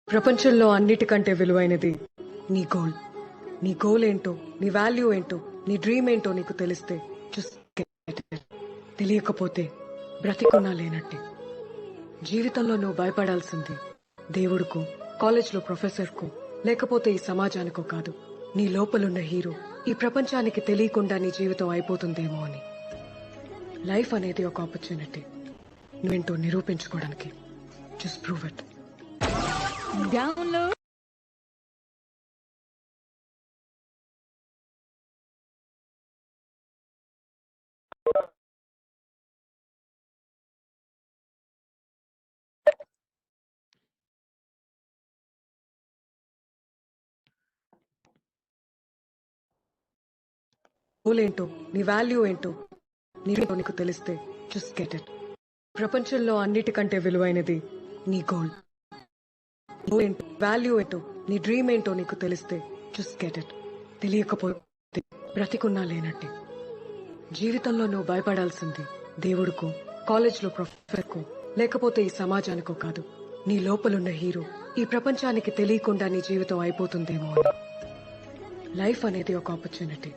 ప్రపంచంలో అన్నిటికంటే విలువైనది నీ గోల్. నీ గోల్ ఏంటో, నీ వాల్యూ ఏంటో, నీ డ్రీమ్ ఏంటో నీకు తెలిస్తే just get it. తెలియకపోతే బ్రతికున్నా లేనట్టే. జీవితంలో నువ్వు భయపడాల్సింది దేవుడికో, కాలేజ్లో ప్రొఫెసర్కో, లేకపోతే ఈ సమాజానికో కాదు. నీ లోపలున్న హీరో ఈ ప్రపంచానికి తెలియకుండా నీ జీవితం అయిపోతుందేమో అని. లైఫ్ అనేది ఒక ఆపర్చునిటీ. నువ్వేంటో నిరూపించుకోవడానికి. Just prove it. Download. Goal ఏంటో, నీ వాల్యూ ఏంటో, నీకేంటో నీకు తెలిస్తే జస్ట్ గెట్ ఇట్. ప్రపంచంలో అన్నిటికంటే విలువైనది నీ గోల్. గోల్ ఏంటో, వాల్యూ ఏంటో, నీ డ్రీమ్ ఏంటో నీకు తెలిస్తే జస్ట్ గెట్ ఇట్. తెలియకపోతే బ్రతికున్నా లేనట్టే. జీవితంలో నువ్వు భయపడాల్సింది దేవుడికో, కాలేజ్లో ప్రొఫెసర్కో, లేకపోతే ఈ సమాజానికో కాదు. నీ లోపలున్న హీరో ఈ ప్రపంచానికి తెలియకుండా నీ జీవితం అయిపోతుందేమో అని. లైఫ్ అనేది ఒక ఆపర్చునిటీ.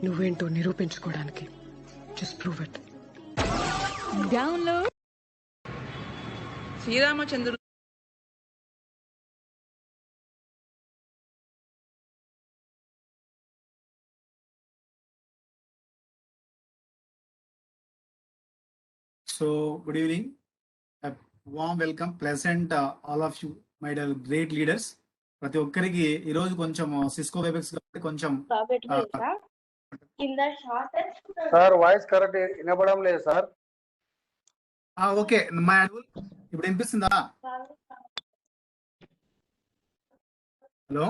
నువ్వేంటో నిరూపించుకోవడానికి. Just prove it. Download. శ్రీరామచంద్రుడు So, good evening. A warm welcome, pleasant all of you, my dear great leaders. ప్రతి ఒక్కరికి ఈ రోజు కొంచెం సిస్కో వెబెక్స్ కాబట్టి కొంచెం సార్ వాయిస్ కరెక్ట్ వినపడం లేదు సార్. ఓకే మై అడుగుల్ ఇప్పుడు వినిపిస్తుందా? హలో,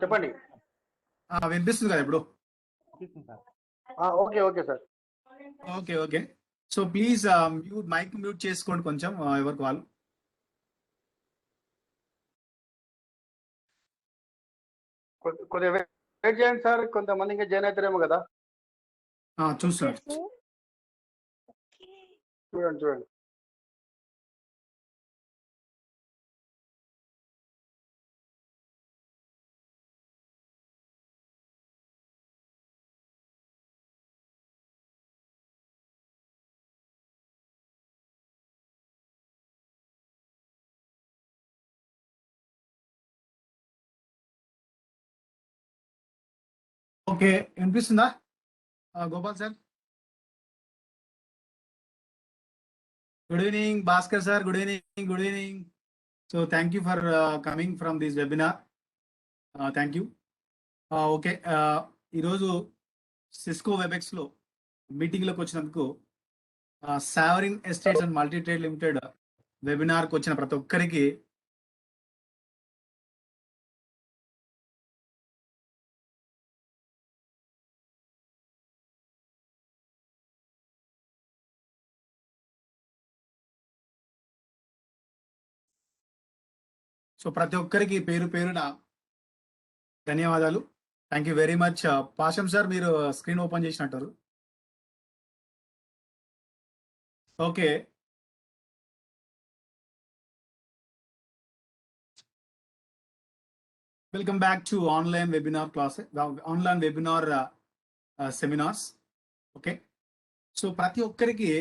చెప్పండి. వినిపిస్తుంది కదా ఇప్పుడు? Okay okay sir. Okay okay. So please mic mute చేసుకోండి కొంచెం ఎవరికి వాళ్ళు. కొద్దిగా వెయిట్ చేయండి సార్, కొంతమంది ఇంకా జాయిన్ అవుతారేమో కదా. చూస్తున్నారు. చూడండి చూడండి. ఓకే, వినిపిస్తుందా Gopal sir? Good evening Bhaskar sir. Good evening, good evening. So thank you for coming from this webinar. Thank you. Okay, ఈరోజు సిస్కో వెబెక్స్లో మీటింగ్లోకి వచ్చినందుకు sovereign estates and multi trade limited వెబినార్కి వచ్చిన ప్రతి ఒక్కరికి పేరు పేరున ధన్యవాదాలు. Thank you very much. Pasham sir, మీరు స్క్రీన్ ఓపెన్ చేసినట్టారు. Okay, welcome back to online webinar class, online webinar seminars. Okay, so ప్రతి ఒక్కరికి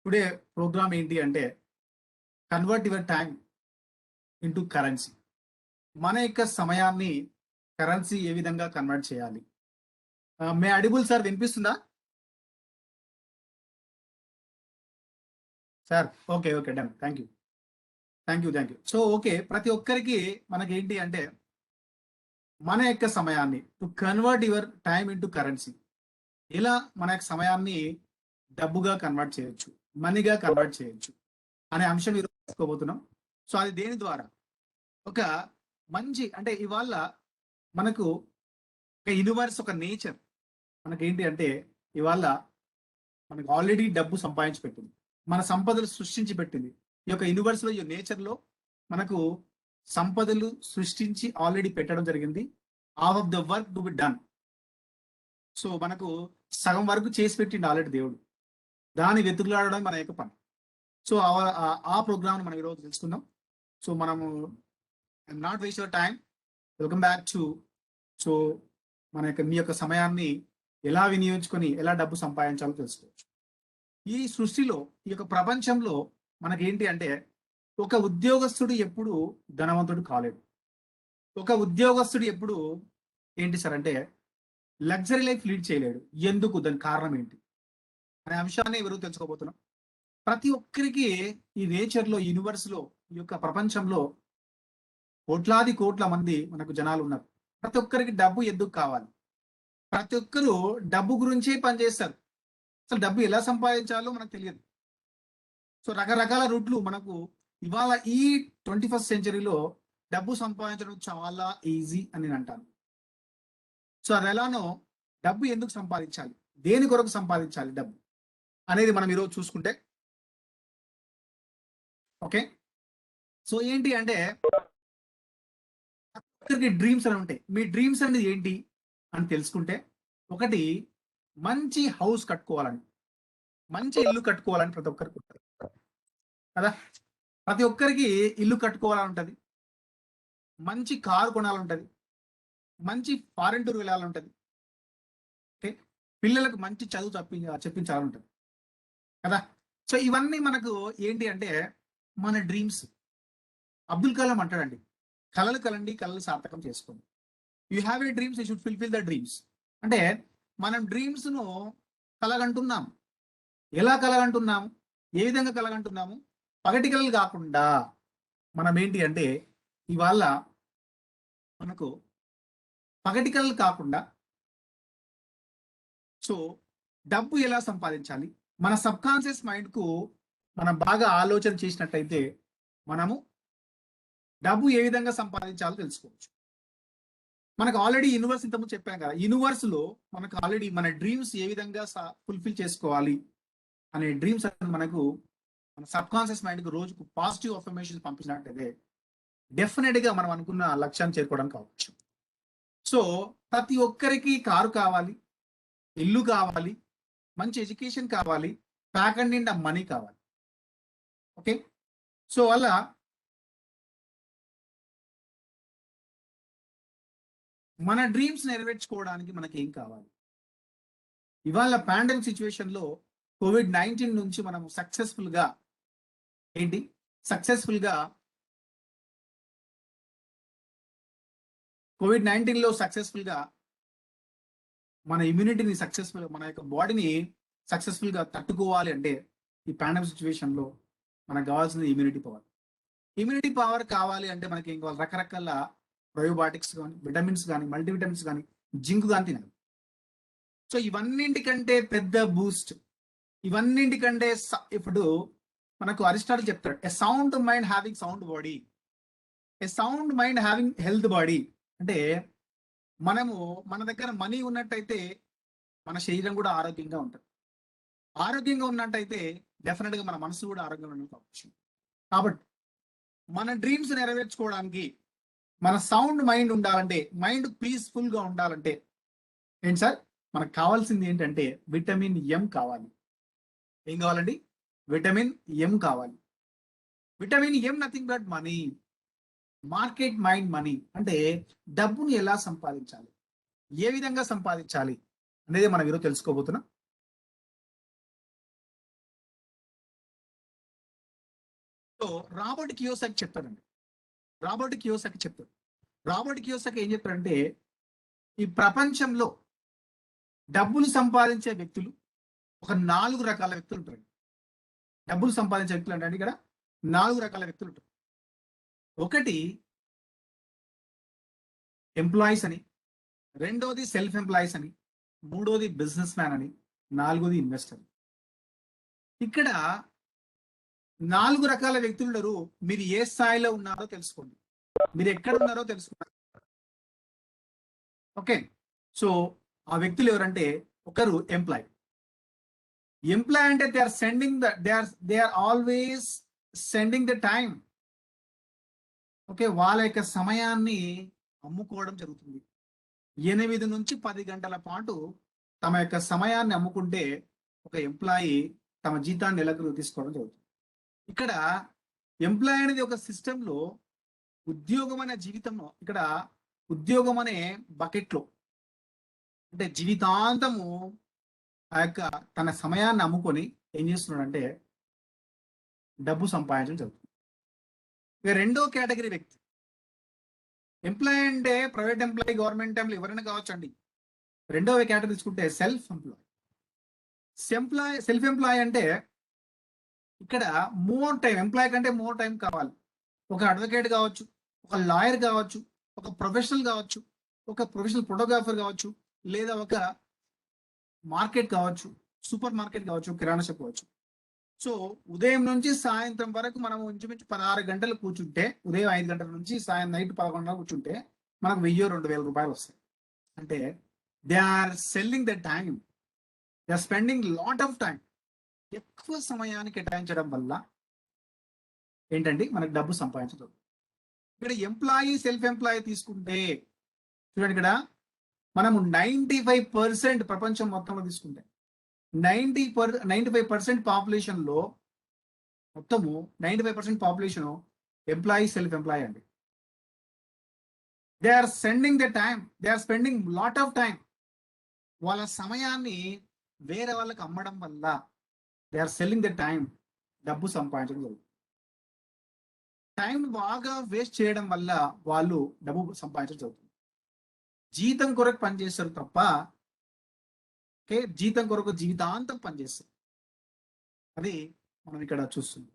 టుడే ప్రోగ్రామ్ ఏంటి అంటే convert your time into currency. మన యొక్క సమయాన్ని కరెన్సీ ఏ విధంగా కన్వర్ట్ చేయాలి? మే అడిబుల్ సార్, వినిపిస్తుందా sir? Okay okay, done. Thank you thank you thank you. So okay, ప్రతి ఒక్కరికి మనకి ఏంటి అంటే మన యొక్క సమయాన్ని to convert your time into currency, ఇలా మన యొక్క సమయాన్ని డబ్బుగా కన్వర్ట్ చేయొచ్చు, మనీగా కన్వర్ట్ చేయొచ్చు అనే అంశం ఈరోజు తీసుకోబోతున్నాం. సో అది దేని ద్వారా? ఒక మంచి అంటే ఇవాళ మనకు ఒక యూనివర్స్, ఒక నేచర్ మనకేంటి అంటే ఇవాళ మనకు ఆల్రెడీ డబ్బు సంపాదించి పెట్టింది, మన సంపదలు సృష్టించి పెట్టింది. ఈ యొక్క యూనివర్స్లో, ఈ నేచర్లో మనకు సంపదలు సృష్టించి ఆల్రెడీ పెట్టడం జరిగింది. All of the work to be done. So మనకు సగం వరకు చేసి పెట్టింది ఆల్రెడీ దేవుడు. దాన్ని వెతుకులాడడం మన యొక్క పని. సో ఆ ప్రోగ్రామ్ మనం ఈరోజు తెలుసుకుందాం. సో మనము not waste your time. Welcome back to so మీ యొక్క సమయాన్ని ఎలా వినియోగించుకొని ఎలా డబ్బు సంపాదించాలో తెలుసుకోవచ్చు. ఈ సృష్టిలో ఈ యొక్క ప్రపంచంలో మనకేంటి అంటే ఒక ఉద్యోగస్తుడు ఎప్పుడు ధనవంతుడు కాలేడు. ఒక ఉద్యోగస్తుడు ఎప్పుడు ఏంటి సార్ అంటే లగ్జరీ లైఫ్ లీడ్ చేయలేడు. ఎందుకు? దాని కారణం ఏంటి అనే అంశాన్ని ఎవరు తెలుసుకోబోతున్నాం. ప్రతి ఒక్కరికి ఈ నేచర్లో, యూనివర్స్లో, ఈ యొక్క ప్రపంచంలో కోట్లాది కోట్ల మంది మనకు జనాలు ఉన్నారు. ప్రతి ఒక్కరికి డబ్బు ఎందుకు కావాలి? ప్రతి ఒక్కరు డబ్బు గురించే పనిచేస్తారు. అసలు డబ్బు ఎలా సంపాదించాలో మనకు తెలియదు. సో రకరకాల రూట్లు మనకు ఇవాళ ఈ 21st సెంచరీలో డబ్బు సంపాదించడం చాలా ఈజీ అని నేను అంటాను. సో అది ఎలానో డబ్బు ఎందుకు సంపాదించాలి, దేని కొరకు సంపాదించాలి డబ్బు అనేది మనం ఈరోజు చూసుకుంటే ఓకే. సో ఏంటి అంటే ఒక్కరికి డ్రీమ్స్ అని ఉంటాయి. మీ డ్రీమ్స్ అనేది ఏంటి అని తెలుసుకుంటే, ఒకటి మంచి హౌస్ కట్టుకోవాలని, మంచి ఇల్లు కట్టుకోవాలని ప్రతి ఒక్కరికి ఉంటుంది కదా. ప్రతి ఒక్కరికి ఇల్లు కట్టుకోవాలని ఉంటుంది, మంచి కారు కొనాలంటది, మంచి ఫారెన్ టూర్ వెళ్ళాలంటది, ఓకే, పిల్లలకు మంచి చదువు చెప్పించాలంటది కదా. సో ఇవన్నీ మనకు ఏంటి అంటే మన డ్రీమ్స్. అబ్దుల్ కలాం అంటాడండి, కలలు కలండి, కలలు సార్థకం చేసుకోండి. You have a dreams, you should fulfil the dreams. అంటే మనం డ్రీమ్స్ ను కలగంటున్నాం. ఎలా కలగంటున్నాము, ఏ విధంగా కలగంటున్నాము? పగటి కలలు కాకుండా మనం ఏంటి అంటే ఇవాళ మనకు పగటి కలలు కాకుండా సో డబ్బు ఎలా సంపాదించాలి, మన సబ్ కాన్షియస్ మైండ్ కు మనం బాగా ఆలోచన చేసినట్టయితే మనము డబ్బు ఏ విధంగా సంపాదించాలో తెలుసుకోవచ్చు. మనకు ఆల్రెడీ యూనివర్స్ ఇంతకుముందు చెప్పాం కదా, యూనివర్స్ లో మనకు ఆల్రెడీ మన డ్రీమ్స్ ఏ విధంగా ఫుల్ఫిల్ చేసుకోవాలి అనే డ్రీమ్స్ అనేది మనకు మన సబ్ కాన్షియస్ మైండ్ కు రోజుకు పాజిటివ్ అఫర్మేషన్స్ పంపించినట్టయితే డెఫినెట్ గా మనం అనుకున్న లక్ష్యాన్ని చేరుకోవడానికి కావచ్చు. సో ప్రతి ఒక్కరికి కారు కావాలి, ఇల్లు కావాలి, మంచి ఎడ్యుకేషన్ కావాలి, ప్యాకెట్ నిండా మనీ కావాలి. ఓకే. సో అలా మన డ్రీమ్స్ నెరవేర్చుకోవడానికి మనకి ఏం కావాలి? ఇవాళ పాండమిక్ సిచ్యువేషన్ లో COVID-19 నుంచి మనం సక్సెస్ఫుల్ గా COVID-19 లో సక్సెస్ఫుల్ గా మన ఇమ్యూనిటీని మన యొక్క బాడీని సక్సెస్ఫుల్ గా తట్టుకోవాలి అంటే ఈ పాండమిక్ సిచ్యువేషన్ లో మనకు కావాల్సింది ఇమ్యూనిటీ పవర్. ఇమ్యూనిటీ పవర్ కావాలి అంటే మనకి ఏం కావాలి? రకరకాల ప్రయోబాటిక్స్ కానీ, విటమిన్స్ కానీ, మల్టీవిటమిన్స్ కానీ, జింక్ కానీ తినాలి. సో ఇవన్నింటికంటే పెద్ద బూస్ట్, ఇవన్నింటికంటే ఇప్పుడు మనకు అరిస్టాటిల్ చెప్తాడు, ఎ sound mind having sound body, ఎ sound mind having health body. అంటే మనము మన దగ్గర మనీ ఉన్నట్టయితే మన శరీరం కూడా ఆరోగ్యంగా ఉంటుంది. ఆరోగ్యంగా ఉన్నట్టయితే డెఫినెట్ గా మన మనసు కూడా ఆరోగ్యంగా కావచ్చు. కాబట్టి మన డ్రీమ్స్ నెరవేర్చుకోవడానికి మన సౌండ్ మైండ్ ఉండాలంటే, మైండ్ పీస్ఫుల్ గా ఉండాలంటే ఏంటి సార్ మనకు కావాల్సింది ఏంటంటే విటమిన్ ఎం కావాలి. ఏం కావాలండి? విటమిన్ ఎం కావాలి. Vitamin M nothing but money. Market mind money అంటే డబ్బుని ఎలా సంపాదించాలి, ఏ విధంగా సంపాదించాలి అనేది మనం ఈరోజు తెలుసుకోబోతున్నాం. సో రాబర్ట్ కియోసాకి చెప్తాడండి, రాబర్ట్ కియోసాకి ఏం చెప్తారంటే ఈ ప్రపంచంలో డబ్బులు సంపాదించే వ్యక్తులు ఒక 4 రకాల వ్యక్తులు ఉంటారు. డబ్బులు సంపాదించే వ్యక్తులు అంటే ఇక్కడ 4 రకాల వ్యక్తులు ఉంటారు. ఒకటి ఎంప్లాయీస్ అని, రెండోది సెల్ఫ్ ఎంప్లాయీస్ అని, మూడోది బిజినెస్ మ్యాన్ అని, 4వది ఇన్వెస్టర్. ఇక్కడ 4 రకాల వ్యక్తులు ఉన్నారు. మీరు ఏ స్థాయిలో ఉన్నారో తెలుసుకోండి, మీరు ఎక్కడ ఉన్నారో తెలుసుకున్నారు. ఓకే. సో ఆ వ్యక్తులు ఎవరంటే, ఒకరు ఎంప్లాయ్. ఎంప్లాయ్ అంటే they are always sending the time. Okay, వాళ్ళ యొక్క సమయాన్ని అమ్ముకోవడం జరుగుతుంది. 8 నుంచి 10 గంటల పాటు తమ యొక్క సమయాన్ని అమ్ముకుంటే ఒక ఎంప్లాయీ తమ జీతాన్ని నెలకు తీసుకోవడం జరుగుతుంది. ఇక్కడ ఎంప్లాయ్ అనేది ఒక సిస్టంలో ఉద్యోగం అనే జీవితంలో ఇక్కడ ఉద్యోగం అనే బకెట్లో అంటే జీవితాంతము ఆ యొక్క తన సమయాన్ని అమ్ముకొని ఏం చేస్తున్నాడంటే డబ్బు సంపాదించడం జరుగుతుంది. ఇక రెండో కేటగిరీ వ్యక్తి ఎంప్లాయ్ అంటే ప్రైవేట్ ఎంప్లాయీ, గవర్నమెంట్ ఎంప్లాయీ ఎవరైనా కావచ్చు అండి. రెండవ కేటగిరీ తీసుకుంటే సెల్ఫ్ ఎంప్లాయ్ అంటే ఇక్కడ మోర్ టైం, ఎంప్లాయ్ కంటే మోర్ టైం కావాలి. ఒక అడ్వకేట్ కావచ్చు, ఒక లాయర్ కావచ్చు, ఒక ప్రొఫెషనల్ కావచ్చు, ఒక ప్రొఫెషనల్ ఫోటోగ్రాఫర్ కావచ్చు, లేదా ఒక మార్కెట్ కావచ్చు, సూపర్ మార్కెట్ కావచ్చు, కిరాణా షాప్ కావచ్చు. సో ఉదయం నుంచి సాయంత్రం వరకు మనం ఇంచుమించు 16 గంటలు కూర్చుంటే, ఉదయం 5 గంటల నుంచి నైట్ 11 గంటలు కూర్చుంటే మనకు 1000-2000 రూపాయలు వస్తాయి. అంటే they are selling the time, they are spending lot of time. ఎక్కువ సమయాన్ని కేటాయించడం వల్ల ఏంటండి మనకు డబ్బు సంపాదించడం. ఇక్కడ ఎంప్లాయీ, సెల్ఫ్ ఎంప్లాయీ తీసుకుంటే చూడండి, ఇక్కడ మనము 95% ప్రపంచం మొత్తంలో తీసుకుంటే 95% పాపులేషన్ లో మొత్తము 95% పాపులేషన్ ఎంప్లాయీ, సెల్ఫ్ ఎంప్లాయీ అండి. They are sending the time, they are spending lot of time. వాళ్ళ సమయాన్ని వేరే వాళ్ళకి అమ్మడం వల్ల they are selling the time, డబ్బు సంపాదించడం జరుగుతుంది. టైం బాగా వేస్ట్ చేయడం వల్ల వాళ్ళు డబ్బు సంపాదించడం జరుగుతుంది. జీతం కొరకు పనిచేస్తారు తప్ప జీతం కొరకు జీవితాంతం పనిచేస్తారు. అది మనం ఇక్కడ చూస్తున్నాం.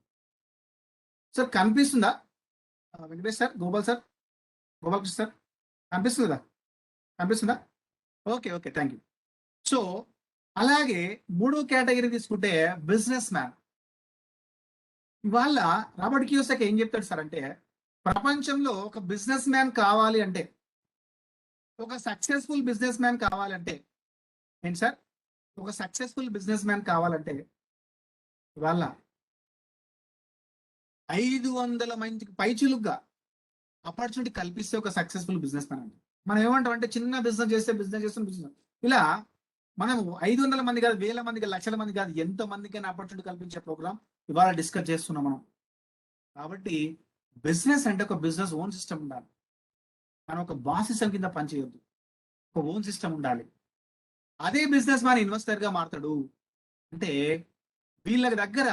సార్ కనిపిస్తుందా వెంకటేష్ సార్, గోపాలకృష్ణ సార్, కనిపిస్తుందా? కనిపిస్తుందా? Okay, thank you. సో అలాగే మూడో కేటగిరీ తీసుకుంటే బిజినెస్ మ్యాన్. ఇవాళ రాబర్ట్ కియోసాకి ఏం చెప్తాడు సార్ అంటే, ప్రపంచంలో ఒక బిజినెస్ మ్యాన్ కావాలి అంటే, ఒక సక్సెస్ఫుల్ బిజినెస్ మ్యాన్ కావాలంటే ఏంటి సార్, ఒక సక్సెస్ఫుల్ బిజినెస్ మ్యాన్ కావాలంటే ఇవాళ 500 మందికి పైచులుగా ఆపర్చునిటీ కల్పిస్తే ఒక సక్సెస్ఫుల్ బిజినెస్ మ్యాన్ అంటే. మనం ఏమంటాం అంటే చిన్న బిజినెస్ చేస్తే బిజినెస్ ఇలా మనము 500 మంది కాదు, 1000 మంది కాదు, లక్షల మంది కాదు, ఎంతో మందికైనా ఆపర్చునిటీ కల్పించే ప్రోగ్రామ్ ఇవాళ డిస్కస్ చేస్తున్నాం మనం. కాబట్టి బిజినెస్ అంటే ఒక బిజినెస్ ఓన్ సిస్టమ్ ఉండాలి. మనం ఒక బాస్ సిస్టమ్ కింద పనిచేయొద్దు, ఒక ఓన్ సిస్టమ్ ఉండాలి. అదే బిజినెస్ మ్యాన్ ఇన్వెస్టర్ గా మారుతాడు అంటే వీళ్ళ దగ్గర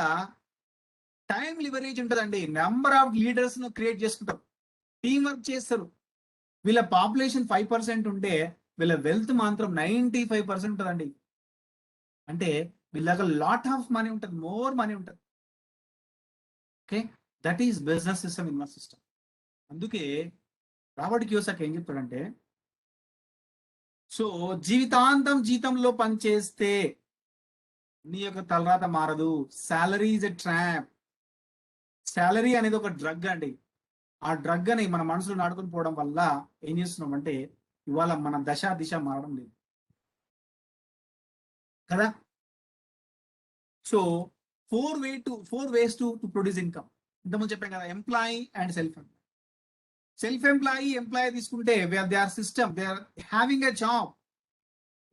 టైం లివరేజ్ ఉంటుందండి. నెంబర్ ఆఫ్ లీడర్స్ ను క్రియేట్ చేసుకుంటారు, టీం వర్క్ చేస్తారు. వీళ్ళ పాపులేషన్ 5% ఉంటే వీళ్ళ వెల్త్ మాత్రం 95% ఉంటుందండి. అంటే వీళ్ళ దగ్గర లాట్ ఆఫ్ మనీ ఉంటుంది, మోర్ మనీ ఉంటుంది. Okay, that is business system, invest system. అందుకే రాబర్ట్ కియోసాకి ఏం చెప్తాడంటే, సో జీవితాంతం జీతంలో పనిచేస్తే నీ యొక్క తలరాత మారదు. Salary is a trap. Salary అనేది ఒక డ్రగ్ అండి. ఆ డ్రగ్ అని మన మనసులో నాడుకొని పోవడం వల్ల ఏం చేస్తున్నాం అంటే ఇవాళ మన దిశ మారడం లేదు కదా. So 4 ways to produce income. ఇంతకుముందు చెప్పాం కదా, ఎంప్లాయీ అండ్ సెల్ఫ్ ఎంప్లాయీ తీసుకుంటే they are system, they are having a job,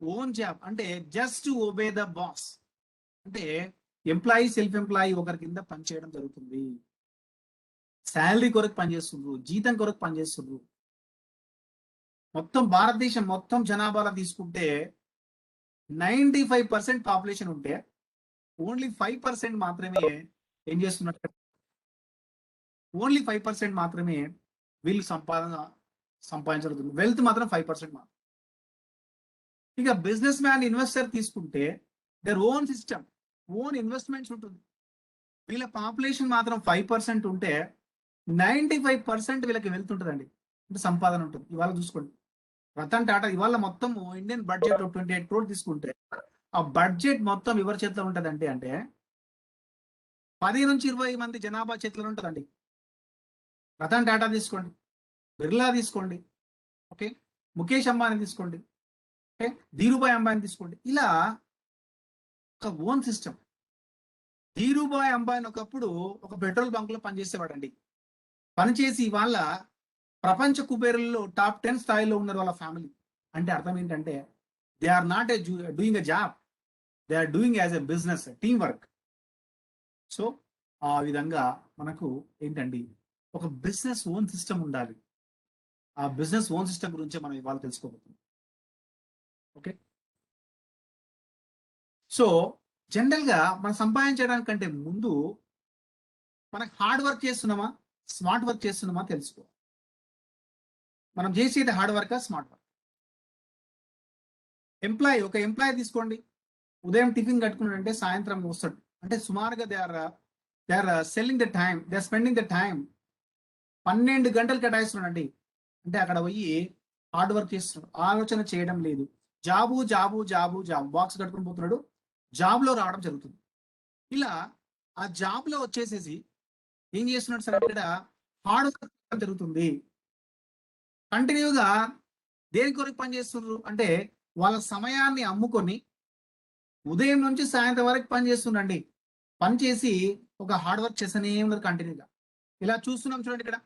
own job. అంటే just to obey the boss. అంటే ఎంప్లాయీ, సెల్ఫ్ ఎంప్లాయీ ఒకరి కింద పనిచేయడం జరుగుతుంది. శాలరీ కొరకు పనిచేస్తుండ్రు, జీతం కొరకు పనిచేస్తుండ్రు. మొత్తం భారతదేశం మొత్తం జనాభాలో తీసుకుంటే 95% పాపులేషన్ ఉంటే ఓన్లీ 5% మాత్రమే ఏం చేస్తున్నట్టు, ఓన్లీ 5% మాత్రమే వీళ్ళు సంపాదించగలుగుతుంది. వెల్త్ మాత్రం 5% మాత్రం. ఇక బిజినెస్ మ్యాన్, ఇన్వెస్టర్ తీసుకుంటే their own system, own investments ఉంటుంది. వీళ్ళ పాపులేషన్ మాత్రం 5% ఉంటే 95% వీళ్ళకి వెళ్తుంటుందండి, అంటే సంపాదన ఉంటుంది. ఇవాళ చూసుకోండి, రతన్ టాటా ఇవాళ మొత్తం ఇండియన్ బడ్జెట్ 28 crores తీసుకుంటే ఆ బడ్జెట్ మొత్తం ఎవరి చేతిలో ఉంటుందంటే అంటే 10 నుంచి 20 మంది జనాభా చేతిలో ఉంటుందండి. రతన్ టాటా తీసుకోండి, బిర్లా తీసుకోండి, ఓకే, ముఖేష్ అంబానీ తీసుకోండి, ఓకే, ధీరుభాయ్ అంబానీ తీసుకోండి. ఇలా ఒక ఓన్ సిస్టమ్. ధీరుభాయ్ అంబానీ ఒకప్పుడు ఒక పెట్రోల్ బంక్ లో పనిచేసేవాడండి. పనిచేసి వాళ్ళ ప్రపంచ కుబేరుల్లో టాప్ 10 స్థాయిలో ఉన్నారు వాళ్ళ ఫ్యామిలీ. అంటే అర్థం ఏంటంటే they are not doing a job, they are doing as a business, team work. So ఆ విధంగా మనకు ఏంటండి ఒక బిజినెస్ ఓన్ సిస్టమ్ ఉండాలి. ఆ బిజినెస్ ఓన్ సిస్టమ్ గురించే మనం ఇవాళ తెలుసుకోబోతున్నాం. ఓకే, సో జనరల్ గా మనం సంపాదించడానికంటే ముందు మనకు హార్డ్ వర్క్ చేస్తున్నామా, స్మార్ట్ వర్క్ చేస్తున్నామా తెలుసుకో. మనం చేసేది హార్డ్ వర్క్, స్మార్ట్ వర్క్. ఒక ఎంప్లాయీ తీసుకోండి, ఉదయం టిఫిన్ కట్టుకున్నాడంటే సాయంత్రం వస్తాడు అంటే సుమారుగా they are selling the time, they are spending the time. 12 గంటలు కేటాయిస్తున్నాడండి. అంటే అక్కడ పోయి హార్డ్ వర్క్ చేస్తున్నాడు, ఆలోచన చేయడం లేదు. Job job job job, box కట్టుకుని పోతున్నాడు, జాబ్ లో రావడం జరుగుతుంది. ఇలా ఆ జాబ్ లో వచ్చేసేసి ఏం చేస్తున్నాడు సార్, ఇక్కడ హార్డ్ వర్క్ జరుగుతుంది. కంటిన్యూగా దేని కొరకు పని చేస్తున్నారు అంటే వాళ్ళ సమయాన్ని అమ్ముకొని ఉదయం నుంచి సాయంత్రం వరకు పని చేస్తుండండి. పని చేసి ఒక హార్డ్ వర్క్ చేస్తూనే ఉన్నారు కంటిన్యూగా. ఇలా చూస్తున్నాం చూడండి. ఇక్కడ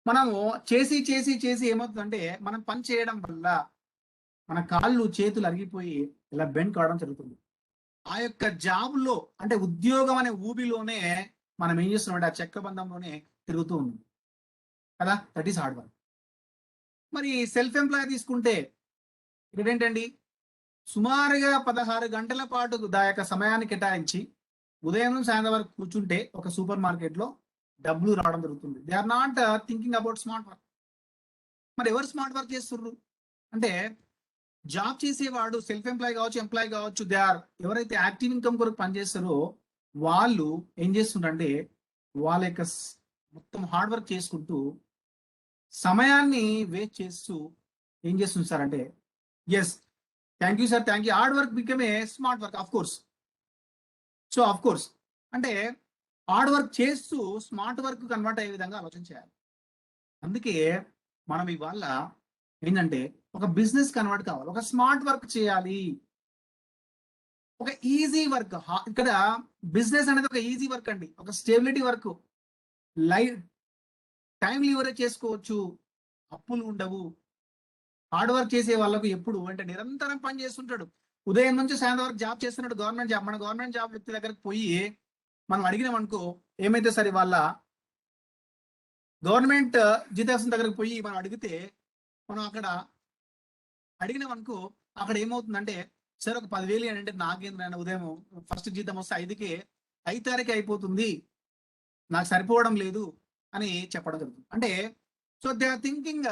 మనము చేసి చేసి చేసి ఏమవుతుందంటే మనం పని చేయడం వల్ల మన కాళ్ళు చేతులు అరిగిపోయి ఇలా బెండ్ కావడం జరుగుతుంది. ఆ యొక్క జాబ్ లో అంటే ఉద్యోగం అనే ఊబిలోనే మనం ఏం చేస్తున్నాం, ఆ చక్రబంధంలోనే తిరుగుతూ ఉన్నాం కదా. That is hard work. మరి సెల్ఫ్ ఎంప్లాయ్ తీసుకుంటే ఇక్కడ ఏంటండి, సుమారుగా 16 గంటల పాటు దా యొక్క సమయాన్ని కేటాయించి ఉదయం నుంచి సాయంత్రం వరకు కూర్చుంటే ఒక సూపర్ మార్కెట్ లో డబ్బులు రావడం జరుగుతుంది. They are not thinking about smart work. మరి ఎవరు స్మార్ట్ వర్క్ చేస్తున్నారు అంటే జాబ్ చేసేవాడు సెల్ఫ్ ఎంప్లాయ్ కావచ్చు, ఎంప్లాయ్ కావచ్చు, దే ఆర్ ఎవరైతే యాక్టివ్ ఇన్కమ్ కొరకు పనిచేస్తారో వాళ్ళు ఏం చేస్తుంటారంటే వాళ్ళ యొక్క మొత్తం హార్డ్ వర్క్ చేసుకుంటూ సమయాన్ని వేస్ట్ చేస్తూ ఏం చేస్తుంది సార్ అంటే, yes thank you sir, thank you, hard work become a smart work of course. So of course అంటే హార్డ్ వర్క్ చేస్తూ స్మార్ట్ వర్క్ కన్వర్ట్ అయ్యే విధంగా ఆలోచన చేయాలి. అందుకే మనం ఇవాళ ఏంటంటే ఒక బిజినెస్ కన్వర్ట్ కావాలి, ఒక స్మార్ట్ వర్క్ చేయాలి, ఒక ఈజీ వర్క్. ఇక్కడ బిజినెస్ అనేది ఒక ఈజీ వర్క్ అండి, ఒక stability work. Life time leverage చేసుకోవచ్చు, అప్పులు ఉండవు. హార్డ్ వర్క్ చేసే వాళ్ళకు ఎప్పుడు అంటే నిరంతరం పని చేస్తుంటాడు, ఉదయం నుంచి సాయంత్రం వరకు జాబ్ చేస్తున్నాడు, గవర్నమెంట్ జాబ్. మన గవర్నమెంట్ జాబ్ వ్యక్తి దగ్గరకు పోయి మనం అడిగినాం అనుకో ఏమైతే సరే, వాళ్ళ గవర్నమెంట్ జీతాసం దగ్గరకు పోయి మనం అడిగితే, మనం అక్కడ అడిగినాం అనుకో అక్కడ ఏమవుతుందంటే, సరే ఒక 10,000 అంటే నాకేంద్ర ఉదయం ఫస్ట్ జీతం వస్తే 5కే 5 తారీఖు అయిపోతుంది, నాకు సరిపోవడం లేదు అని చెప్పడం జరుగుతుంది. అంటే సో దే ఆర్ థింకింగ్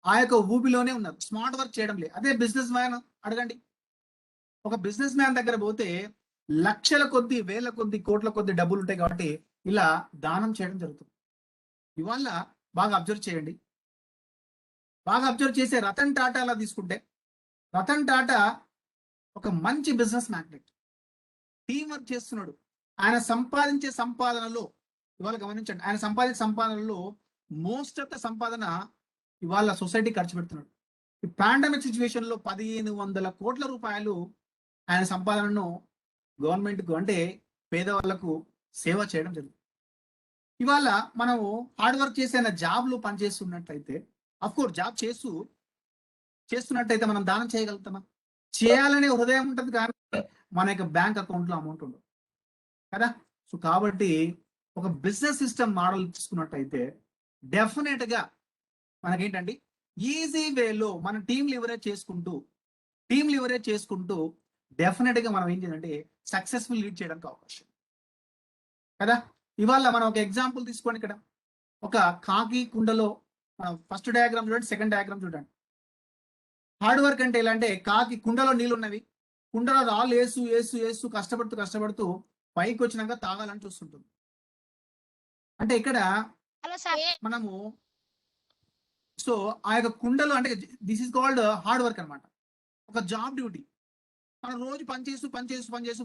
ఆ యొక్క ఊబిలోనే ఉన్నారు, స్మార్ట్ వర్క్ చేయడం లేదు. అదే బిజినెస్ మ్యాన్ అడగండి, ఒక బిజినెస్ మ్యాన్ దగ్గర పోతే లక్షల కొద్ది, వేల కొద్ది, కోట్ల కొద్ది డబ్బులు ఉంటాయి కాబట్టి ఇలా దానం చేయడం జరుగుతుంది. ఇవాళ బాగా అబ్జర్వ్ చేయండి, బాగా అబ్జర్వ్ చేసే రతన్ టాటా అలా తీసుకుంటే, రతన్ టాటా ఒక మంచి బిజినెస్ మ్యాగ్నెట్, టీం వర్క్ చేస్తున్నాడు. ఆయన సంపాదించే సంపాదనలో ఇవాళ గమనించండి, ఆయన సంపాదించే సంపాదనలో మోస్ట్ ఆఫ్ ద సంపాదన ఇవాళ సొసైటీ ఖర్చు పెడుతున్నాడు. ఈ పాండమిక్ సిచ్యువేషన్ లో 1,500 కోట్ల రూపాయలు ఆయన సంపాదనను గవర్నమెంట్ కు అంటే పేదవాళ్లకు సేవ చేయడం జరుగుతుంది. ఇవాళ మనము హార్డ్ వర్క్ చేసే జాబ్లు పనిచేస్తున్నట్లయితే, అఫ్ కోర్స్ జాబ్ చేస్తున్నట్టయితే మనం దానం చేయగలుగుతామా? చేయాలనే హృదయం ఉంటుంది కానీ మన యొక్క బ్యాంక్ అకౌంట్ లో అమౌంట్ ఉండదు కదా. సో కాబట్టి ఒక బిజినెస్ సిస్టమ్ మోడల్ తీసుకున్నట్టయితే డెఫినెట్ గా మనకేంటండి ఈజీ వేలో మన టీం లివరేజ్ చేసుకుంటూ డెఫినెట్ గా మనం ఏం చేయాలంటే సక్సెస్ఫుల్ లీడ్ చేయడానికి అవకాశం కదా. ఇవాళ మనం ఒక ఎగ్జాంపుల్ తీసుకోండి, ఇక్కడ ఒక కాకి కుండలో ఫస్ట్ డయాగ్రామ్ చూడండి, సెకండ్ డయాగ్రామ్ చూడండి. హార్డ్ వర్క్ అంటే ఎలా అంటే, కాకి కుండలో నీళ్ళు ఉన్నవి, కుండలో రాళ్ళు వేస్తూ కష్టపడుతూ పైకి వచ్చినాక తాగాలని చూస్తుంటుంది. అంటే ఇక్కడ మనము సో ఆ యొక్క కుండలో అంటే this is called hard work అనమాట, ఒక జాబ్ డ్యూటీ. మనం రోజు పనిచేస్తూ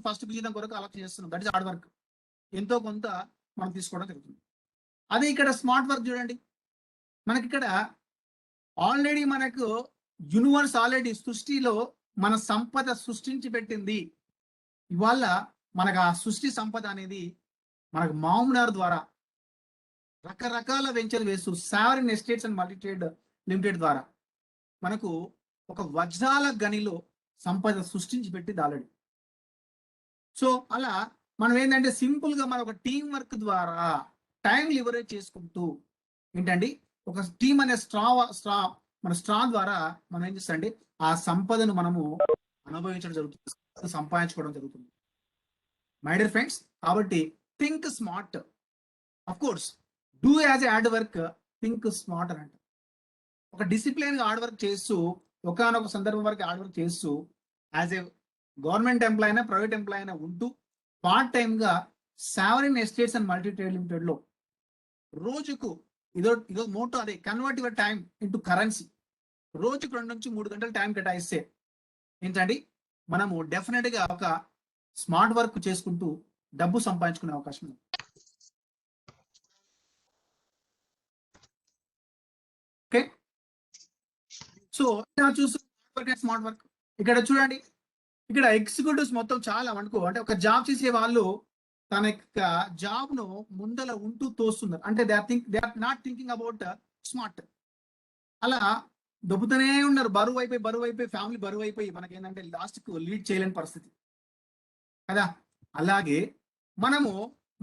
ఫస్ట్ జీతం కొరకు ఆలోచన చేస్తున్నాం, దట్ ఇస్ హార్డ్ వర్క్. ఎంతో కొంత మనం తీసుకోవడం జరుగుతుంది. అదే ఇక్కడ స్మార్ట్ వర్క్ చూడండి, మనకి ఇక్కడ ఆల్రెడీ మనకు యూనివర్స్ ఆల్రెడీ సృష్టిలో మన సంపద సృష్టించి పెట్టింది. ఇవాళ మనకు ఆ సృష్టి సంపద అనేది మనకు మామునార్ ద్వారా రకరకాల వెంచర్ వేస్తూ సావరిన్ ఎస్టేట్స్ అండ్ మల్టీట్రేడ్ లిమిటెడ్ ద్వారా మనకు ఒక వజ్రాల గనిలో సంపద సృష్టించి పెట్టింది ఆల్రెడీ. సో అలా మనం ఏంటంటే సింపుల్ గా మన ఒక టీం వర్క్ ద్వారా టైం లివరేజ్ చేసుకుంటూ ఏంటండి ఒక టీం అనే మన స్ట్రా ద్వారా మనం ఏం చేస్తామండి ఆ సంపదను మనము అనుభవించడం జరుగుతుంది, సంపాదించుకోవడం జరుగుతుంది. మై డియర్ ఫ్రెండ్స్, కాబట్టి think smart. Of course do as a hard work, think smart అని అంటారు. ఒక డిసిప్లిన్ గా హార్డ్ వర్క్ చేస్తూ ఒకనొక సందర్భం వరకు హార్డ్ వర్క్ చేస్తూ యాజ్ ఏ గవర్నమెంట్ ఎంప్లాయ్ అయినా ప్రైవేట్ ఎంప్లాయ్ అయినా ఉంటూ పార్ట్ టైమ్ గా sovereign estates and multi trade limited లో రోజుకు ఇదో మోటో అదే convert your time into currency. రోజుకు 2 నుంచి 3 గంటలు టైం కేటాయిస్తే ఏంటండి మనము డెఫినెట్ గా ఒక స్మార్ట్ వర్క్ చేసుకుంటూ డబ్బు సంపాదించుకునే అవకాశం ఉంది. ఓకే, సో చూస్తూ స్మార్ట్ వర్క్ ఇక్కడ చూడండి, ఇక్కడ ఎగ్జిక్యూటివ్స్ మొత్తం చాలా అనుకో అంటే ఒక జాబ్ చేసే వాళ్ళు తన యొక్క జాబ్ ను ముందల ఉంటూ తోస్తున్నారు. అంటే they are not thinking about smart. అలా దొబ్బుతూనే ఉన్నారు, బరువు అయిపోయి ఫ్యామిలీ బరువు అయిపోయి మనకేంటంటే లాస్ట్ కు లీడ్ చేయలేని పరిస్థితి కదా. అలాగే మనము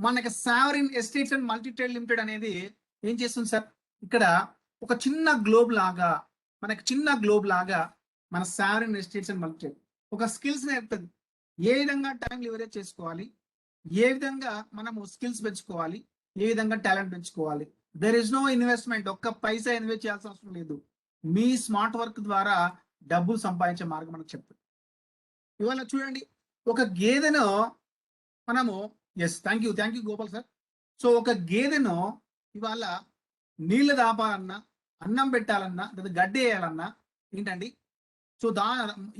మనకి sovereign estates and multi trade limited అనేది ఏం చేస్తుంది సార్, ఇక్కడ ఒక చిన్న గ్లోబ్ లాగా మన sovereign estates and multi trade ఒక స్కిల్స్ నేర్పుతుంది. ఏ విధంగా టైం లివరేజ్ చేసుకోవాలి, ఏ విధంగా మనము స్కిల్స్ పెంచుకోవాలి, ఏ విధంగా టాలెంట్ పెంచుకోవాలి. దెర్ ఇస్ నో ఇన్వెస్ట్మెంట్, ఒక్క పైసా ఇన్వెస్ట్ చేయాల్సిన అవసరం లేదు. మీ స్మార్ట్ వర్క్ ద్వారా డబ్బులు సంపాదించే మార్గం మనకు చెప్తుంది. ఇవాళ చూడండి, ఒక గేదెను మనము thank you Gopal sir. So ఒక గేదెను ఇవాళ నీళ్లు దాపాలన్నా, అన్నం పెట్టాలన్నా, లేదా గడ్డి వేయాలన్నా ఏంటండి, సో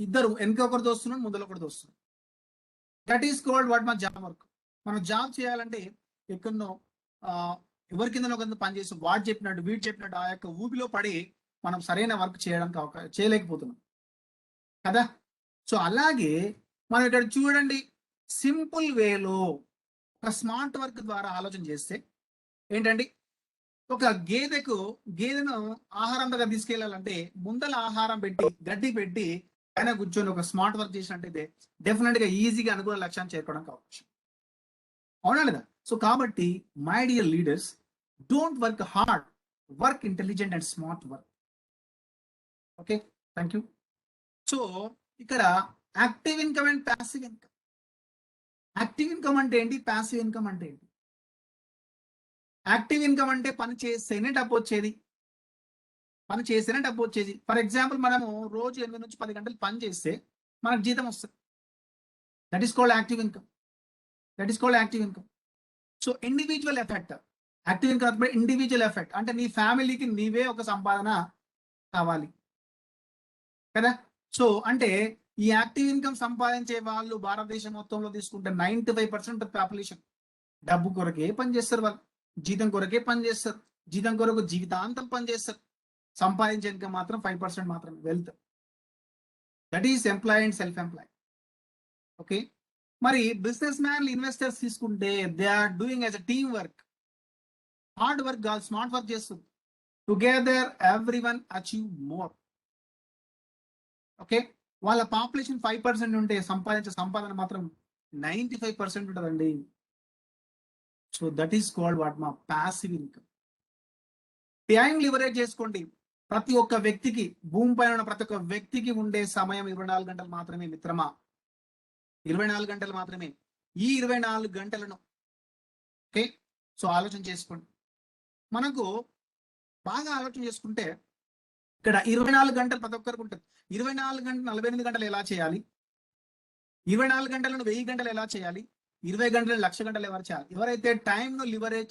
ఇద్దరు వెనక ఒకటి దోస్తున్నాడు, ముందర ఒకటి దోస్తున్నాడు. దట్ ఈస్ కాల్డ్ వాట్ మన జాబ్ వర్క్. మనం జాబ్ చేయాలంటే ఎక్కడో ఎవరి కింద ఒక పని చేసి వాడు చెప్పినట్టు వీడు చెప్పినట్టు ఆ యొక్క ఊపిలో పడి మనం సరైన వర్క్ చేయడానికి చేయలేకపోతున్నాం కదా. సో అలాగే మనం ఇక్కడ చూడండి, సింపుల్ వేలో ఒక స్మార్ట్ వర్క్ ద్వారా ఆలోచన చేస్తే ఏంటండి, ఒక గేదెను ఆహారం దగ్గర తీసుకెళ్లాలంటే ముందల ఆహారం పెట్టి గడ్డి పెట్టి ఆయన కూర్చొని ఒక స్మార్ట్ వర్క్ చేసినట్టయితే డెఫినెట్ గా ఈజీగా అనుకున్న లక్ష్యాన్ని చేరుకోవడానికి అవకాశం, అవునా లేదా. సో కాబట్టి my dear leaders, don't work hard, work intelligent and smart work. Okay, thank you. So ఇక్కడ active income and passive income. Active income అంటే ఏంటి, ప్యాసివ్ ఇన్కమ్ అంటే ఏంటి? యాక్టివ్ ఇన్కమ్ అంటే పని చేస్తేనే డబ్బు వచ్చేది. ఫర్ ఎగ్జాంపుల్ మనము రోజు 8 నుంచి 10 గంటలు పని చేస్తే మనకు జీతం వస్తుంది. That is called active income. So individual effect, active income individual effect అంటే నీ ఫ్యామిలీకి నీవే ఒక సంపాదన కావాలి కదా. సో అంటే ఈ యాక్టివ్ ఇన్కమ్ సంపాదించే వాళ్ళు భారతదేశం మొత్తంలో తీసుకుంటే 95% పాపులేషన్ డబ్బు కొరకే పని చేస్తారు. వాళ్ళు జీతం కొరకే పని చేస్తారు, జీతం కొరకు జీవితాంతం పని చేస్తారు. సంపాదించే ఇన్కమ్ మాత్రం 5% మాత్రమే wealth. That is employee and self employee. Okay, మరి బిజినెస్ మ్యాన్ ఇన్వెస్టర్స్ తీసుకుంటే they are doing as a team work. Hard work కాదు, స్మార్ట్ వర్క్ చేస్తుంది. Together everyone achieve more. Okay, వాళ్ళ పాపులేషన్ 5% ఉంటే సంపాదించే సంపాదన మాత్రం 95% ఉంటుందండి. So that is called what మా ప్యాసివ్ ఇన్కమ్. టైం లివరేజ్ చేసుకోండి. ప్రతి ఒక్క వ్యక్తికి, భూమి పైన ఉన్న ప్రతి ఒక్క వ్యక్తికి ఉండే సమయం 24 గంటలు మాత్రమే మిత్రమా, 24 గంటలు మాత్రమే. ఈ 24 గంటలను ఓకే, సో ఆలోచన చేసుకోండి. మనకు బాగా ఆలోచన చేసుకుంటే ఇక్కడ 24 గంటలు ప్రతి ఒక్కరికి ఉంటుంది. 24 గంటలు 48 గంటలు ఎలా చేయాలి, 24 గంటలను 1000 గంటలు ఎలా చేయాలి, 20 గంటలు 1,00,000 గంటలు ఎవరు చేయాలి. ఎవరైతే టైంను లివరేజ్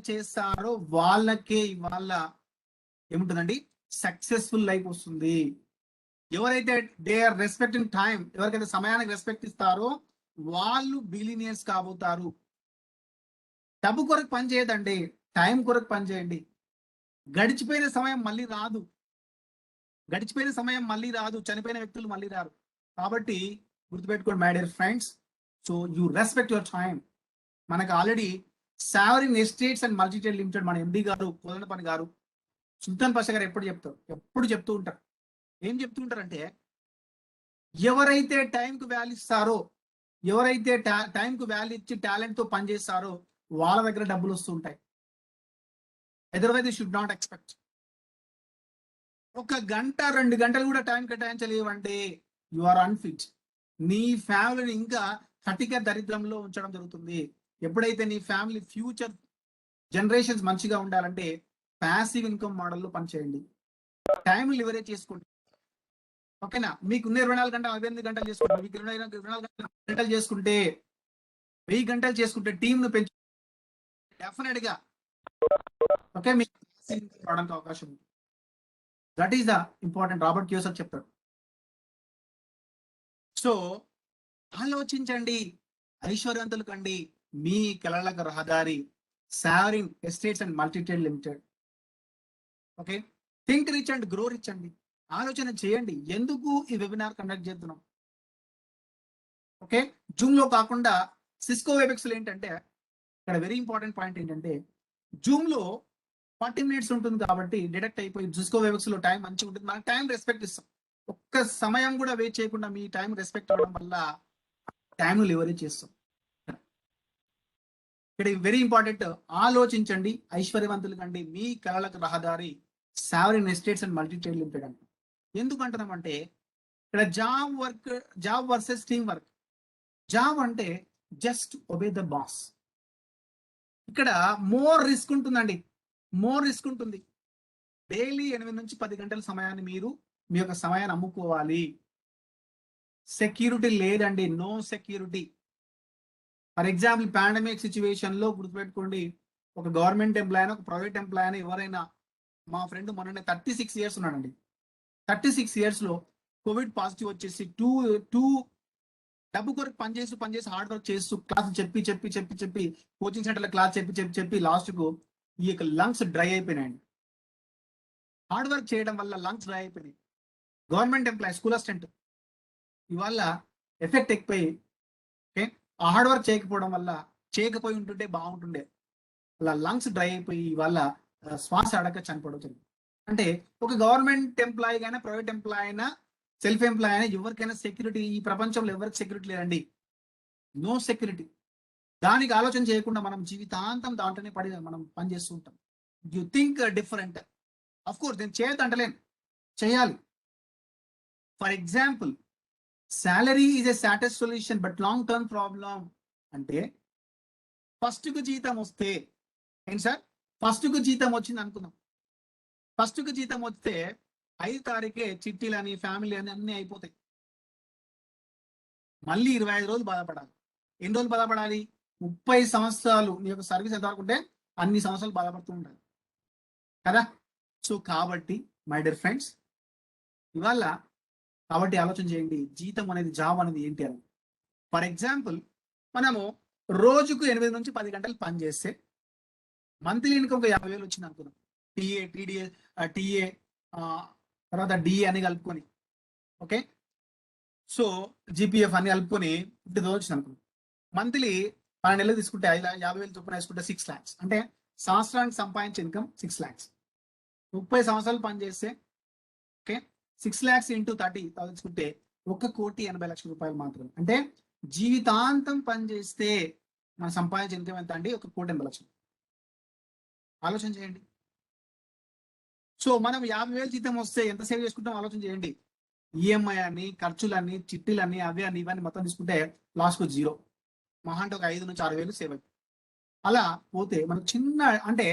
చేస్తారో వాళ్ళకే ఇవాళ ఏముంటుందండి, సక్సెస్ఫుల్ లైఫ్ వస్తుంది. ఎవరైతే దే ఆర్ రెస్పెక్టింగ్ టైం, ఎవరికైతే సమయానికి రెస్పెక్ట్ ఇస్తారో వాళ్ళు బిలినియర్స్ కాబోతారు. డబ్బు కొరకు పని చేయదండి, టైం కొరకు పని చేయండి. గడిచిపోయిన సమయం మళ్ళీ రాదు, చనిపోయిన వ్యక్తులు మళ్ళీ రారు. కాబట్టి గుర్తుపెట్టుకోండి my dear friends. So you respect your time. మనకు already sovereign estates and multi trade limited మన ఎండి గారు కోదండపని గారు, సుల్తాన్ పాషా గారు ఎప్పుడు చెప్తూ ఉంటారు. ఏం చెప్తూ ఉంటారంటే ఎవరైతే టైంకు వాల్యూ ఇస్తారో, ఎవరైతే టైంకు వాల్యూ ఇచ్చి టాలెంట్ తో పనిచేస్తారో వాళ్ళ దగ్గర డబ్బులు వస్తుంటాయి. Otherwise should not expect. ఒక గంట 2 గంటలు కూడా టైం కేటాయించలేవంటే యు ఆర్ అన్ఫిట్. నీ ఫ్యామిలీని ఇంకా కటిక దరిద్రంలో ఉంచడం జరుగుతుంది. ఎప్పుడైతే నీ ఫ్యామిలీ ఫ్యూచర్ జనరేషన్స్ మంచిగా ఉండాలంటే ప్యాసివ్ ఇన్కమ్ మోడల్లో పనిచేయండి. టైం లివరేజ్ చేసుకోండి. ఓకేనా? మీకున్న 24 గంటలు 48 గంటలు చేసుకుంటే, మీకు 24 గంటలు చేసుకుంటే 1000 గంటలు చేసుకుంటే టీంను పెంచు, డెఫినెట్ గా ఓకే మీకు రావడానికి అవకాశం ఉంది. That is the important. Robert Kiyosaki చెప్తాడు. సో ఆలోచించండి, ఐశ్వర్యవంతులు కండి, మీ కలలకు రహదారి sovereign estates and మల్టీట్రేడ్ limited. Okay, think rich and grow rich అండి. ఆలోచన చేయండి, ఎందుకు ఈ వెబినార్ కండక్ట్ చేస్తున్నాం. ఓకే, జూమ్ లో కాకుండా సిస్కో వెబెక్స్ లో ఏంటంటే ఇక్కడ వెరీ ఇంపార్టెంట్ పాయింట్ ఏంటంటే జూమ్ లో 40 minutes ఉంటుంది కాబట్టి డిడక్ట్ అయిపోయి సిస్కో వెబెక్స్ లో టైం మంచిగా ఉంటుంది. మనకు టైం రెస్పెక్ట్ ఇస్తాం. ఒక్క సమయం కూడా వెయిట్ చేయకుండా మీ టైం రెస్పెక్ట్ అవ్వడం వల్ల టైం లివరేజ్ చేస్తాం. ఇక్కడ వెరీ ఇంపార్టెంట్. ఆలోచించండి, ఐశ్వర్యవంతులు కండి, మీ కళలకు రహదారి సావరిన్ ఎస్టేట్స్ అండ్ మల్టీట్రేడ్ లిమిటెడ్ అండి. ఎందుకు అంటున్నామంటే ఇక్కడ job versus team work. Job అంటే జస్ట్ ఒబే ద బాస్. ఇక్కడ మోర్ రిస్క్ ఉంటుందండి, మోర్ రిస్క్ ఉంటుంది. డైలీ 8 నుంచి 10 గంటల సమయాన్ని మీరు మీ యొక్క సమయాన్ని అమ్ముకోవాలి. సెక్యూరిటీ లేదండి, no security. For example pandemic situation లో గుర్తుపెట్టుకోండి, ఒక గవర్నమెంట్ ఎంప్లాయ్ అయినా ఒక ప్రైవేట్ ఎంప్లాయ్ అయినా ఎవరైనా, మా ఫ్రెండ్ మొన్న 36 years ఉన్నాడండి. 36 years లో కోవిడ్ పాజిటివ్ వచ్చేసి టూ డబ్బు కొరకు పనిచేసి హార్డ్ వర్క్ చేస్తూ క్లాస్ చెప్పి కోచింగ్ సెంటర్లో క్లాస్ చెప్పి లాస్ట్ కు ఈ యొక్క లంగ్స్ డ్రై అయిపోయినాయండి. హార్డ్ వర్క్ చేయడం వల్ల లంగ్స్ డ్రై అయిపోయినాయి. గవర్నమెంట్ ఎంప్లాయ్, స్కూల్ అసిస్టెంట్, ఇవాళ ఎఫెక్ట్ ఎక్కువై, ఓకే, ఆ హార్డ్ వర్క్ చేయకపోయి ఉంటుంటే బాగుంటుండే. అలా లంగ్స్ డ్రై అయిపోయి ఇవాళ శ్వాస అడక చనిపోవడం. అంటే ఒక గవర్నమెంట్ ఎంప్లాయీ అయినా ప్రైవేట్ ఎంప్లాయీ అయినా సెల్ఫ్ ఎంప్లాయీ అయినా ఎవరికైనా సెక్యూరిటీ, ఈ ప్రపంచంలో ఎవరికి సెక్యూరిటీ లేదండి, నో సెక్యూరిటీ. దానికి ఆలోచన చేయకుండా మనం జీవితాంతం దాంట్లోనే మనం పనిచేస్తూ ఉంటాం. You think different. Of course నేను చేయొద్దంటలేను, చేయాలి. For example salary is a సాటిస్ solution but long term problem. అంటే ఫస్ట్ కు జీతం వస్తే ఏంటి సార్, ఫస్ట్ కు జీతం వచ్చింది అనుకుందాం. ఫస్ట్ కు జీతం వస్తే 5 తారీఖే చిట్టీలని ఫ్యామిలీ అని అన్ని అయిపోతాయి. మళ్ళీ 25 రోజులు బాధపడాలి. ఎన్ని రోజులు బాధపడాలి? 30 సంవత్సరాలు నీ యొక్క సర్వీస్ ఎంత వరకు ఉంటే అన్ని సంవత్సరాలు బాధపడుతూ ఉండాలి కదా. సో కాబట్టి మై డియర్ ఫ్రెండ్స్, ఇవాళ కాబట్టి ఆలోచన చేయండి, జీతం అనేది, జాబ్ అనేది ఏంటి అని. ఫర్ ఎగ్జాంపుల్ మనము రోజుకు 8 నుంచి 10 గంటలు పని చేస్తే మంత్లీ ఇన్కమ్ ఒక 50,000 వచ్చింది అనుకుందాం. టీఏ తర్వాత డిఏ అని కలుపుకొని, ఓకే, సో జిపిఎఫ్ అని కలుపుకొని 50,000 వచ్చింది అనుకుందాం. మంత్లీ 12 నెలలు తీసుకుంటే 50,000 చొప్పున వేసుకుంటే 6 lakhs. అంటే సంవత్సరానికి సంపాదించే ఇన్కమ్ 6 lakhs. 30 సంవత్సరాలు పనిచేస్తే, ఓకే, 6 lakhs ఇంటూ 30,000 తీసుకుంటే 1,80,00,000 రూపాయలు మాత్రమే. అంటే జీవితాంతం పనిచేస్తే మనం సంపాదించే ఇన్కమ్ ఎంత అండి? 1,80,00,000. ఆలోచన చేయండి. సో మనం 50,000 జీతం వస్తే ఎంత సేవ్ చేసుకుంటాం ఆలోచన చేయండి. ఈఎంఐ అని, ఖర్చులన్నీ, చిట్టీలన్నీ, అవి ఇవన్నీ మొత్తం తీసుకుంటే లాస్ట్కు 0. మహా అంటే ఒక 5 నుంచి 6,000 సేవ్ అవుతుంది. అలా పోతే మనకు చిన్న, అంటే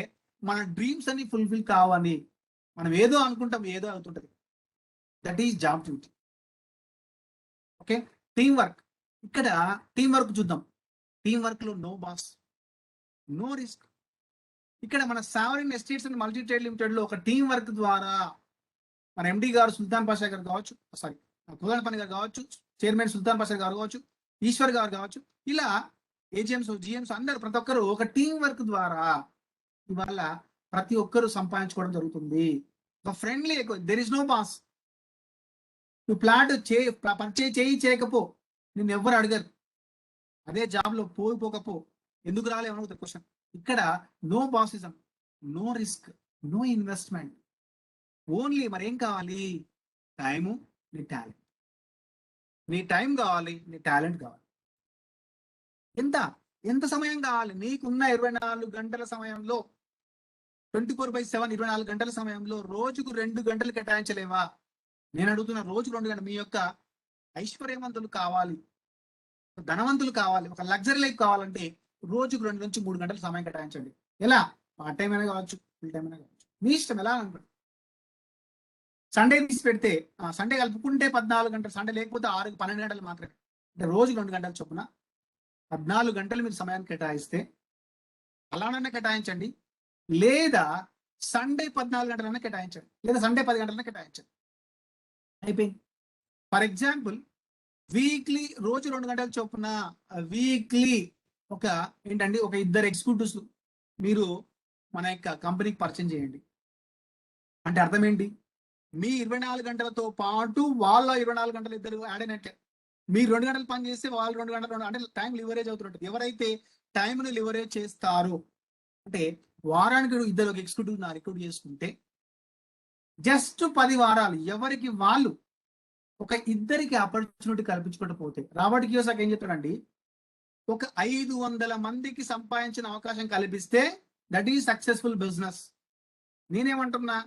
మన డ్రీమ్స్ అన్ని ఫుల్ఫిల్ కావని మనం ఏదో అనుకుంటాం, ఏదో అవుతుంటది. That is job duty. Okay, team work. ఇక్కడ టీం వర్క్ చూద్దాం. టీం వర్క్ లో నో బాస్, నో రిస్క్. ఇక్కడ మన సావరిన్ ఎస్టేట్స్ అండ్ మల్టీట్రేడ్ లిమిటెడ్ లో ఒక టీం వర్క్ ద్వారా మన ఎండి గారు సుల్తాన్ పాషా గారు కావచ్చు, కుదరపని గారు కావచ్చు, చైర్మన్ సుల్తాన్ పాషా గారు కావచ్చు, ఈశ్వర్ గారు కావచ్చు, ఇలా ఏజిఎంస్, జిఎంస్ అందరు ప్రతి ఒక్కరు ఒక టీం వర్క్ ద్వారా ఇవాళ ప్రతి ఒక్కరు సంపాదించుకోవడం జరుగుతుంది. ఒక friendly, there is no boss. నువ్వు ప్లాట్ పర్చేజ్ చేయకపో, నిన్ను ఎవరు అడగరు. అదే జాబ్ లో పోకపో, ఎందుకు రాలేమో క్వశ్చన్. ఇక్కడ no bossism, no risk, no investment, only మరేం కావాలి? టైము, నీ టాలెంట్. నీ టైం కావాలి, నీ టాలెంట్ కావాలి. ఎంత ఎంత సమయం కావాలి నీకున్న 24 గంటల సమయంలో, 24/7 24 గంటల సమయంలో రోజుకు 2 గంటలు కేటాయించలేవా? నేను అడుగుతున్న రోజుకు 2 గంటలు. మీ యొక్క ఐశ్వర్యవంతులు కావాలి, ధనవంతులు కావాలి, ఒక లగ్జరీ లైఫ్ కావాలంటే రోజుకు 2 నుంచి 3 గంటలు సమయం కేటాయించండి. ఎలా? పార్ట్ టైం అయినా కావచ్చు, ఫుల్ టైం అయినా కావచ్చు, మీ ఇష్టం ఎలా అనుకోండి. సండే తీసి పెడితే సండే కలుపుకుంటే 14 గంటలు, సండే లేకపోతే 12 గంటలు మాత్రమే. అంటే రోజుకు 2 గంటల చొప్పున 14 గంటలు మీరు సమయాన్ని కేటాయిస్తే అలానన్నా కేటాయించండి, లేదా సండే 14 గంటలన్నా కేటాయించండి, లేదా సండే 10 గంటలన్నా కేటాయించండి. అయిపోయింది. ఫర్ ఎగ్జాంపుల్ వీక్లీ రోజు 2 గంటల చొప్పున వీక్లీ ఒక ఏంటండి ఒక 2 ఎగ్జిక్యూటివ్స్ మీరు మన యొక్క కంపెనీకి పరిచయం చేయండి. అంటే అర్థం ఏంటి? మీ 24 గంటలతో పాటు వాళ్ళ 24 గంటలు ఇద్దరు యాడ్ అయినట్టే. మీరు 2 గంటలు పని చేస్తే వాళ్ళు 2 గంటలు, అంటే టైం లివరేజ్ అవుతుంటుంది. ఎవరైతే టైంని లివరేజ్ చేస్తారో, అంటే వారానికి 2 ఎగ్జిక్యూటివ్ రిక్రూట్ చేసుకుంటే జస్ట్ 10 వారాలు ఎవరికి వాళ్ళు ఒక 2 ఆపర్చునిటీ కల్పించుకోకపోతే, రాబర్ట్ కియోసాకి ఏం చెప్తాడండి, ఒక 500 మందికి సంపాదించిన అవకాశం కల్పిస్తే దట్ ఈజ్ సక్సెస్ఫుల్ బిజినెస్. నేనేమంటున్నా,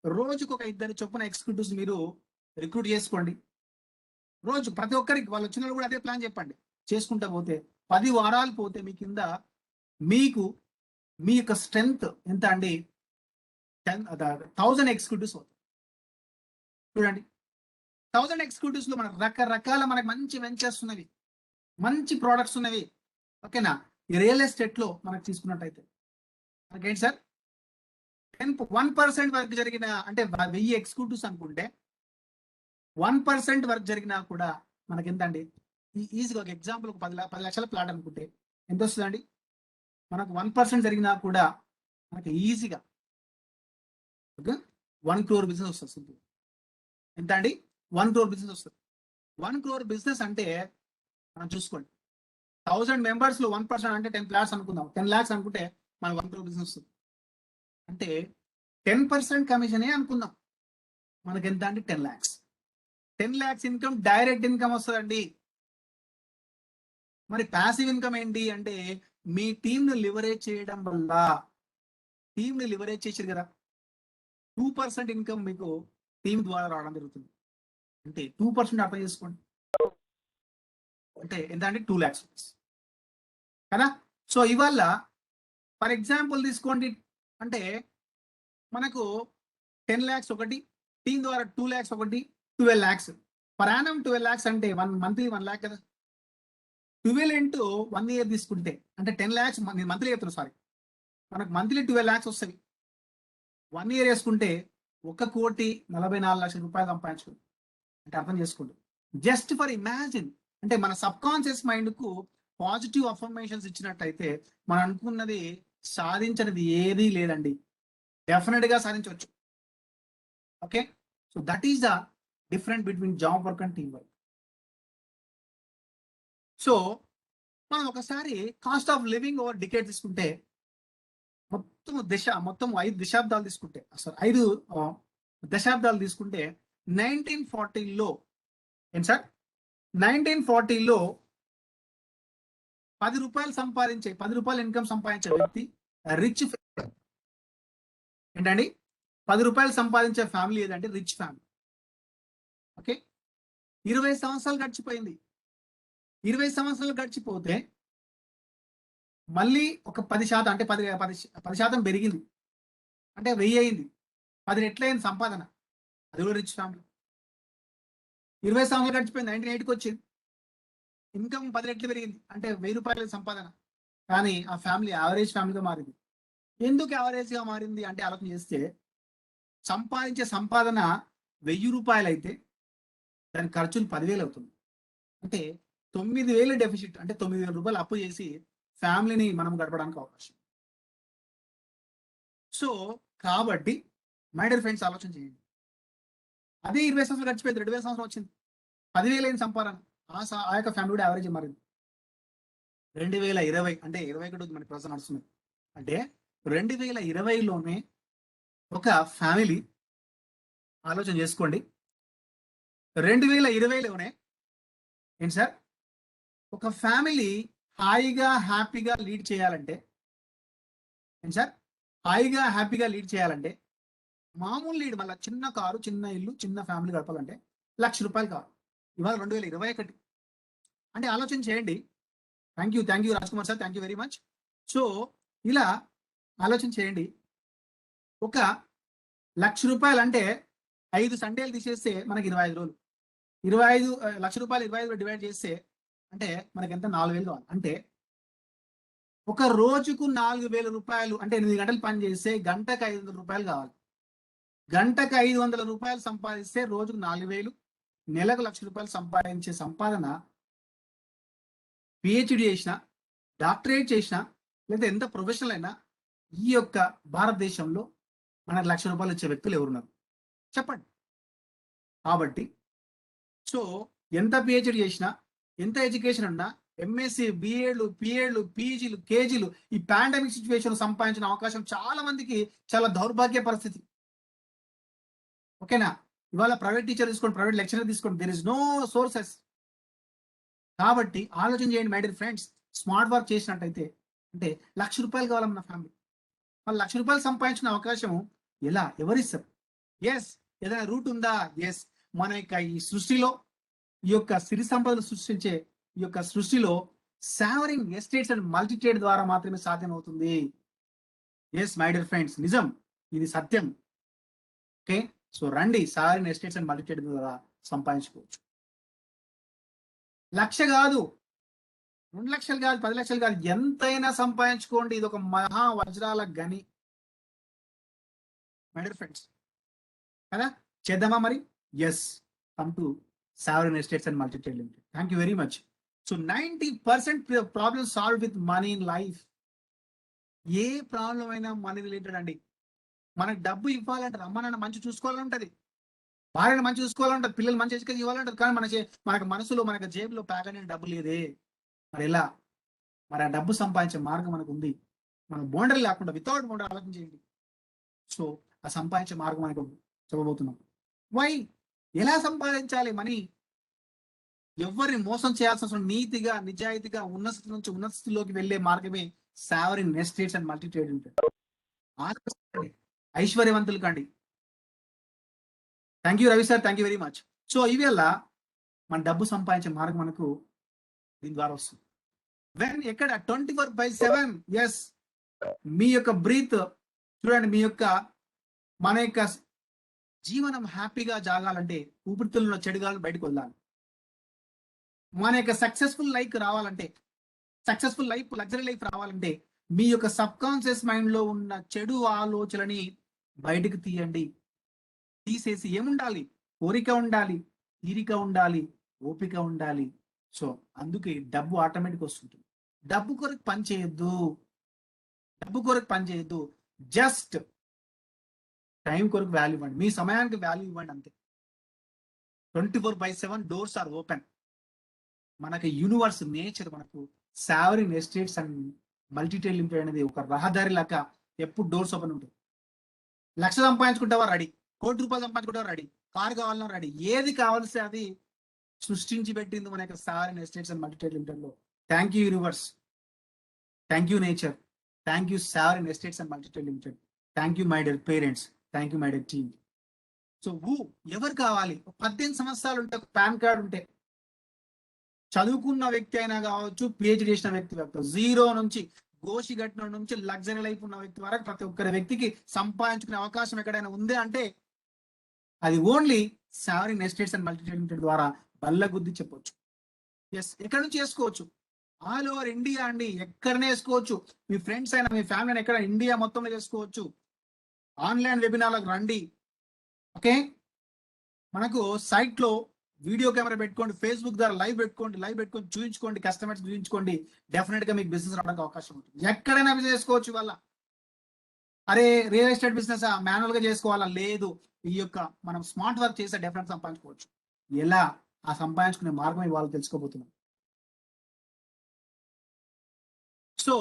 రోజుకు ఒక 2 చొప్పున ఎగ్జిక్యూటివ్స్ మీరు రిక్రూట్ చేసుకోండి. రోజు ప్రతి ఒక్కరికి వాళ్ళు వచ్చిన కూడా అదే ప్లాన్ చెప్పండి. చేసుకుంటా పోతే 10 వారాలు పోతే మీ కింద మీకు మీ యొక్క స్ట్రెంగ్త్ ఎంత అండి? 1000 ఎగ్జిక్యూటివ్స్ అవుతాయి. చూడండి, 1000 ఎగ్జిక్యూటివ్స్ లో మనకు రకరకాల మనకు మంచి వెంచర్స్ ఉన్నవి, మంచి ప్రోడక్ట్స్ ఉన్నవి. ఓకేనా? ఈ రియల్ ఎస్టేట్ లో మనకు తీసుకున్నట్టయితే మనకేంటి సార్, 1% వర్క్ జరిగిన, అంటే 1000 ఎగ్జిక్యూటివ్స్ అనుకుంటే 1% వర్క్ జరిగినా కూడా మనకి ఎంత అండి? ఈజీగా ఒక ఎగ్జాంపుల్, ఒక 10 లక్షల ప్లాట్ అనుకుంటే ఎంత వస్తుందండి? మనకు 1% జరిగినా కూడా మనకి ఈజీగా 1 crore బిజినెస్ వస్తుంది. ఎంత అండి? 1 crore బిజినెస్ వస్తుంది. 1 crore బిజినెస్ అంటే మనం చూసుకోండి, 1000 మెంబర్స్ లో 1% అంటే 10 ప్లాట్స్ అనుకుందాం, 10 lakhs అనుకుంటే మనకు 1 crore బిజినెస్ వస్తుంది. అంటే 10% కమిషనే అనుకుందాం, మనకి ఎంత అండి? 10 lakhs. 10 lakhs income direct income వస్తుందండి. మరి ప్యాసివ్ ఇన్కమ్ ఏంటి అంటే, మీ టీంను లివరేజ్ చేయడం వల్ల, టీంని లివరేజ్ చేసారు కదా, 2% ఇన్కమ్ మీకు టీం ద్వారా రావడం జరుగుతుంది. అంటే 2% అర్థం చేసుకోండి, అంటే ఎంత అంటే 2 lakhs కదా. సో ఇవాళ ఫర్ ఎగ్జాంపుల్ తీసుకోండి, అంటే మనకు 10 lakhs ఒకటి, టీం ద్వారా 2 lakhs ఒకటి, 12 lakhs పర్ యానం. 12 lakhs అంటే మంత్లీ 1 lakh కదా. 12 into 1 year తీసుకుంటే అంటే 10 lakhs, నేను మంత్లీ చెప్తున్నా సారీ, మనకు మంత్లీ 12 lakhs వస్తుంది. 1 year వేసుకుంటే 1,44,00,000 రూపాయలు సంపాదించుకోండి. అంటే అర్థం చేసుకోండి. జస్ట్ ఫర్ ఇమాజిన్, అంటే మన సబ్ కాన్షియస్ మైండ్ కు పాజిటివ్ అఫర్మేషన్స్ ఇచ్చినట్టయితే మనం అనుకున్నది సాధించినది ఏదీ లేదండి, డెఫినెట్ గా సాధించవచ్చు. Okay, so that is the different between job work and team work. So మనం ఒకసారి cost of living over decade తీసుకుంటే, మొత్తం 5 దశాబ్దాలు తీసుకుంటే, సారీ 5 దశాబ్దాలు తీసుకుంటే 1940లో ఏంటి సార్, 1940లో 10 రూపాయలు సంపాదించే, 10 రూపాయలు ఇన్కమ్ సంపాదించే వ్యక్తి రిచ్. ఏంటండి? 10 రూపాయలు సంపాదించే ఫ్యామిలీ ఏదంటే రిచ్ ఫ్యామిలీ. ఓకే, 20 సంవత్సరాలు గడిచిపోయింది. 20 సంవత్సరాలు గడిచిపోతే మళ్ళీ ఒక 10%, అంటే 10% పెరిగింది, అంటే 1000 అయింది. 10 రెట్లు అయింది సంపాదన, అది కూడా రిచ్ ఫ్యామిలీ. 20 సంవత్సరాలు గడిచిపోయింది, 1980కి వచ్చింది, ఇన్కమ్ 10 రెట్లు పెరిగింది, అంటే 1000 రూపాయల సంపాదన. కానీ ఆ ఫ్యామిలీ యావరేజ్ ఫ్యామిలీగా మారింది. ఎందుకు యావరేజ్ గా మారింది అంటే ఆలోచన చేస్తే, సంపాదించే సంపాదన 1000 రూపాయలు అయితే దాని ఖర్చులు 10,000 అవుతుంది. అంటే 9,000 డెఫిసిట్, అంటే 9,000 రూపాయలు అప్పు చేసి ఫ్యామిలీని మనం గడపడానికి అవకాశం. సో కాబట్టి మై డియర్ ఫ్రెండ్స్, ఆలోచన చేయండి. అదే 20 సంవత్సరాలు గడిచిపోయింది, 2000 సంవత్సరం వచ్చింది, 10,000 అయిన సంపాదన, ఆ యొక్క ఫ్యామిలీ కూడా యావరేజ్ మారింది. 2020, అంటే 21 మనకి ప్రస్తుతం నడుస్తుంది, అంటే 2020లోనే ఒక ఫ్యామిలీ, ఆలోచన చేసుకోండి, 2020లోనే ఏంటి సార్? ఒక ఫ్యామిలీ హాయిగా హ్యాపీగా లీడ్ చేయాలంటే ఏంటి సార్? హాయిగా హ్యాపీగా లీడ్ చేయాలంటే మామూలు లీడ్ మళ్ళీ చిన్న కారు, చిన్న ఇల్లు, చిన్న ఫ్యామిలీ గడపాలంటే ₹1,00,000 కావాలి. ఇవాళ 2021. అంటే ఆలోచన చేయండి. Thank you Raj Kumar sir, thank you very much. So ఇలా ఆలోచన చేయండి. ఒక ₹1,00,000 అంటే 5 సండేలు తీసేస్తే మనకి 25 రోజులు. 25 ₹1,00,000 25 డివైడ్ చేస్తే అంటే మనకి ఎంత? 4,000 కావాలి. అంటే ఒక రోజుకు ₹4,000 అంటే 8 గంటలు పని చేస్తే గంటకు ₹500 కావాలి. గంటకు ₹500 సంపాదిస్తే రోజుకు 4,000, నెలకు ₹1,00,000 సంపాదించే సంపాదన పిహెచ్డి చేసిన, డాక్టరేట్ చేసిన, లేదా ఎంత ప్రొఫెషనల్ అయినా ఈ యొక్క భారతదేశంలో మనకు ₹1,00,000 ఇచ్చే వ్యక్తులు ఎవరున్నారు చెప్పండి. కాబట్టి సో ఎంత పిహెచ్డి చేసినా, ఎంత ఎడ్యుకేషన్ ఉన్నా, ఎంఎస్సి, బిఏడ్లు, పిఏడ్లు, పీజీలు, కేజీలు, ఈ పాండమిక్ సిచ్యువేషన్ సంపాదించిన అవకాశం చాలా మందికి చాలా దౌర్భాగ్య పరిస్థితి. ఓకేనా? ఇవాళ ప్రైవేట్ టీచర్ తీసుకోండి, ప్రైవేట్ లెక్చరర్ తీసుకోండి, దేర్ ఇస్ నో సోర్సెస్. కాబట్టి ఆలోచన చేయండి my dear friends. Smart work చేసినట్టయితే అంటే ₹1,00,000 కావాలి మన ఫ్యామిలీ. వాళ్ళు ₹1,00,000 సంపాదించిన అవకాశం ఎలా? ఎవరిస్తారు? ఎస్, ఏదైనా రూట్ ఉందా? ఎస్. మన యొక్క ఈ సృష్టిలో, ఈ యొక్క సిరి సంపదలు సృష్టించే ఈ యొక్క సృష్టిలో సావరింగ్ ఎస్టేట్స్ అండ్ మల్టీట్రేడ్ ద్వారా మాత్రమే సాధ్యమవుతుంది. ఎస్ మై డియర్ ఫ్రెండ్స్, నిజం, ఇది సత్యం. ఓకే, సో రండి, సావరింగ్ ఎస్టేట్స్ అండ్ మల్టీట్రేడ్ ద్వారా సంపాదించుకోవచ్చు. 1,00,000 కాదు, 2,00,000 కాదు, 10,00,000 కాదు, ఎంతైనా సంపాదించుకోండి. ఇది ఒక మహా వజ్రాల గని మై డియర్ ఫ్రెండ్స్. కదా, చేద్దామా మరి? Yes, come to Sovereign estates and మల్టీట్రేడ్ Limited. Thank you very much. So 90% problem solve with money in life. ఏ ప్రాబ్లం అయినా మనీ రిలేటెడ్ అండి. మనకు డబ్బు ఇవ్వాలంటే అమ్మ మంచి చూసుకోవాలంటది, భార్యను మంచి చూసుకోవాలంటది, పిల్లలు మంచి ఎడ్యుకేషన్ ఇవ్వాలంటది. కానీ మనకు మనసులో, మనకు జేబులో ప్యాక్ అనే డబ్బు లేదే. మరి ఎలా? మరి ఆ డబ్బు సంపాదించే మార్గం మనకు ఉంది. మనం బౌండరీ లేకుండా వితౌట్ బౌండరీ ఆలోచన చేయండి. సో ఆ సంపాదించే మార్గం మనకు చెప్పబోతున్నాం. వై? ఎలా సంపాదించాలి మనీ? ఎవరిని మోసం చేయాల్సిన అవసరం, నీతిగా, నిజాయితీగా ఉన్నత స్థితి నుంచి ఉన్నత స్థితిలోకి వెళ్లే మార్గమే సావరిన్ ఎస్టేట్స్ అండ్ మల్టీట్రేడ్ ఉంటుంది. ఐశ్వర్యవంతులు కండి. Thank you Ravi sir, thank you very much. So ఇవేళ మన డబ్బు సంపాదించే మార్గం మనకు దీని ద్వారా వస్తుంది. వెన్ ఎక్కడ 24/7. ఎస్, మీ యొక్క బ్రీత్ చూడండి, మీ యొక్క మన యొక్క జీవనం హ్యాపీగా జాగాలంటే ఊపిరితిత్తుల్లో చెడుగాలను బయటకు వదలాలి. మన యొక్క సక్సెస్ఫుల్ లైఫ్ రావాలంటే, సక్సెస్ఫుల్ లైఫ్, లగ్జరీ లైఫ్ రావాలంటే మీ యొక్క సబ్ కాన్షియస్ మైండ్ లో ఉన్న చెడు ఆలోచనని బయటకు తీయండి. తీసేసి ఏముండాలి? కోరిక ఉండాలి, తీరిక ఉండాలి, ఓపిక ఉండాలి. సో అందుకే డబ్బు ఆటోమేటిక్ వస్తుంటుంది. డబ్బు కొరకు పని చేయొద్దు, డబ్బు కొరకు పని చేయొద్దు. జస్ట్ టైం కొరకు వాల్యూ ఇవ్వండి, మీ సమయానికి వాల్యూ ఇవ్వండి అంతే. 24/7 డోర్స్ ఆర్ ఓపెన్. మనకి యూనివర్స్, నేచర్ మనకు సావరిన్ ఎస్టేట్స్ అండ్ మల్టీట్రేడ్ లిమిటెడ్ అనేది ఒక రహదారి లాగా ఎప్పుడు డోర్స్ ఓపెన్ ఉంటుంది. 1,00,000 సంపాదించుకుంటావా రెడీ, ₹1,00,000 సంపాదించుకుంటావా రెడీ, కారు కావాలన్నా రెడీ. ఏది కావాల్సి అది సృష్టించి పెట్టింది మన యొక్క సావరిన్ ఎస్టేట్స్ అండ్ మల్టీట్రేడ్ లిమిటెడ్ లో. Thank you universe, thank you nature, thank you Sovereign estates and మల్టీట్రేడ్ Limited, thank you my dear parents, thank you my dear team. So ఎవరు కావాలి? 18 సంవత్సరాలు ఉంటే, ఒక పాన్ కార్డు ఉంటే, చదువుకున్న వ్యక్తి అయినా కావచ్చు, పిహెచ్డి చేసిన వ్యక్తి వరకు, జీరో నుంచి గోషిగట్నం నుంచి లగ్జరీ లైఫ్ ఉన్న వ్యక్తి వరకు ప్రతి ఒక్కరి వ్యక్తికి సంపాదించుకునే అవకాశం ఎక్కడైనా ఉంది అంటే అది only Sovereign estates and మల్టీట్రేడ్ Limited ద్వారా బల్లగుద్ది చెప్పొచ్చు. ఎస్, ఎక్కడి నుంచి చేసుకోవచ్చు? ఆల్ ఓవర్ ఇండియా అండి, ఎక్కడనే చేసుకోవచ్చు. మీ ఫ్రెండ్స్ అయినా, మీ ఫ్యామిలీ అయినా, ఎక్కడ ఇండియా మొత్తంలో చేసుకోవచ్చు. ఆన్లైన్ వెబినార్లకు రండి. ఓకే, మనకు సైట్ లో వీడియో కెమెరా పెట్టుకోండి, ఫేస్బుక్ ద్వారా లైవ్ పెట్టుకొని చూపించుకోండి, కస్టమర్స్ చూపించుకోండి. డెఫినెట్ గా మీకు బిజినెస్ రావడానికి అవకాశం ఉంటుంది. ఎక్కడైనా బిజినెస్ చేసుకోవచ్చు. వల్ల అరే రియల్ ఎస్టేట్ బిజినెస్ మాన్యువల్ గా చేసుకోవాలా? లేదు, ఈ యొక్క మనం స్మార్ట్ వర్క్ చేస్తే డెఫినెట్ సంపాదించుకోవచ్చు. ఎలా? ఆ సంపాదించుకునే మార్గం ఇవాళ తెలుసుకోబోతున్నాం. సో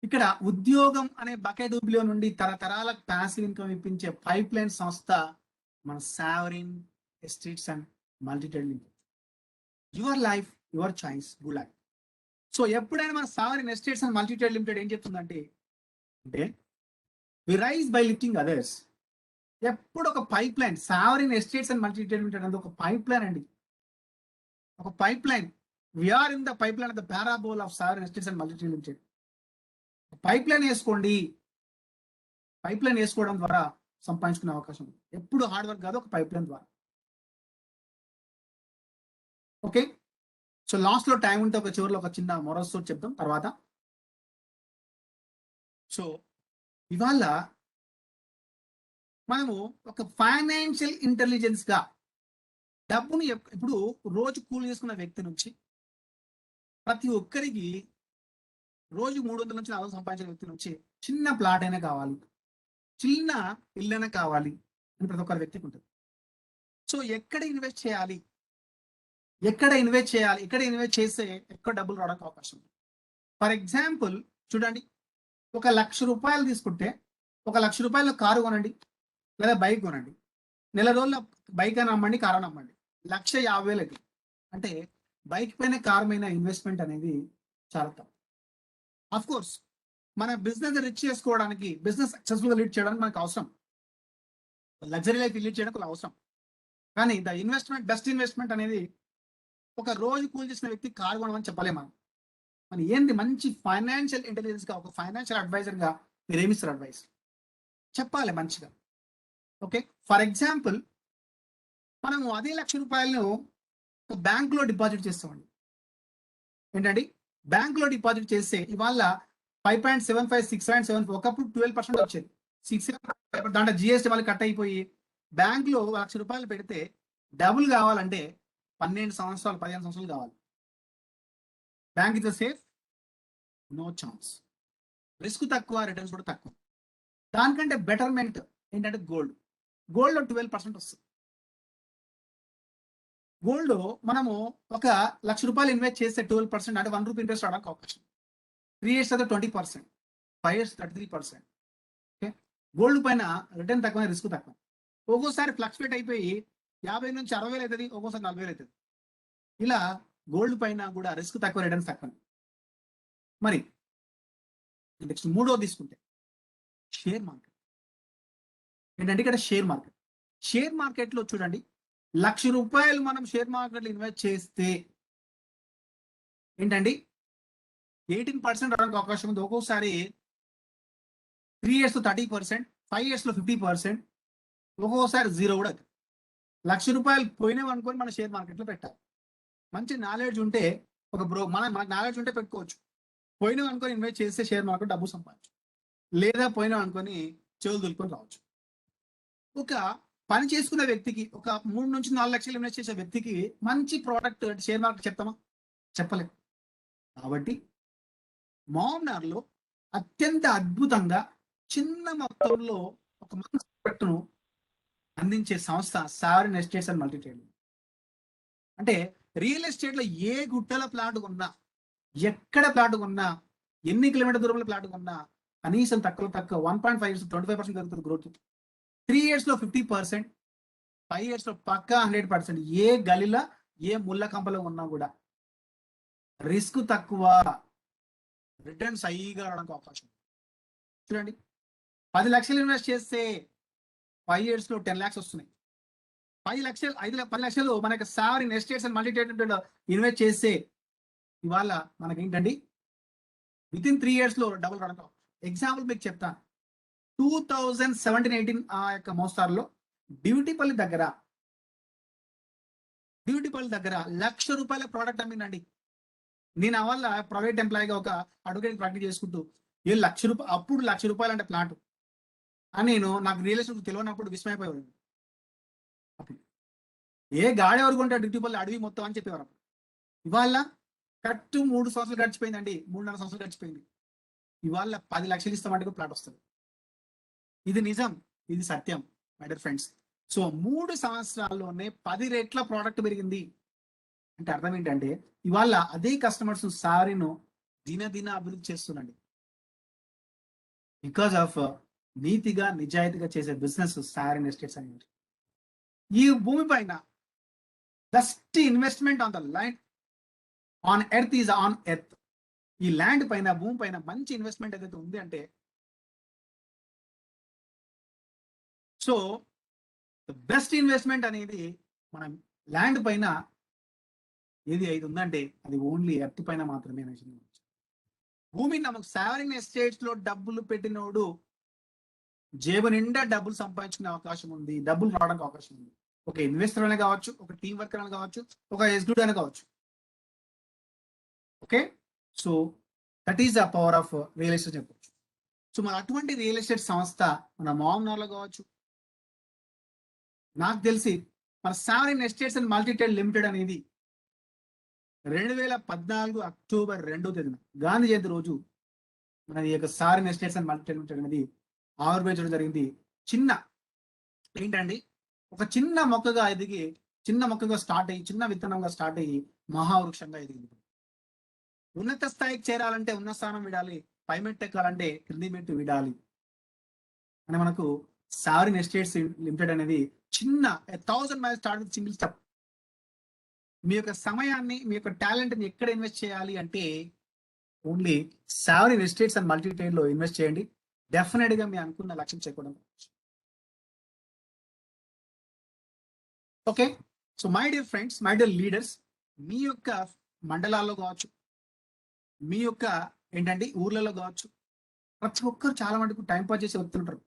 ఇక్కడ ఉద్యోగం అనే బకెట్ ఊబిలో నుండి తరతరాల ప్యాసివ్ ఇన్కమ్ ఇప్పించే పైప్ లైన్ సంస్థ మన sovereign estates and మల్టీట్రేడ్ Limited. Your life, your choice, good luck. So ఎప్పుడైనా మన సావరిన్ ఎస్టేట్స్ అండ్ మల్టీట్రేడ్ లిమిటెడ్ ఏం చెప్తుందంటే అంటే we rise by lifting others. ఎప్పుడు ఒక pipeline, Sovereign estates and మల్టీట్రేడ్ Limited అనేది ఒక పైప్ లైన్ అండి, ఒక pipeline. We're in the pipeline of the parable of Sovereign estates and మల్టీట్రేడ్ Limited. Pipe line వేసుకోండి, పైప్ లైన్ వేసుకోవడం ద్వారా సంపాదించుకునే అవకాశం ఉంది. ఎప్పుడు హార్డ్ వర్క్ కాదు, ఒక పైప్ లైన్ ద్వారా. ఓకే, సో లాస్ట్ లో టైం ఉంటే ఒక చివరిలో ఒక చిన్న మొరల్ స్టోరీ చెప్తాం తర్వాత. సో ఇవాళ మనము ఒక ఫైనాన్షియల్ ఇంటెలిజెన్స్ గా డబ్బుని ఇప్పుడు రోజు కూలి చేసుకున్న వ్యక్తి నుంచి ప్రతి ఒక్కరికి రోజు 300 నుంచి 400 సంపాదించిన వ్యక్తి నుంచి చిన్న ప్లాట్ అయినా కావాలి, చిన్న ఇల్లైనా కావాలి అని ప్రతి ఒక్కరి వ్యక్తికి ఉంటుంది. సో ఎక్కడ ఇన్వెస్ట్ చేయాలి, ఎక్కడ ఇన్వెస్ట్ చేయాలి, ఎక్కడ ఇన్వెస్ట్ చేస్తే ఎక్కడ డబ్బులు రావడానికి అవకాశం ఉంది. ఫర్ ఎగ్జాంపుల్ చూడండి, 1,00,000 రూపాయలు తీసుకుంటే 1,00,000 రూపాయల కారు కొనండి లేదా బైక్ కొనండి. నెల రోజుల బైక్ అని అమ్మండి, కారు అని అమ్మండి, 1,50,000 అవుతుంది. అంటే బైక్ పైన కారు పైన ఇన్వెస్ట్మెంట్ అనేది చాలా తక్కువ. అఫ్ కోర్స్ మన బిజినెస్ రిచ్ చేసుకోవడానికి, బిజినెస్ సక్సెస్ఫుల్గా లీడ్ చేయడానికి మనకు అవసరం, లగ్జరీ లైఫ్ లీడ్ చేయడానికి అవసరం. కానీ ద ఇన్వెస్ట్మెంట్, బెస్ట్ ఇన్వెస్ట్మెంట్ అనేది ఒక రోజు కూలి చేసిన వ్యక్తి కారు కొనమని చెప్పలేము మనం. మన ఏంటి మంచి ఫైనాన్షియల్ ఇంటెలిజెన్స్ గా, ఒక ఫైనాన్షియల్ అడ్వైజర్ గా మీరు ఏమిస్తారు అడ్వైస్ చెప్పాలి మంచిగా. ఓకే, ఫర్ ఎగ్జాంపుల్ మనము అదే 1,00,000 రూపాయలను బ్యాంక్ లో డిపాజిట్ చేస్తామండి. ఏంటండి, బ్యాంక్ లో డిపాజిట్ చేస్తే ఇవాళ 5.75, 6.74, ఒకప్పుడు 12% వచ్చేది. 6 దాంట్లో జిఎస్టీ వాళ్ళు కట్ అయిపోయి బ్యాంక్ లో 1,00,000 రూపాయలు పెడితే డబుల్ కావాలంటే 12 సంవత్సరాలు 15 సంవత్సరాలు కావాలి. Bank is safe, no chance. Risk తక్కువ, రిటర్న్స్ కూడా తక్కువ. దానికంటే బెటర్మెంట్ ఏంటంటే గోల్డ్. గోల్డ్ లో 12% వస్తుంది. గోల్డ్ మనము 1,00,000 రూపాయలు ఇన్వెస్ట్ చేస్తే 12% అంటే 1 రూపీ ఇంట్రెస్ట్ రావడానికి అవకాశం. 3 years అయితే 20%, 5 years 33%. ఓకే, గోల్డ్ పైన రిటర్న్ తక్కువ, రిస్క్ తక్కువ. ఒక్కోసారి ఫ్లక్చువేట్ అయిపోయి 50 నుంచి 60,000 అవుతుంది, ఒక్కోసారి 40,000 అవుతుంది. ఇలా గోల్డ్ పైన కూడా రిస్క్ తక్కువ, రిటర్న్స్ తక్కువ. మరి నెక్స్ట్ మూడోది తీసుకుంటే షేర్ మార్కెట్. ఏంటంటే ఇక్కడ షేర్ మార్కెట్, షేర్ మార్కెట్ లో చూడండి, 1,00,000 రూపాయలు మనం షేర్ మార్కెట్ లో ఇన్వెస్ట్ చేస్తే ఏంటండి 18% రావడానికి అవకాశం ఉంది. ఒక్కోసారి 3 years 30%, 5 years 50%, ఒక్కోసారి 0 కూడా అవుతుంది. 1,00,000 రూపాయలు పోయినాం అనుకొని మన షేర్ మార్కెట్ లో పెట్టాలి. మంచి నాలెడ్జ్ ఉంటే మనకు నాలెడ్జ్ ఉంటే పెట్టుకోవచ్చు. పోయినాం అనుకొని ఇన్వెస్ట్ చేస్తే షేర్ మార్కెట్ డబ్బు సంపాదించు, లేదా పోయినాం అనుకొని చెవులు దులుకొని రావచ్చు. ఒక పని చేసుకునే వ్యక్తికి, ఒక 3 నుంచి 4 లక్షలు ఇన్వెస్ట్ చేసే వ్యక్తికి మంచి ప్రోడక్ట్ షేర్ మార్కెట్ చెప్తామా? చెప్పలేము. కాబట్టి మామ్నార్లో అత్యంత అద్భుతంగా చిన్న మొత్తంలో ఒక మంచి ప్రోడక్ట్ను అందించే సంస్థ సావరిన్ ఎస్టేట్స్ అండ్ మల్టీట్రేడ్. అంటే రియల్ ఎస్టేట్ లో ఏ గుట్టల ప్లాట్ కొన్నా, ఎక్కడ ప్లాట్ కొన్నా, ఎన్ని కిలోమీటర్ దూరంలో ప్లాట్ కొన్నా కనీసం తక్కువ 1.5 years 25% జరుగుతుంది గ్రోత్. 3 years 50%, 5 years పక్కా 100%. ఏ గలిలో ఏ ముళ్ళ కంపలో ఉన్నా కూడా రిస్క్ తక్కువ, రిటర్న్స్ హైగా రావడానికి అవకాశం. చూడండి, 10 లక్షలు ఇన్వెస్ట్ చేస్తే 5 years 10 lakhs వస్తున్నాయి. 10 లక్షలు మనకి సావరిన్ ఎస్టేట్స్ అండ్ మల్టీట్రేడ్ ఇన్వెస్ట్ చేస్తే ఇవాళ మనకి ఏంటండి విత్ ఇన్ 3 years డబుల్ రావడానికి. ఎగ్జాంపుల్ మీకు చెప్తాను. 2017-18 ఆ యొక్క మోస్తారులో డ్యూటీపల్లి దగ్గర 1,00,000 రూపాయల ప్రోడక్ట్ అమ్మిందండి. నేను ఆ వల్ల ప్రైవేట్ ఎంప్లాయీగా ఒక అడ్వకేట్ ప్రాక్టీస్ చేసుకుంటూ అప్పుడు 1,00,000 రూపాయలు అంటే ప్లాట్ అని నాకు రియల్ తెలియనప్పుడు విస్మయపోయేవాడు. అప్పుడు ఏ గాడి వరకు ఉంటే డ్యూటీపల్లి అడవి మొత్తం అని చెప్పేవారు. ఇవాళ కరెక్ట్ 3 సంవత్సరాలు గడిచిపోయిందండి, 3.5 సంవత్సరాలు గడిచిపోయింది. ఇవాళ 10 లక్షలు ఇస్తామంటే ప్లాట్ వస్తుంది. ఇది నిజం, ఇది సత్యం మై డియర్ ఫ్రెండ్స్. సో 3 సంవత్సరాల్లోనే 10 రెట్ల ప్రోడక్ట్ పెరిగింది. అంటే అర్థం ఏంటంటే ఇవాళ అదే కస్టమర్స్ సావరిన్ దినదిన అభివృద్ధి చేస్తుందండి. బికాస్ ఆఫ్ నీతిగా నిజాయితీగా చేసే బిజినెస్ సావరిన్ ఎస్టేట్స్ అనేది. ఈ భూమి పైన best investment on the line on earth is on earth. ఈ ల్యాండ్ పైన, భూమి పైన మంచి ఇన్వెస్ట్మెంట్ ఏదైతే ఉంది అంటే, సో బెస్ట్ ఇన్వెస్ట్మెంట్ అనేది మనం ల్యాండ్ పైన ఏది అయితే ఉందంటే అది ఓన్లీ ఎర్త్ పైన మాత్రమే. భూమి నమ్మకం. సావరింగ్ ఎస్టేట్స్ లో డబ్బులు పెట్టినోడు జేబు నిండా డబ్బులు సంపాదించుకునే అవకాశం ఉంది, డబ్బులు రావడానికి అవకాశం ఉంది. ఒక ఇన్వెస్టర్ అనే కావచ్చు, ఒక టీం వర్కర్ అని కావచ్చు, ఒక ఎగ్జిక్యూటివ్ అని కావచ్చు. Okay, so that is the power of real estate చెప్పవచ్చు. సో మన అటువంటి రియల్ ఎస్టేట్ సంస్థ మన మామూలు కావచ్చు. నాకు తెలిసి మన సావరింగ్ ఎస్టేట్స్ అండ్ మల్టీటెల్ లిమిటెడ్ అనేది 2014 అక్టోబర్ 2వ తేదీన గాంధీ జయంతి రోజు మన ఈ యొక్క సావరింగ్ ఎస్టేట్స్ అండ్ మల్టీటెల్ లిమిటెడ్ అనేది ఆవిర్భవించడం జరిగింది. చిన్న ఏంటండి, ఒక చిన్న మొక్కగా ఎదిగి, చిన్న మొక్కగా స్టార్ట్ అయ్యి, చిన్న విత్తనంగా స్టార్ట్ అయ్యి మహావృక్షంగా ఎదిగింది. ఉన్నత స్థాయికి చేరాలంటే ఉన్న స్థానం విడాలి, పైమెట్టు ఎక్కాలంటే క్రింది మెట్టు విడాలి అని మనకు సావరింగ్ ఎస్టేట్స్ లిమిటెడ్ అనేది చిన్న 1000 miles start with single step. మీ యొక్క సమయాన్ని, మీ యొక్క టాలెంట్ని ఎక్కడ ఇన్వెస్ట్ చేయాలి అంటే only Sovereign Estates and Multitrade లో ఇన్వెస్ట్ చేయండి. డెఫినెట్ గా మీ అనుకున్న లక్ష్యం చేరుకోవడం. Okay, so my dear friends, my dear leaders, మీ యొక్క మండలాల్లో కావచ్చు, మీ యొక్క ఏంటంటే ఊర్లలో కావచ్చు, ప్రతి ఒక్కరు చాలా మటుకు టైం పాస్ చేసి వస్తుంటారు.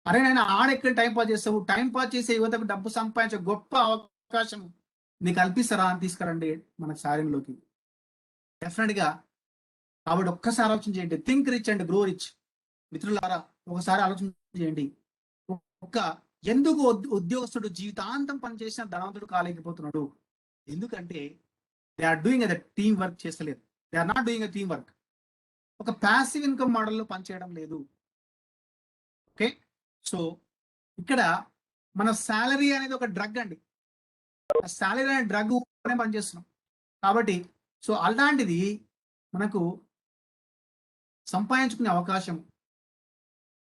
అరే నేను ఆడెక్కడ టైం పాస్ చేస్తావు, టైం పాస్ చేసే యువతకు డబ్బు సంపాదించే గొప్ప అవకాశం నీకు కల్పిస్తారా అని తీసుకురండి మన సారింగ్లోకి. డెఫినెట్ గా. కాబట్టి ఒక్కసారి ఆలోచన చేయండి. Think rich and grow rich. మిత్రులారా, ఒకసారి ఆలోచన చేయండి. ఎందుకు ఉద్యోగస్తుడు జీవితాంతం పనిచేసిన ధనవంతుడు కాలేకపోతున్నాడు? ఎందుకంటే they are doing a team work చేస్తలేదు. They are not doing a team work. ఒక ప్యాసివ్ ఇన్కమ్ మోడల్లో పనిచేయడం లేదు. ఓకే, సో ఇక్కడ మన శాలరీ అనేది ఒక డ్రగ్ అండి. శాలరీ అనే డ్రగ్ పనిచేస్తున్నాం కాబట్టి, సో అలాంటిది మనకు సంపాదించుకునే అవకాశం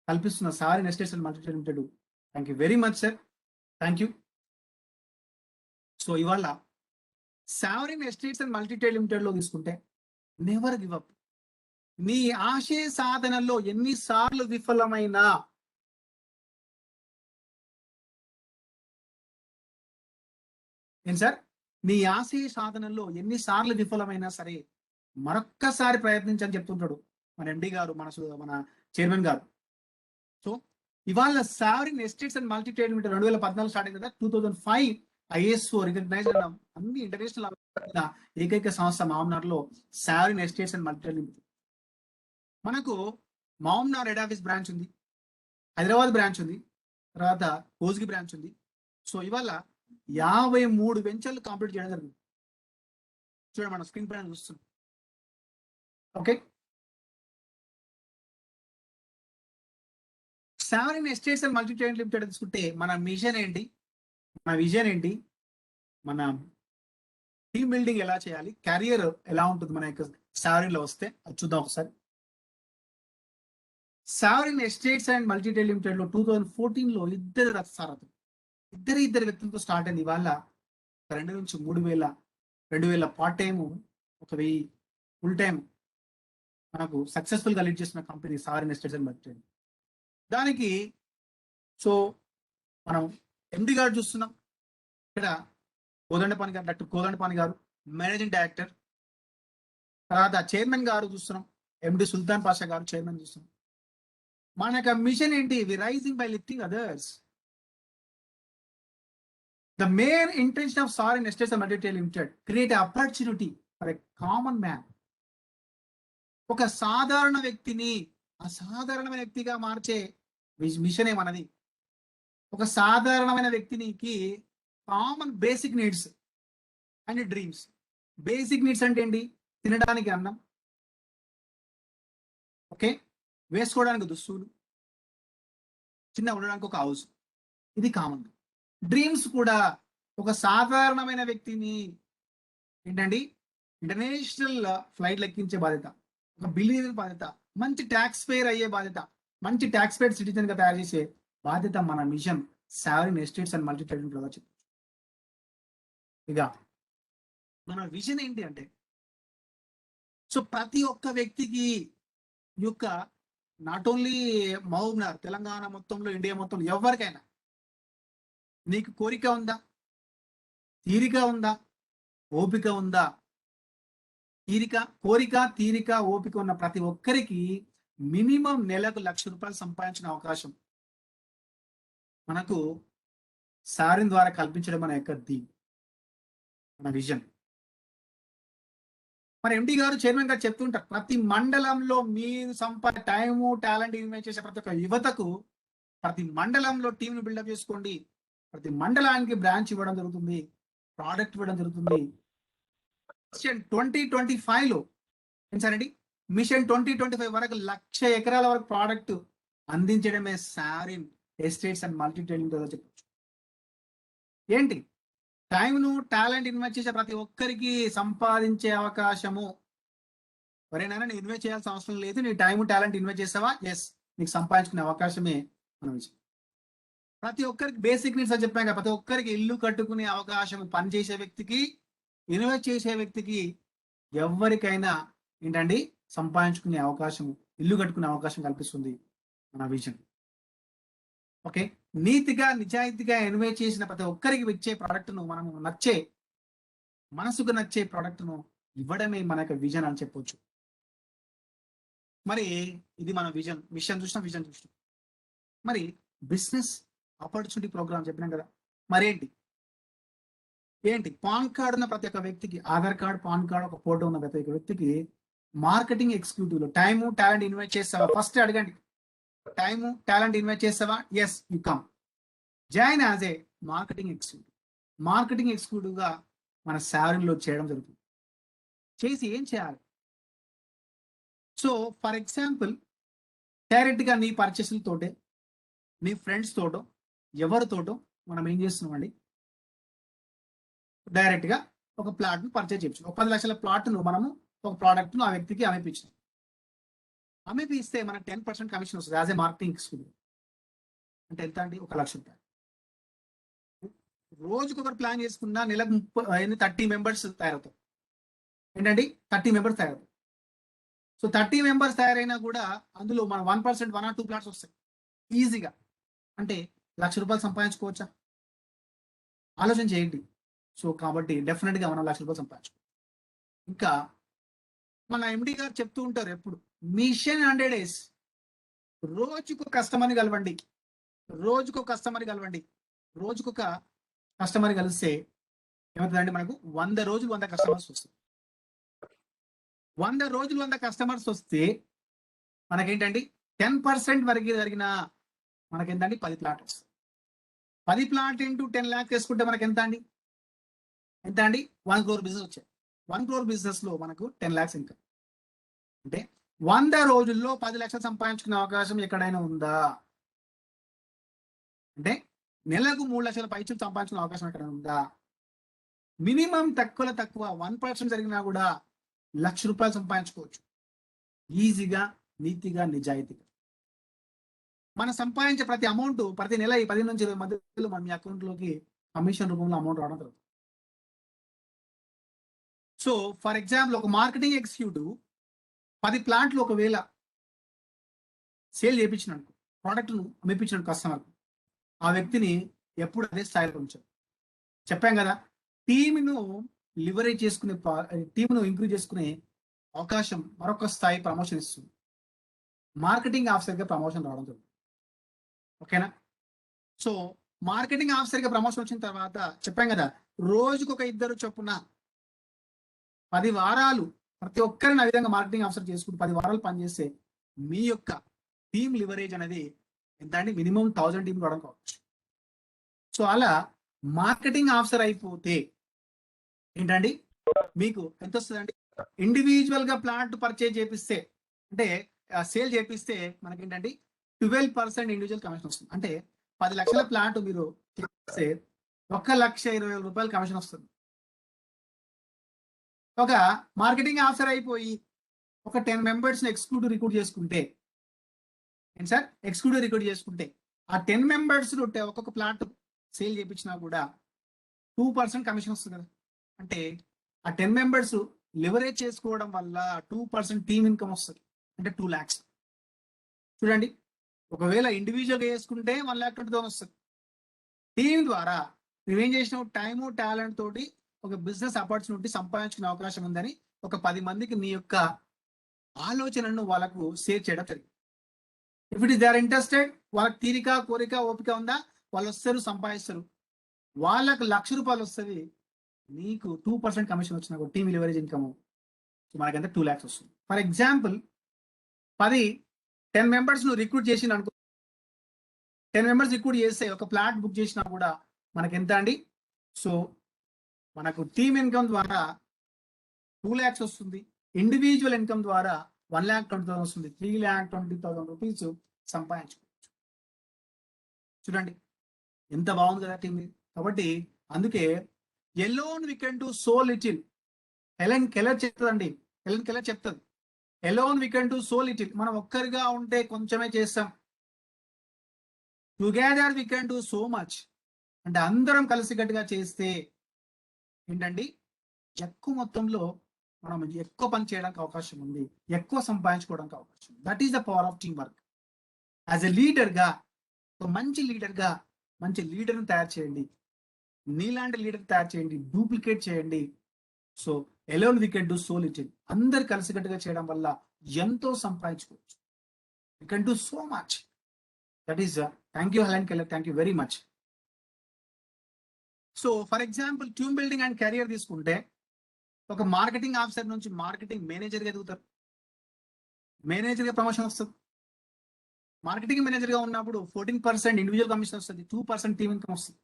కల్పిస్తున్న Sovereign Estates and Multitrade Limited. Thank you very much sir, thank you. So ఇవాళ Sovereign Estates and Multitrade Limited లో తీసుకుంటే నెవర్ గివ్ అప్. నీ ఆశయ సాధనలో ఎన్నిసార్లు విఫలమైనా ఏం సార్, నీ ఆశయ సాధనలో ఎన్నిసార్లు విఫలమైనా సరే మరొక్కసారి ప్రయత్నించని చెప్తుంటాడు మన ఎండి గారు, మన చైర్మన్ గారు. సో ఇవాళ Sovereign Estates and Multitrade Limited 2014 start అయింది కదా. 2005 ISO రికగ్నైజ్ అన్ని ఇంటర్నేషనల్ ఏకైక సంస్థ మామ్నార్లో Sovereign Estates and Multitrade Limited. మనకు మామ్నార్ హెడ్ ఆఫీస్ బ్రాంచ్ ఉంది, హైదరాబాద్ బ్రాంచ్ ఉంది, తర్వాత కోజ్గి బ్రాంచ్ ఉంది. సో ఇవాళ 53 వెంచర్లు కంప్లీట్ చేయడం జరిగింది. చూడండి, మన స్క్రీన్ పైన చూస్తున్నాం. Okay, Sovereign Estates and Multitrade Limited తీసుకుంటే మన మిషన్ ఏంటి, మన విజన్ ఏంటి, మన టీమ్ బిల్డింగ్ ఎలా చేయాలి, కెరియర్ ఎలా ఉంటుంది మన యొక్క సావరింగ్ లో వస్తే అది చూద్దాం ఒకసారి. సావరింగ్ ఎస్టేట్స్ అండ్ మల్టీటైల్ లిమిటెడ్ లో 2014 లో ఇద్దరు వ్యక్తులతో స్టార్ట్ అయింది. ఇవాళ 2 నుంచి 3,000 పార్ట్ టైము, 1,000 ఫుల్ టైం మనకు సక్సెస్ఫుల్ గా లీడ్ చేసిన కంపెనీ సావరింగ్ ఎస్టేట్స్ అండ్ మల్టీటైల్. దానికి సో మనం ఎండి గారు చూస్తున్నాం ఇక్కడ, కోదండపాణి గారు, డాక్టర్ కోదండపాణి గారు మేనేజింగ్ డైరెక్టర్. తర్వాత చైర్మన్ గారు చూస్తున్నాం, ఎండి సుల్తాన్ పాషా గారు చైర్మన్ చూస్తున్నాం. మన యొక్క మిషన్ ఏంటి? We rising by lifting others. The main intention of Sarin Estates and Multitech Limited create an opportunity for a common man. ఒక సాధారణ వ్యక్తిని అసాధారణమైన వ్యక్తిగా మార్చే మిషన్ ఏమన్నది. ఒక సాధారణమైన వ్యక్తికి common basic needs and dreams. Basic needs అంటే ఏంటి? తినడానికి అన్నం, ఓకే, వేసుకోవడానికి దుస్తులు, చిన్న ఉండడానికి ఒక హౌస్, ఇది కామన్. డ్రీమ్స్ కూడా ఒక సాధారణమైన వ్యక్తిని ఏంటండి ఇంటర్నేషనల్ ఫ్లైట్ లెక్కించే బాధ్యత, ఒక బిలియనర్ బాధ్యత, మంచి ట్యాక్స్ పేయర్ అయ్యే బాధ్యత, మంచి ట్యాక్స్ పేయర్ సిటిజన్ గా తయారు చేసే బాధ్యత మన mission Sovereign Estates and Multitrade Limited. ఇక మన విజన్ ఏంటి అంటే సో ప్రతి ఒక్క వ్యక్తికి ఈ యొక్క నాట్ ఓన్లీ మహబూబ్నగర్, తెలంగాణ మొత్తంలో, ఇండియా మొత్తంలో ఎవరికైనా నీకు కోరిక ఉందా, తీరిక ఉందా, ఓపిక ఉందా? కోరిక, తీరిక, ఓపిక ఉన్న ప్రతి ఒక్కరికి మినిమం నెలకు ₹1,00,000 సంపాదించిన అవకాశం మనకు సారిన్ ద్వారా కల్పించడం మన యొక్క మన విజన్. మరి ఎండి గారు, చైర్మన్ గారు చెప్తుంటారు, ప్రతి మండలంలో మీరు టైము, టాలెంట్ ఇన్వెస్ట్ చేసే ప్రతి ఒక్క యువతకు ప్రతి మండలంలో టీంను బిల్డప్ చేసుకోండి, ప్రతి మండలానికి బ్రాంచ్ ఇవ్వడం జరుగుతుంది, ప్రోడక్ట్ ఇవ్వడం జరుగుతుంది. మిషన్ 2025లో ఏంటండి, మిషన్ 2025 వరకు 1,00,000 ఎకరాల వరకు ప్రోడక్ట్ అందించడమే sarin estates and multi trading చెప్పచ్చు. ఏంటి, టైంను, టాలెంట్ ఇన్వెస్ట్ చేసే ప్రతి ఒక్కరికి సంపాదించే అవకాశము. ఎవరైనా నేను ఇన్వెస్ట్ చేయాల్సిన అవసరం లేదు, నీ టైం, టాలెంట్ ఇన్వెస్ట్ చేసావా, ఎస్, నీకు సంపాదించుకునే అవకాశమే మన విషయం. ప్రతి ఒక్కరికి బేసిక్ నీడ్స్ అని చెప్పాం కదా, ప్రతి ఒక్కరికి ఇల్లు కట్టుకునే అవకాశం, పని చేసే వ్యక్తికి, ఇన్వెస్ట్ చేసే వ్యక్తికి, ఎవరికైనా ఏంటండి సంపాదించుకునే అవకాశం, ఇల్లు కట్టుకునే అవకాశం కల్పిస్తుంది మన విజన్. ఓకే, నీతిగా, నిజాయితీగా ఇన్వెస్ట్ చేసిన ప్రతి ఒక్కరికి వచ్చే ప్రోడక్ట్ను, మనము మనసుకు నచ్చే ప్రోడక్ట్ను ఇవ్వడమే మన యొక్క విజన్ అని చెప్పొచ్చు. మరి ఇది మన విజన్. విజన్ చూసినాం. మరి బిజినెస్ ఆపర్చునిటీ ప్రోగ్రామ్ చెప్పినాం కదా, మరేంటి పాన్ కార్డు ఉన్న ప్రతి ఒక్క వ్యక్తికి, ఆధార్ కార్డు, పాన్ కార్డు, ఒక ఫోటో ఉన్న ప్రతి ఒక్క వ్యక్తికి మార్కెటింగ్ ఎగ్జిక్యూటివ్ లో టైము, టాలెంట్ ఇన్వెస్ట్ చేస్తావా? ఫస్ట్ అడగండి, టైము, టాలెంట్ ఇన్వెస్ట్ చేస్తావా? Yes, you come join as a marketing executive గా మన సాలరీలో చేయడం జరుగుతుంది. చేసి ఏం చేయాలి? సో ఫర్ ఎగ్జాంపుల్, డైరెక్ట్ గా నీ పర్చేసులతోటే, నీ ఫ్రెండ్స్ తోటో, ఎవరితోటో మనం ఏం చేస్తున్నామండి, డైరెక్ట్ గా ఒక ప్లాట్ ను పర్చేజ్ చేయొచ్చు. ఒక 10 లక్షల ప్లాట్ ను మనము ఒక ప్రోడక్ట్ ను ఆ వ్యక్తికి అమ్మిపిస్తే మనకు 10% కమిషన్ వస్తుంది యాజ్ ఏ మార్కెటింగ్ ఎగ్జిక్యూటివ్. అంటే ఎంత అండి, ₹1,00,000. రోజుకొకరు ప్లాన్ చేసుకున్నా నెలకు 30 మెంబర్స్ తయారవుతారు. ఏంటండి, 30 మెంబర్స్ తయారవుతారు. సో 30 మెంబర్స్ తయారైనా కూడా అందులో మన 1%, 1 or 2 ప్లాట్స్ వస్తాయి ఈజీగా. అంటే ₹1,00,000 సంపాదించుకోవచ్చా? ఆలోచన చేయండి. సో కాబట్టి డెఫినెట్ గా మనం ₹1,00,000 సంపాదించుకోవచ్చు. ఇంకా మన ఎండి గారు చెప్తూ ఉంటారు ఎప్పుడు, మిషన్ 100 days, రోజుకు కస్టమర్ని కలవండి, రోజుకొక కస్టమర్ కలిస్తే ఏమవుతుందండి, మనకు 100 రోజులు 100 కస్టమర్స్ వస్తాయి. 100 రోజులు 100 కస్టమర్స్ వస్తే మనకేంటండి, 10% వరకు జరిగిన మనకేంటండి, 10 ప్లాట్ వస్తాయి. 10 ప్లాట్ ఇంటూ 10 lakhs వేసుకుంటే మనకి ఎంత అండి, 1 crore బిజినెస్ వచ్చాయి. 1 crore బిజినెస్ లో మనకు 10 lakhs ఇంకా. అంటే 100 రోజుల్లో 10 లక్షలు సంపాదించుకునే అవకాశం ఎక్కడైనా ఉందా? అంటే నెలకు 3 లక్షల పైచలు సంపాదించుకునే అవకాశం ఎక్కడైనా ఉందా? మినిమం తక్కువ 1% జరిగినా కూడా ₹1,00,000 సంపాదించుకోవచ్చు ఈజీగా, నీతిగా, నిజాయితీగా. మనం సంపాదించే ప్రతి అమౌంట్ ప్రతి నెల 10 నుంచి 20 మధ్యలో మన మీ అకౌంట్ లోకి కమిషన్ రూపంలో అమౌంట్ రావడం జరుగుతుంది. సో ఫర్ ఎగ్జాంపుల్, ఒక మార్కెటింగ్ ఎగ్జిక్యూటివ్ 10 ప్లాంట్లు ఒకవేళ సేల్ చేయించినట్టు, ప్రోడక్ట్ను అమ్మిపించిన కస్టమర్కు, ఆ వ్యక్తిని ఎప్పుడు అదే స్థాయిలో ఉంచారు. చెప్పాం కదా, టీమ్ను లివరేజ్ చేసుకునే, టీమ్ను ఇంక్రీజ్ చేసుకునే అవకాశం మరొక స్థాయి ప్రమోషన్ ఇస్తుంది. మార్కెటింగ్ ఆఫీసర్గా ప్రమోషన్ రావడం జరుగుతుంది. ఓకేనా? సో మార్కెటింగ్ ఆఫీసర్గా ప్రమోషన్ వచ్చిన తర్వాత చెప్పాం కదా, రోజుకొక 2 చొప్పున 10 వారాలు ప్రతి ఒక్కరిని ఆ విధంగా మార్కెటింగ్ ఆఫీసర్ చేసుకుంటూ 10 వారాలు పనిచేస్తే మీ యొక్క టీమ్ లివరేజ్ అనేది ఎంత అండి, మినిమం 1000 టీం రావడం కావచ్చు. సో అలా మార్కెటింగ్ ఆఫీసర్ అయిపోతే ఏంటండి, మీకు ఎంత వస్తుందండి, ఇండివిజువల్ గా ప్లాంట్ పర్చేజ్ చేపిస్తే, అంటే సేల్ చేపిస్తే మనకేంటండి 12% ఇండివిజువల్ కమిషన్ వస్తుంది. అంటే 10 లక్షల ప్లాంట్ మీరు చేస్తే ₹1,20,000 కమిషన్ వస్తుంది. ఒక మార్కెటింగ్ ఆఫీసర్ అయిపోయి ఒక 10 మెంబర్స్ ఎగ్జిక్యూటివ్ రిక్రూట్ చేసుకుంటే, ఏంటి సార్, ఎగ్జిక్యూటివ్ రిక్రూట్ చేసుకుంటే ఆ 10 మెంబర్స్ ఒక్కొక్క ప్లాట్ సేల్ చేయించినా కూడా 2% కమిషన్ వస్తుంది కదా. అంటే ఆ 10 మెంబర్స్ లివరేజ్ చేసుకోవడం వల్ల 2% టీమ్ ఇన్కమ్ వస్తుంది, అంటే 2 lakhs. చూడండి, ఒకవేళ ఇండివిజువల్గా వేసుకుంటే 1,20,000 వస్తుంది. టీం ద్వారా నువ్వేం చేసినావు, టైము టాలెంట్ తోటి ఒక బిజినెస్ ఆపర్చునిటీ సంపాదించుకునే అవకాశం ఉందని ఒక 10 మందికి నీ యొక్క ఆలోచనను వాళ్ళకు షేర్ చేయడం జరిగింది. If it is they are interested, వాళ్ళకి తీరిక కోరిక ఓపిక ఉందా, వాళ్ళు వస్తారు, సంపాదిస్తారు. వాళ్ళకు ₹1,00,000 వస్తుంది, నీకు 2% కమిషన్ వచ్చిన టీమ్ లివరేజ్ ఇన్కమ్ మనకంటే 2 lakhs వస్తుంది. ఫర్ ఎగ్జాంపుల్ 10 మెంబర్స్ నువ్వు రిక్రూట్ చేసిన అనుకో, 10 మెంబర్స్ రిక్రూట్ చేస్తే ఒక ఫ్లాట్ బుక్ చేసినా కూడా మనకి ఎంత అండి? సో మనకు టీమ్ ఇన్కమ్ ద్వారా 2 lakhs వస్తుంది, ఇండివిజువల్ ఇన్కమ్ ద్వారా 1,20,000 వస్తుంది, 3,20,000 రూపీస్ సంపాదించుకోవచ్చు. చూడండి ఎంత బాగుంది కదా టీమ్. కాబట్టి అందుకే alone we can do so little. Helen Keller చెప్తుందండి, హెలెన్ కెల్లర్ చెప్తుంది, alone we can do so little. మనం ఒక్కరిగా ఉంటే కొంచెమే చేస్తాం, together we can do so much. అంటే అందరం కలిసికట్టుగా చేస్తే ఏంటండి, ఎక్కువ మొత్తంలో మనం ఎక్కువ పని చేయడానికి అవకాశం ఉంది, ఎక్కువ సంపాదించుకోవడానికి అవకాశం. That is the power of team work. As a లీడర్గా, ఒక మంచి లీడర్గా మంచి లీడర్ని తయారు చేయండి, నీలాంటి లీడర్ తయారు చేయండి, డూప్లికేట్ చేయండి. So alone we can do so little. అందరు కలిసికట్టుగా చేయడం వల్ల ఎంతో సంపాదించుకోవచ్చు. We can do so much. That is thank you Helen Keller, thank you very much. So for example team building and career తీసుకుంటే, ఒక మార్కెటింగ్ ఆఫీసర్ నుంచి marketing మేనేజర్గా ఎదుగుతారు, మేనేజర్గా ప్రమోషన్ వస్తుంది. మార్కెటింగ్ మేనేజర్గా ఉన్నప్పుడు 14% ఇండివిజువల్ కమిషన్ వస్తుంది, 2% టీమ్ ఇన్కమ్ వస్తుంది.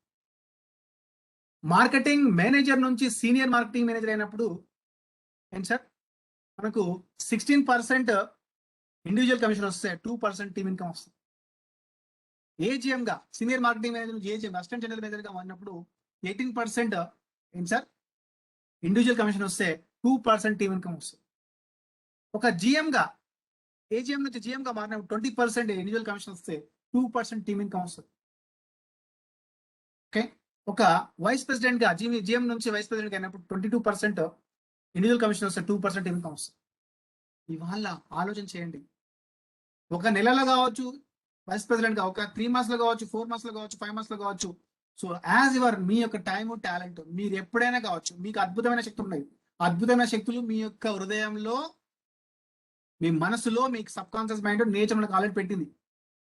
మార్కెటింగ్ మేనేజర్ నుంచి సీనియర్ మార్కెటింగ్ మేనేజర్ అయినప్పుడు ఏంటి సార్, మనకు 16% ఇండివిజువల్ కమిషన్ వస్తే 2% టీమ్ ఇన్కమ్ వస్తుంది. ఏజిఎంగా సీనియర్ మార్కెటింగ్ మేనేజర్ నుంచి ఏజిఎం అసిస్టెంట్ జనరల్ మేనేజర్గా మారినప్పుడు 18% ఏంటి సార్ ఇండివిజువల్ కమిషన్ వస్తే 2% టీమ్ ఇన్కమ్ వస్తుంది. ఒక జిఎంగా ఏజిఎం నుంచి జిఎంగా మారినప్పుడు 20% ఇండివిజువల్ కమిషన్ వస్తే 2% టీమ్ ఇన్కమ్ వస్తుంది. ఓకే, ఒక వైస్ ప్రెసిడెంట్ గా జిఎం నుంచి వైస్ ప్రెసిడెంట్ అయినప్పుడు 22% ఇండివిజువల్ కమిషన్ వస్తే 2% ఇన్కమ్ వస్తుంది. ఇవాళ ఆలోచన చేయండి, ఒక నెలలో కావచ్చు వైస్ ప్రెసిడెంట్ గా, ఒక 3 months లో కావచ్చు, 4 months లో కావచ్చు, 5 months లో కావచ్చు. సో యాజ్ యువర్ మీ యొక్క టైం టాలెంట్ మీరు ఎప్పుడైనా కావచ్చు, మీకు అద్భుతమైన శక్తులు ఉన్నాయి. అద్భుతమైన శక్తులు మీ యొక్క హృదయంలో, మీ మనసులో, మీకు సబ్ కాన్షియస్ మైండ్ నేచర్ మనకు ఆల్రెడీ పెట్టింది.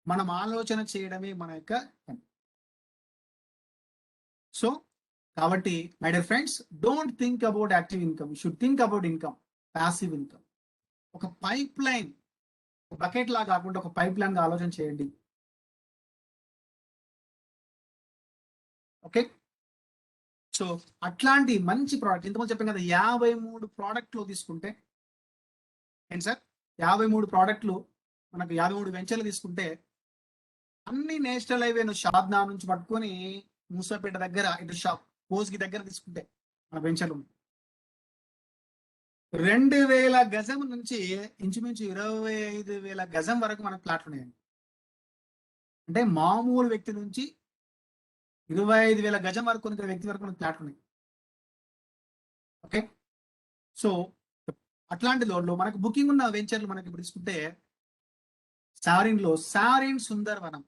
మనం ఆలోచన చేయడమే మన యొక్క పని. సో కాబట్టి my dear friends, don't think about active income, you should think about income, passive income. ఒక పైప్ లైన్, బకెట్ లా కాకుండా ఒక పైప్ లైన్ గా ఆలోచన చేయండి. ఓకే, సో అట్లాంటి మంచి ప్రోడక్ట్ ఇంతకుముందు చెప్పాను కదా, 53 ప్రోడక్ట్లు తీసుకుంటే ఏంటి సార్, 53 ప్రోడక్ట్లు మనకు 53 వెంచర్లు తీసుకుంటే, అన్ని నేషనల్ హైవే షాద్నా నుంచి పట్టుకొని మూసాపేట దగ్గర ఇటు కోస్గి దగ్గర తీసుకుంటే మన వెంచర్లు 2,000 గజం నుంచి ఇంచుమించు 25,000 గజం వరకు మనకు ప్లాట్లు ఉన్నాయండి. అంటే మామూలు వ్యక్తి నుంచి 25,000 గజం వరకు కొనుక్కునే వ్యక్తి వరకు మనకు ప్లాట్లు ఉన్నాయి. ఓకే, సో అట్లాంటి లోన్లో మనకు బుకింగ్ ఉన్న వెంచర్లు మనకి ఇప్పుడు తీసుకుంటే, సారిన్లో సారిన్ Sundarvanam,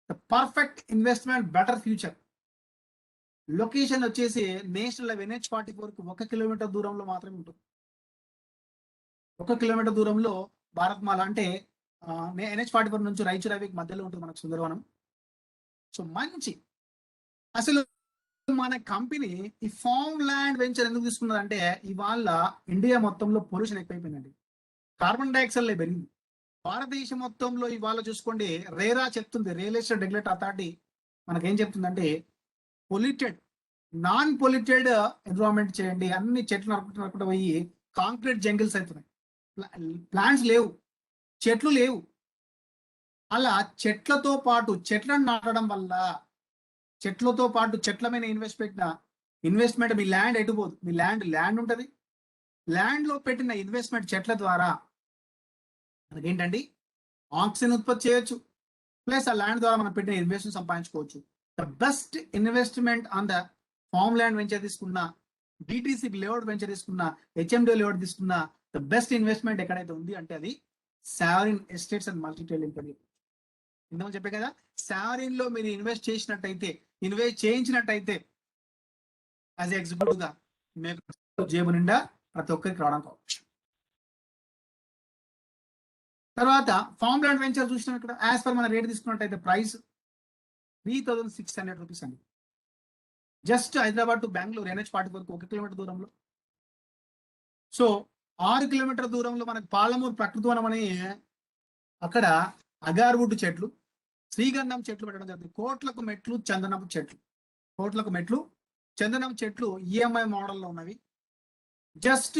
the perfect investment, better future. Location వచ్చేసి నేషనల్ హైవే NH-44కు 1 కిలోమీటర్ దూరంలో మాత్రమే ఉంటుంది. 1 కిలోమీటర్ దూరంలో భారత్మాల అంటే NH-44 నుంచి రాయచూర్ హైవేకి మధ్యలో ఉంటుంది మనకు సుందరవనం. సో మంచి, అసలు మన కంపెనీ ఈ ఫార్మ్ ల్యాండ్ వెంచర్ ఎందుకు తీసుకున్నదంటే, ఇవాళ ఇండియా మొత్తంలో పొల్యూషన్ ఎక్కువైపోయిందండి, కార్బన్ డైఆక్సైడ్ పెరిగింది. భారతదేశం మొత్తంలో ఇవాళ చూసుకోండి, రేరా చెప్తుంది, రియల్ ఎస్టేట్ రెగ్యులేటర్ అథారిటీ మనకేం చెప్తుందంటే, పొల్యూటెడ్, నాన్ పొల్యూటెడ్ ఎన్విరాన్మెంట్ చేయండి. అన్ని చెట్లు నరుకుంటూ పోయి కాంక్రీట్ జంగిల్స్ అవుతున్నాయి, ప్లాంట్స్ లేవు, చెట్లు లేవు. అలా చెట్లతో పాటు చెట్లను నాటడం వల్ల, చెట్లతో పాటు చెట్ల మీద ఇన్వెస్ట్మెంట్ మీ ల్యాండ్ ఎటుపోదు. మీ ల్యాండ్ ఉంటుంది, ల్యాండ్ లో పెట్టిన ఇన్వెస్ట్మెంట్ చెట్ల ద్వారా మనకేంటండి ఆక్సిజన్ ఉత్పత్తి చేయొచ్చు, ప్లస్ ఆ ల్యాండ్ ద్వారా మనం పెట్టిన ఇన్వెస్ట్మెంట్ సంపాదించుకోవచ్చు. The best investment on the farm land venture తీసుకున్న డిటిసి లేఅవుట్ వెంచర్ తీసుకున్నా, హెచ్ఎండి లేఅవుట్ తీసుకున్నా, ద బెస్ట్ ఇన్వెస్ట్మెంట్ ఎక్కడైతే ఉంది అంటే అది sovereign estates and Multi limited. ఇందాక చెప్పే కదా, సావరిన్ లో మీరు ఇన్వెస్ట్ చేయించినట్టయితే యాజ్ ఎగ్జిక్యూటివ్ గా మీకు జేబు నిండా ప్రతి ఒక్కరికి రావడం కావచ్చు. తర్వాత ఫార్మ్ ల్యాండ్ వెంచర్ చూసినాం ఇక్కడ. యాజ్ పర్ మన రేట్ తీసుకున్నట్టయితే ప్రైస్ 3600 రూపీస్ అండి. Just Hyderabad to Bengaluru NH-40 వరకు 1 కిలోమీటర్ దూరంలో. సో 6 కిలోమీటర్ దూరంలో మనకు పాలమూరు ప్రకృతి వనం అనే అక్కడ అగార్వుడ్ చెట్లు, శ్రీగంధం చెట్లు పెట్టడం జరుగుతుంది. కోట్లకు మెట్లు చందనం చెట్లు ఈఎంఐ మోడల్లో ఉన్నవి. జస్ట్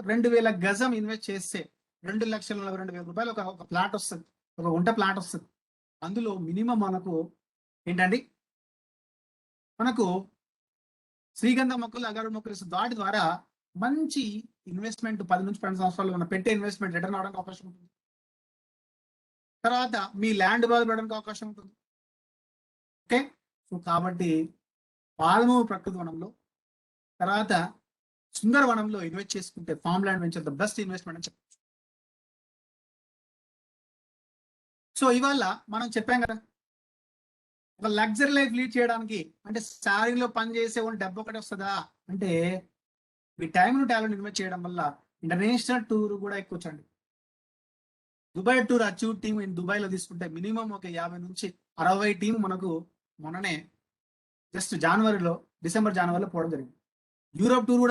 2000 గజం ఇన్వెస్ట్ చేస్తే 2,42,000 రూపాయలు ఒక ప్లాట్ వస్తుంది, ఒక గుంట ప్లాట్ వస్తుంది. అందులో మినిమం మనకు ఏంటండి, మనకు శ్రీగంధం మొక్కలు, అగారు మొక్కలు ఇస్తుంది. వాటి ద్వారా మంచి ఇన్వెస్ట్మెంట్ 10 నుంచి 12 సంవత్సరాలు మనం పెట్టే ఇన్వెస్ట్మెంట్ రిటర్న్ అవడానికి అవకాశం ఉంటుంది. తర్వాత మీ ల్యాండ్ వాల్యూ పెరగడానికి అవకాశం ఉంటుంది. ఓకే, సో కాబట్టి పాలమూరు ప్రకృతి వనంలో, తర్వాత సుందరవనంలో ఇన్వెస్ట్ చేసుకుంటే farm land venture the best investment అని చెప్పచ్చు. సో ఇవాళ మనం చెప్పాం కదా, ఒక లగ్జరీ లైఫ్ లీడ్ చేయడానికి అంటే సారీలో పని చేసే వాళ్ళు డబ్బు ఒకటి వస్తుందా అంటే, మీ టైంను టాలెంట్ ఇన్వెస్ట్ చేయడం వల్ల ఇంటర్నేషనల్ టూర్ కూడా ఎక్కువచ్చండి. Dubai tour achieve team in దుబాయ్లో తీసుకుంటే మినిమం ఒక 50 నుంచి 60 టీం మనకు మొన్ననే జస్ట్ డిసెంబర్ జనవరిలో పోవడం జరిగింది. యూరోప్ టూర్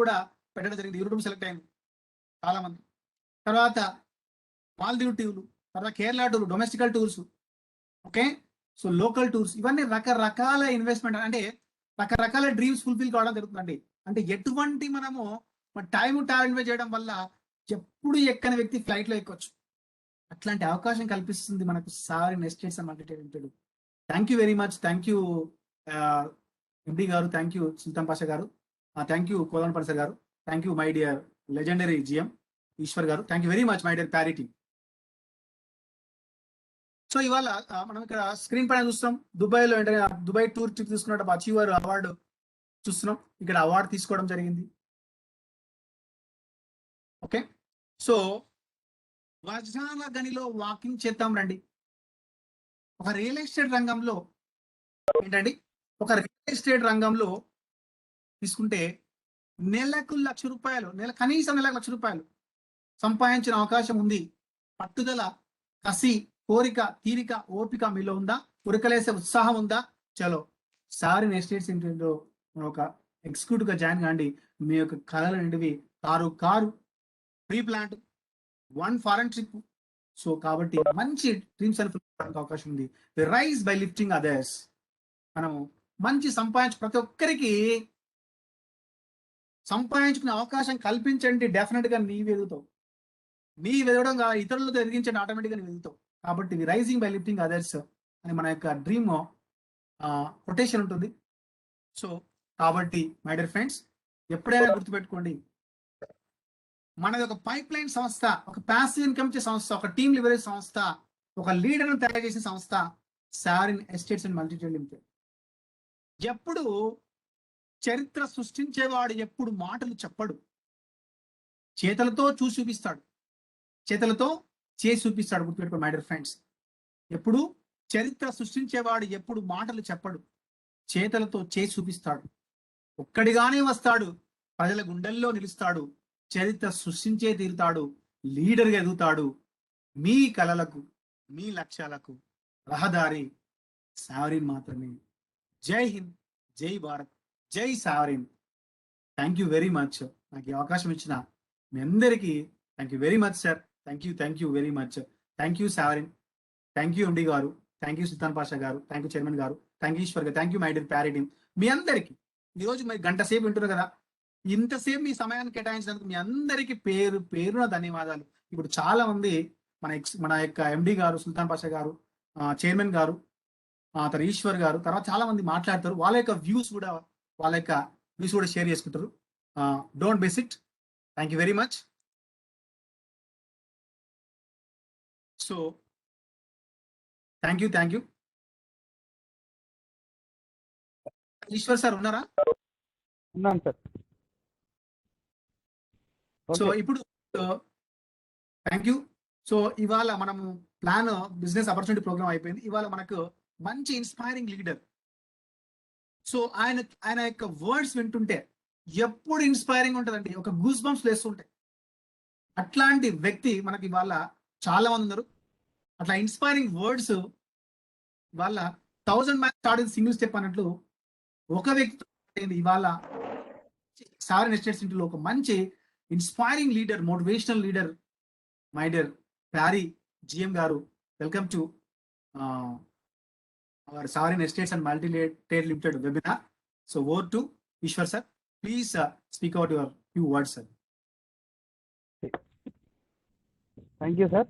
కూడా పెట్టడం జరిగింది. యూరోప్ సెలెక్ట్ అయింది చాలా మంది. తర్వాత మాల్దీవ్ టూర్లు, తర్వాత Kerala tour, domestical tours, okay, so local tours, ఇవన్నీ రకరకాల ఇన్వెస్ట్మెంట్ అంటే రకరకాల డ్రీమ్స్ ఫుల్ఫిల్ కావడం జరుగుతుందండి. అంటే ఎటువంటి మనము టైం టాలెంట్ చేయడం వల్ల ఎప్పుడు ఎక్కని వ్యక్తి ఫ్లైట్ లో ఎక్కొచ్చు. అట్లాంటి అవకాశం కల్పిస్తుంది మనకు Sovereign estates and Multi Limited. Thank you very much. Thank you MD గారు, థ్యాంక్ యూ సుల్తాన్ పాషా గారు, థ్యాంక్ యూ కోదన్ పర్సర్ గారు, thank you my dear legendary GM Eshwar గారు, thank you very much my dear ప్యారిటీ. సో ఇవాళ మనం ఇక్కడ స్క్రీన్ పైన చూస్తాం, దుబాయ్లో ఏంటంటే దుబాయ్ టూర్ ట్రిప్ తీసుకున్నట్టు అచీవర్ అవార్డు చూస్తున్నాం. ఇక్కడ అవార్డు తీసుకోవడం జరిగింది. ఓకే, సో వజ్రాల గనిలో వాకింగ్ చేద్దాం రండి. ఒక రియల్ ఎస్టేట్ రంగంలో ఏంటండి, తీసుకుంటే నెలకు ₹1,00,000, కనీసం నెలకు ₹1,00,000 సంపాదించిన అవకాశం ఉంది. పట్టుదల, కసి, కోరిక, తీరిక, ఓపిక మీలో ఉందా? ఉరకలేసే ఉత్సాహం ఉందా? చలో సావరిన్ ఎస్టేట్స్ ఇంట్లో ఒక ఎగ్జిక్యూటివ్ గా జాయిన్ కాండి. మీ యొక్క కళలు నిండివి, కారు ప్రీ ప్లాంట్, 1 ఫారెన్ ట్రిప్. సో కాబట్టి మంచి డ్రీమ్స్ అని అవకాశం ఉంది. Rise by lifting others. మనము మంచి ప్రతి ఒక్కరికి సంపాదించుకునే అవకాశం కల్పించండి. డెఫినెట్ గా నీవు ఎదుగుతావు. ఎదగడం ఇతరులతో ఎదిగించండి, ఆటోమేటిక్గా నీవు ఎదుగుతావు. కాబట్టి రైజింగ్ బై లిఫ్టింగ్ అదర్స్ అని మన యొక్క డ్రీమ్ కొటేషన్ ఉంటుంది. సో కాబట్టి మై డియర్ ఫ్రెండ్స్, ఎప్పుడైనా గుర్తుపెట్టుకోండి, మనది ఒక పైప్ లైన్ సంస్థ, ఒక ప్యాసివ్ ఇన్కమ్ ఇచ్చే సంస్థ, ఒక టీమ్ లివరేజ్ సంస్థ, ఒక లీడర్ను తయారు చేసే సంస్థ sovereign estates and Multi limited. ఎప్పుడు చరిత్ర సృష్టించేవాడు ఎప్పుడు మాటలు చెప్పడు, చేతలతో చేసి చూపిస్తాడు. గుర్తుపెట్టుకో మై డియర్ ఫ్రెండ్స్, ఎప్పుడు చరిత్ర సృష్టించేవాడు ఎప్పుడు మాటలు చెప్పడు, చేతలతో చేసి చూపిస్తాడు. ఒక్కడిగానే వస్తాడు, ప్రజల గుండెల్లో నిలుస్తాడు, చరిత్ర సృష్టించే తీరుతాడు, లీడర్గా ఎదుగుతాడు. మీ కలలకు, మీ లక్ష్యాలకు రహదారి సావరిన్ మాత్రమే. జై హింద్, జై భారత్, జై Sovereign. Thank you very much. నాకు ఈ అవకాశం ఇచ్చిన మీ అందరికీ thank you very much sir. Thank you very much. Thank you Sovereign, thank you MD గారు, థ్యాంక్ యూ సుల్తాన్ పాషా గారు, థ్యాంక్ యూ చైర్మన్ గారు, థ్యాంక్ యూ ఈశ్వర్ గారు, థ్యాంక్ యూ మై డియర్ ప్యారీ టీమ్. మీ అందరికీ ఈరోజు మరి గంట సేపు వింటున్నారు కదా, ఇంతసేపు మీ సమయాన్ని కేటాయించినందుకు మీ అందరికీ పేరున ధన్యవాదాలు. ఇప్పుడు చాలా మంది మన యొక్క ఎండి గారు, సుల్తాన్ పాషా గారు, చైర్మన్ గారు, తర్వాత ఈశ్వర్ గారు, తర్వాత చాలా మంది మాట్లాడతారు. వాళ్ళ యొక్క వ్యూస్ కూడా షేర్ చేసుకుంటారు. Don't miss it. Thank you very much. So thank you. Eshwar sir ఉన్నారా? ఉన్నాను సార్. So okay. ఇప్పుడు థ్యాంక్ యూ. సో ఇవాళ మనము ప్లాన్ బిజినెస్ ఆపర్చునిటీ ప్రోగ్రామ్ అయిపోయింది. ఇవాళ మనకు మంచి ఇన్స్పైరింగ్ లీడర్. సో ఆయన యొక్క వర్డ్స్ వింటుంటే ఎప్పుడు ఇన్స్పైరింగ్ ఉంటుందండి, ఒక గూస్ బంప్స్ లేస్తుంటాయి. అట్లాంటి వ్యక్తి మనకి ఇవాళ చాలా మంది ఉన్నారు. అట్లా ఇన్స్పైరింగ్ వర్డ్స్ ఇవాళ 1000 మ్యాచ్ స్టార్ట్ సింగిల్ స్టెప్ అన్నట్లు ఒక వ్యక్తి ఇవాళ సారీ ఎస్టేట్స్ ఇంటిలో ఒక మంచి inspiring leader, motivational leader, my dear ప్యారీ జిఎం గారు. Welcome to our Sovereign Estates and multi trade Limited webinar. So over to Eshwar sir, please speak out your few words sir. Thank you sir.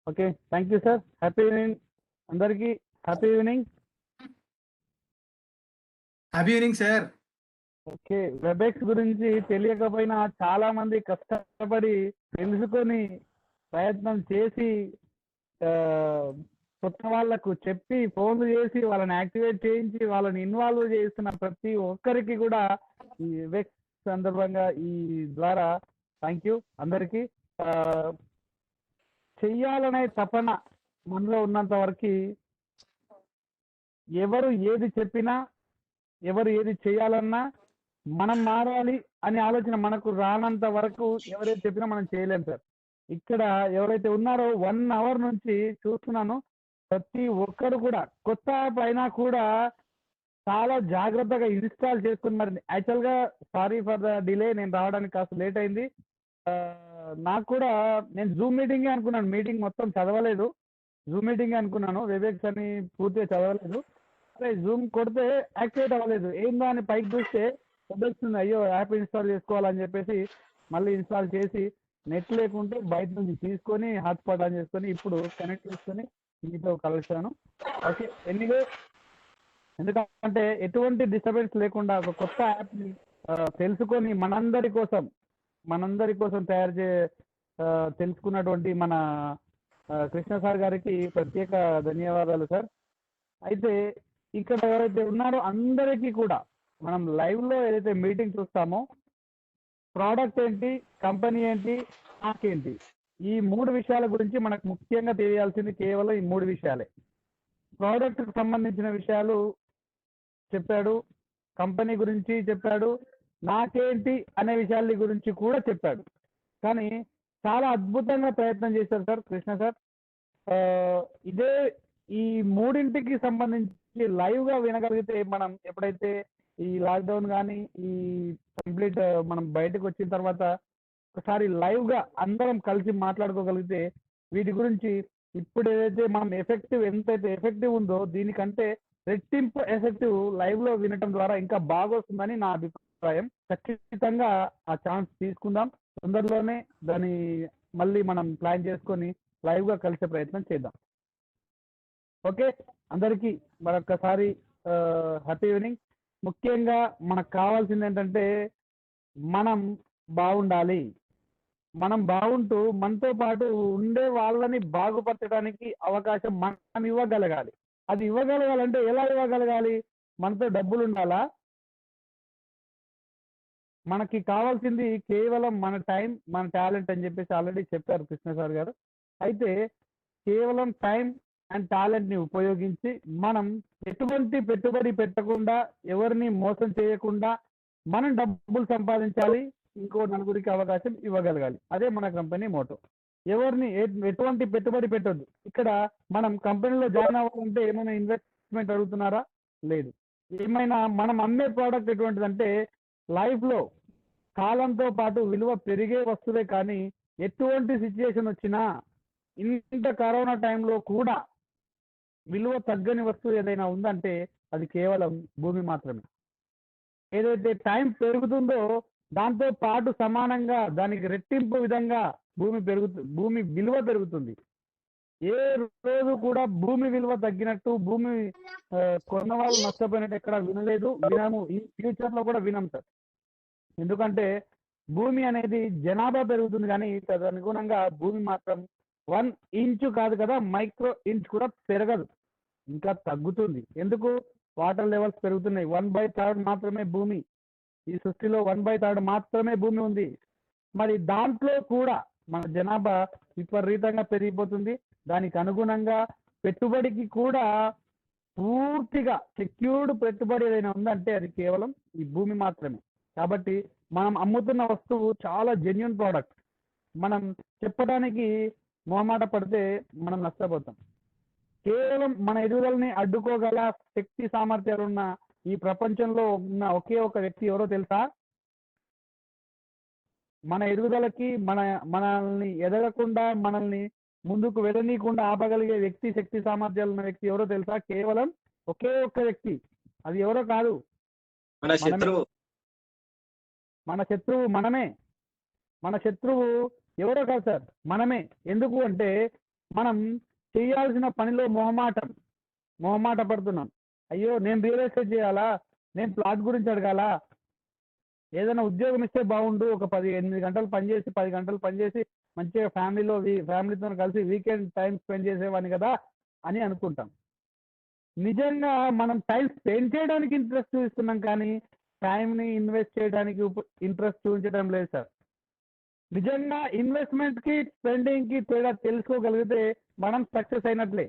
Okay, thank you sir. Happy evening అందరికీ. Happy evening. Happy evening sir. Okay, Webex గురించి తెలియకపోయినా చాలా మంది కష్టపడి తెలుసుకొని ప్రయత్నం చేసి కొత్త వాళ్ళకు చెప్పి ఫోన్లు చేసి వాళ్ళని యాక్టివేట్ చేయించి వాళ్ళని ఇన్వాల్వ్ చేస్తున్న ప్రతి ఒక్కరికి కూడా ఈ వెబెక్స్ సందర్భంగా ఈ ద్వారా థ్యాంక్ యూ అందరికీ. చెయ్యాలనే తపన మనలో ఉన్నంత వరకు ఎవరు ఏది చెప్పినా, ఎవరు ఏది చేయాలన్నా మనం మారాలి అనే ఆలోచన మనకు రానంత వరకు ఎవరైతే చెప్పినా మనం చేయలేం సార్. ఇక్కడ ఎవరైతే ఉన్నారో 1 అవర్ నుంచి చూస్తున్నాను, ప్రతి ఒక్కరు కూడా కొత్త యాప్ అయినా కూడా చాలా జాగ్రత్తగా ఇన్స్టాల్ చేసుకున్నారు. యాక్చువల్గా సారీ ఫర్ ద డిలే, నేను రావడానికి కాస్త లేట్ అయింది. నాకు కూడా నేను జూమ్ మీటింగే అనుకున్నాను, మీటింగ్ మొత్తం చదవలేదు, జూమ్ మీటింగే అనుకున్నాను, వెబెక్స్ అని పూర్తిగా చదవలేదు. అదే జూమ్ కొడితే యాక్టివేట్ అవ్వలేదు. ఏందో అని పైకి చూస్తే వస్తుంది, అయ్యో యాప్ ఇన్స్టాల్ చేసుకోవాలని చెప్పేసి మళ్ళీ ఇన్స్టాల్ చేసి నెట్ లేకుంటే బయట నుంచి తీసుకొని హాట్స్పాట్ ఆన్ చేసుకొని ఇప్పుడు కనెక్ట్ చేసుకొని మీతో కలిసాను. ఓకే, ఎనీవే, ఎందుకంటే ఎటువంటి డిస్టర్బెన్స్ లేకుండా ఒక కొత్త యాప్ని తెలుసుకొని మనందరి కోసం తెలుసుకున్నటువంటి మన కృష్ణ సార్ గారికి ప్రత్యేక ధన్యవాదాలు సార్. అయితే ఇక్కడ ఎవరైతే ఉన్నారో అందరికీ కూడా మనం లైవ్ లో ఏదైతే మీటింగ్ చూస్తామో, ప్రోడక్ట్ ఏంటి, కంపెనీ ఏంటి, నాకేంటి, ఈ 3 విషయాల గురించి మనకు ముఖ్యంగా తెలియాల్సింది కేవలం ఈ 3 విషయాలే. ప్రోడక్ట్ కు సంబంధించిన విషయాలు చెప్పాడు, కంపెనీ గురించి చెప్పాడు, నాకేంటి అనే విషయాల గురించి కూడా చెప్పాడు. కానీ చాలా అద్భుతంగా ప్రయత్నం చేశారు సార్ కృష్ణ సార్. ఇదే ఈ 3ంటికి సంబంధించి లైవ్ గా వినగలిగితే, మనం ఎప్పుడైతే ఈ లాక్డౌన్ కానీ ఈ కంప్లీట్ మనం బయటకు వచ్చిన తర్వాత ఒకసారి లైవ్ గా అందరం కలిసి మాట్లాడుకోగలిగితే వీటి గురించి ఇప్పుడు ఏదైతే మనం ఎంతైతే ఎఫెక్టివ్ ఉందో దీనికంటే రెట్టింపు ఎఫెక్టివ్ లైవ్ లో వినటం ద్వారా ఇంకా బాగా వస్తుందని నా అభిప్రాయం. ఖచ్చితంగా ఆ ఛాన్స్ తీసుకుందాం. తొందరలోనే దాన్ని మళ్ళీ మనం ప్లాన్ చేసుకొని లైవ్ గా కలిసే ప్రయత్నం చేద్దాం. ఓకే, అందరికీ మరొకసారి హ్యాపీ ఈవినింగ్. ముఖ్యంగా మనకు కావాల్సింది ఏంటంటే మనం బాగుండాలి. మనం బాగుంటూ మనతో పాటు ఉండే వాళ్ళని బాగుపరచడానికి అవకాశం మనం ఇవ్వగలగాలి. అది ఇవ్వగలగాలంటే ఎలా ఇవ్వగలగాలి? మనతో డబ్బులు ఉండాలా? మనకి కావాల్సింది కేవలం మన టైం, మన టాలెంట్ అని చెప్పేసి ఆల్రెడీ చెప్పారు కృష్ణ సార్ గారు. అయితే కేవలం టైం అండ్ టాలెంట్ ని ఉపయోగించి మనం ఎటువంటి పెట్టుబడి పెట్టకుండా, ఎవరిని మోసం చేయకుండా మనం డబ్బులు సంపాదించాలి, ఇంకో నలుగురికి అవకాశం ఇవ్వగలగాలి. అదే మన కంపెనీ మోటో. ఎవరిని ఎటువంటి పెట్టుబడి పెట్టొద్దు. ఇక్కడ మనం కంపెనీలో జాయిన్ అవ్వాలంటే ఏమైనా ఇన్వెస్ట్మెంట్ అడుగుతున్నారా? లేదు. ఏమైనా మనం అమ్మే ప్రోడక్ట్ ఎటువంటిదంటే లైఫ్ లో కాలంతో పాటు విలువ పెరిగే వస్తువే, కానీ ఎటువంటి సిచ్యుయేషన్ వచ్చినా ఇంత కరోనా టైంలో కూడా విలువ తగ్గని వస్తువు ఏదైనా ఉందంటే అది కేవలం భూమి మాత్రమే. ఏదైతే టైం పెరుగుతుందో దాంతో పాటు సమానంగా దానికి రెట్టింపు విధంగా భూమి విలువ పెరుగుతుంది. ఏ రోజు కూడా భూమి విలువ తగ్గినట్టు, భూమి కొన్న వాళ్ళు నష్టపోయినట్టు ఎక్కడ వినలేదు, వినము, ఈ ఫ్యూచర్ లో కూడా వినం సార్. ఎందుకంటే భూమి అనేది జనాభా పెరుగుతుంది, కానీ తదనుగుణంగా భూమి మాత్రం 1 ఇంచు కాదు కదా, మైక్రో ఇంచ్ కూడా పెరగదు, ఇంకా తగ్గుతుంది. ఎందుకు? వాటర్ లెవెల్స్ పెరుగుతున్నాయి. 1/3 మాత్రమే భూమి ఈ సృష్టిలో 1/3 మాత్రమే భూమి ఉంది. మరి దాంట్లో కూడా మన జనాభా విపరీతంగా పెరిగిపోతుంది. దానికి అనుగుణంగా పెట్టుబడికి కూడా పూర్తిగా సెక్యూర్డ్ పెట్టుబడి ఏదైనా ఉందంటే అది కేవలం ఈ భూమి మాత్రమే. కాబట్టి మనం అమ్ముతున్న వస్తువు చాలా జెన్యున్ ప్రోడక్ట్. మనం చెప్పడానికి మొహమాట పడితే మనం నష్టపోతాం. కేవలం మన ఎదుగుదలని అడ్డుకోగల శక్తి సామర్థ్యాలు ఉన్న ఈ ప్రపంచంలో ఉన్న ఒకే ఒక వ్యక్తి ఎవరో తెలుసా? మన ఎదుగుదలకి మనల్ని ఎదగకుండా మనల్ని ముందుకు వెళ్ళనీయకుండా ఆపగలిగే వ్యక్తి, శక్తి సామర్థ్యాలు ఉన్న వ్యక్తి ఎవరో తెలుసా? కేవలం ఒకే ఒక్క వ్యక్తి. అది ఎవరో కాదు, మన శత్రువు. మన శత్రువు మనమే. మన శత్రువు ఎవరో కాదు సార్, మనమే. ఎందుకు అంటే మనం చేయాల్సిన పనిలో మొహమాట పడుతున్నాం. అయ్యో నేను రియల్ ఎస్టేట్ చేయాలా, నేను ప్లాట్ గురించి అడగాల, ఏదైనా ఉద్యోగం ఇస్తే బాగుండు, ఒక 8 గంటలు పనిచేసి 10 గంటలు పనిచేసి మంచిగా ఫ్యామిలీతో కలిసి వీకెండ్ టైం స్పెండ్ చేసేవాడిని కదా అని అనుకుంటాం. నిజంగా మనం టైం స్పెండ్ చేయడానికి ఇంట్రెస్ట్ చూపిస్తున్నాం, కానీ టైంని ఇన్వెస్ట్ చేయడానికి ఇంట్రెస్ట్ చూపించడం లేదు సార్. నిజంగా ఇన్వెస్ట్మెంట్ కి స్పెండింగ్ కి తేడా తెలుసుకోగలిగితే మనం సక్సెస్ అయినట్లే.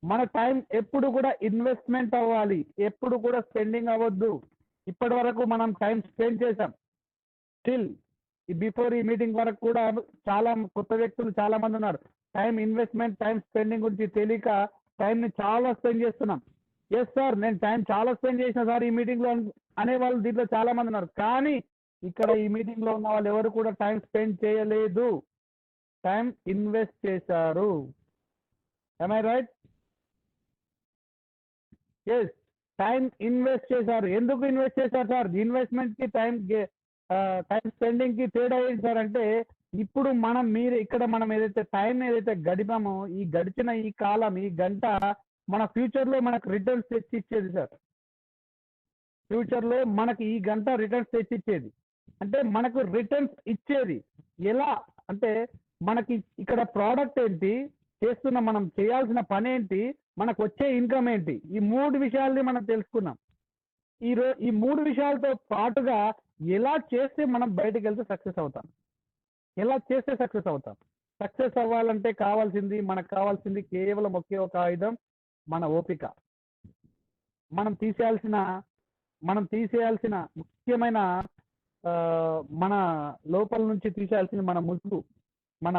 మన టైం ఎప్పుడు కూడా ఇన్వెస్ట్మెంట్ అవ్వాలి, ఎప్పుడు కూడా స్పెండింగ్ అవ్వద్దు. ఇప్పటి వరకు మనం టైం స్పెండ్ చేసాం. స్టిల్ బిఫోర్ ఈ మీటింగ్ వరకు కూడా చాలా కొత్త వ్యక్తులు చాలా మంది ఉన్నారు. టైం ఇన్వెస్ట్మెంట్, టైం స్పెండింగ్ గురించి తెలియక టైంని చాలా స్పెండ్ చేస్తున్నాం. ఎస్ సార్, నేను టైం చాలా స్పెండ్ చేసిన సార్ ఈ మీటింగ్ లో అనే వాళ్ళు దీంట్లో చాలా మంది ఉన్నారు. కానీ ఇక్కడ ఈ మీటింగ్ లో ఉన్న వాళ్ళు ఎవరు కూడా టైం స్పెండ్ చేయలేదు, టైం ఇన్వెస్ట్ చేశారు. am I right? Yes, time invest చేశారు. ఎందుకు ఇన్వెస్ట్ చేశారు సార్? ఇన్వెస్ట్మెంట్ కి టైం స్పెండింగ్ కి తేడా ఏంటి సార్ అంటే, ఇప్పుడు మనం ఏదైతే టైం ఏదైతే గడిపామో, ఈ గడిచిన ఈ కాలం, ఈ గంట మన ఫ్యూచర్ లో మనకు రిటర్న్స్ తెచ్చి ఇచ్చేది సార్. ఫ్యూచర్ లో మనకి ఈ గంట రిటర్న్స్ తెచ్చి ఇచ్చేది. అంటే మనకు రిటర్న్స్ ఇచ్చేది ఎలా అంటే, మనకి ఇక్కడ ప్రోడక్ట్ ఏంటి, మనం చేయాల్సిన పని ఏంటి, మనకు వచ్చే ఇన్కమ్ ఏంటి, ఈ 3 విషయాల్ని మనం తెలుసుకున్నాం. ఈ 3 విషయాలతో పాటుగా ఎలా చేస్తే మనం బయటకు వెళ్తే సక్సెస్ అవుతాం, సక్సెస్ అవ్వాలంటే మనకు కావాల్సింది కేవలం ఒకే ఒక ఆయుధం, మన ఓపిక. మనం తీసేయాల్సిన ముఖ్యమైన మన లోపల నుంచి తీసేయాల్సిన మన ముసుగు, మన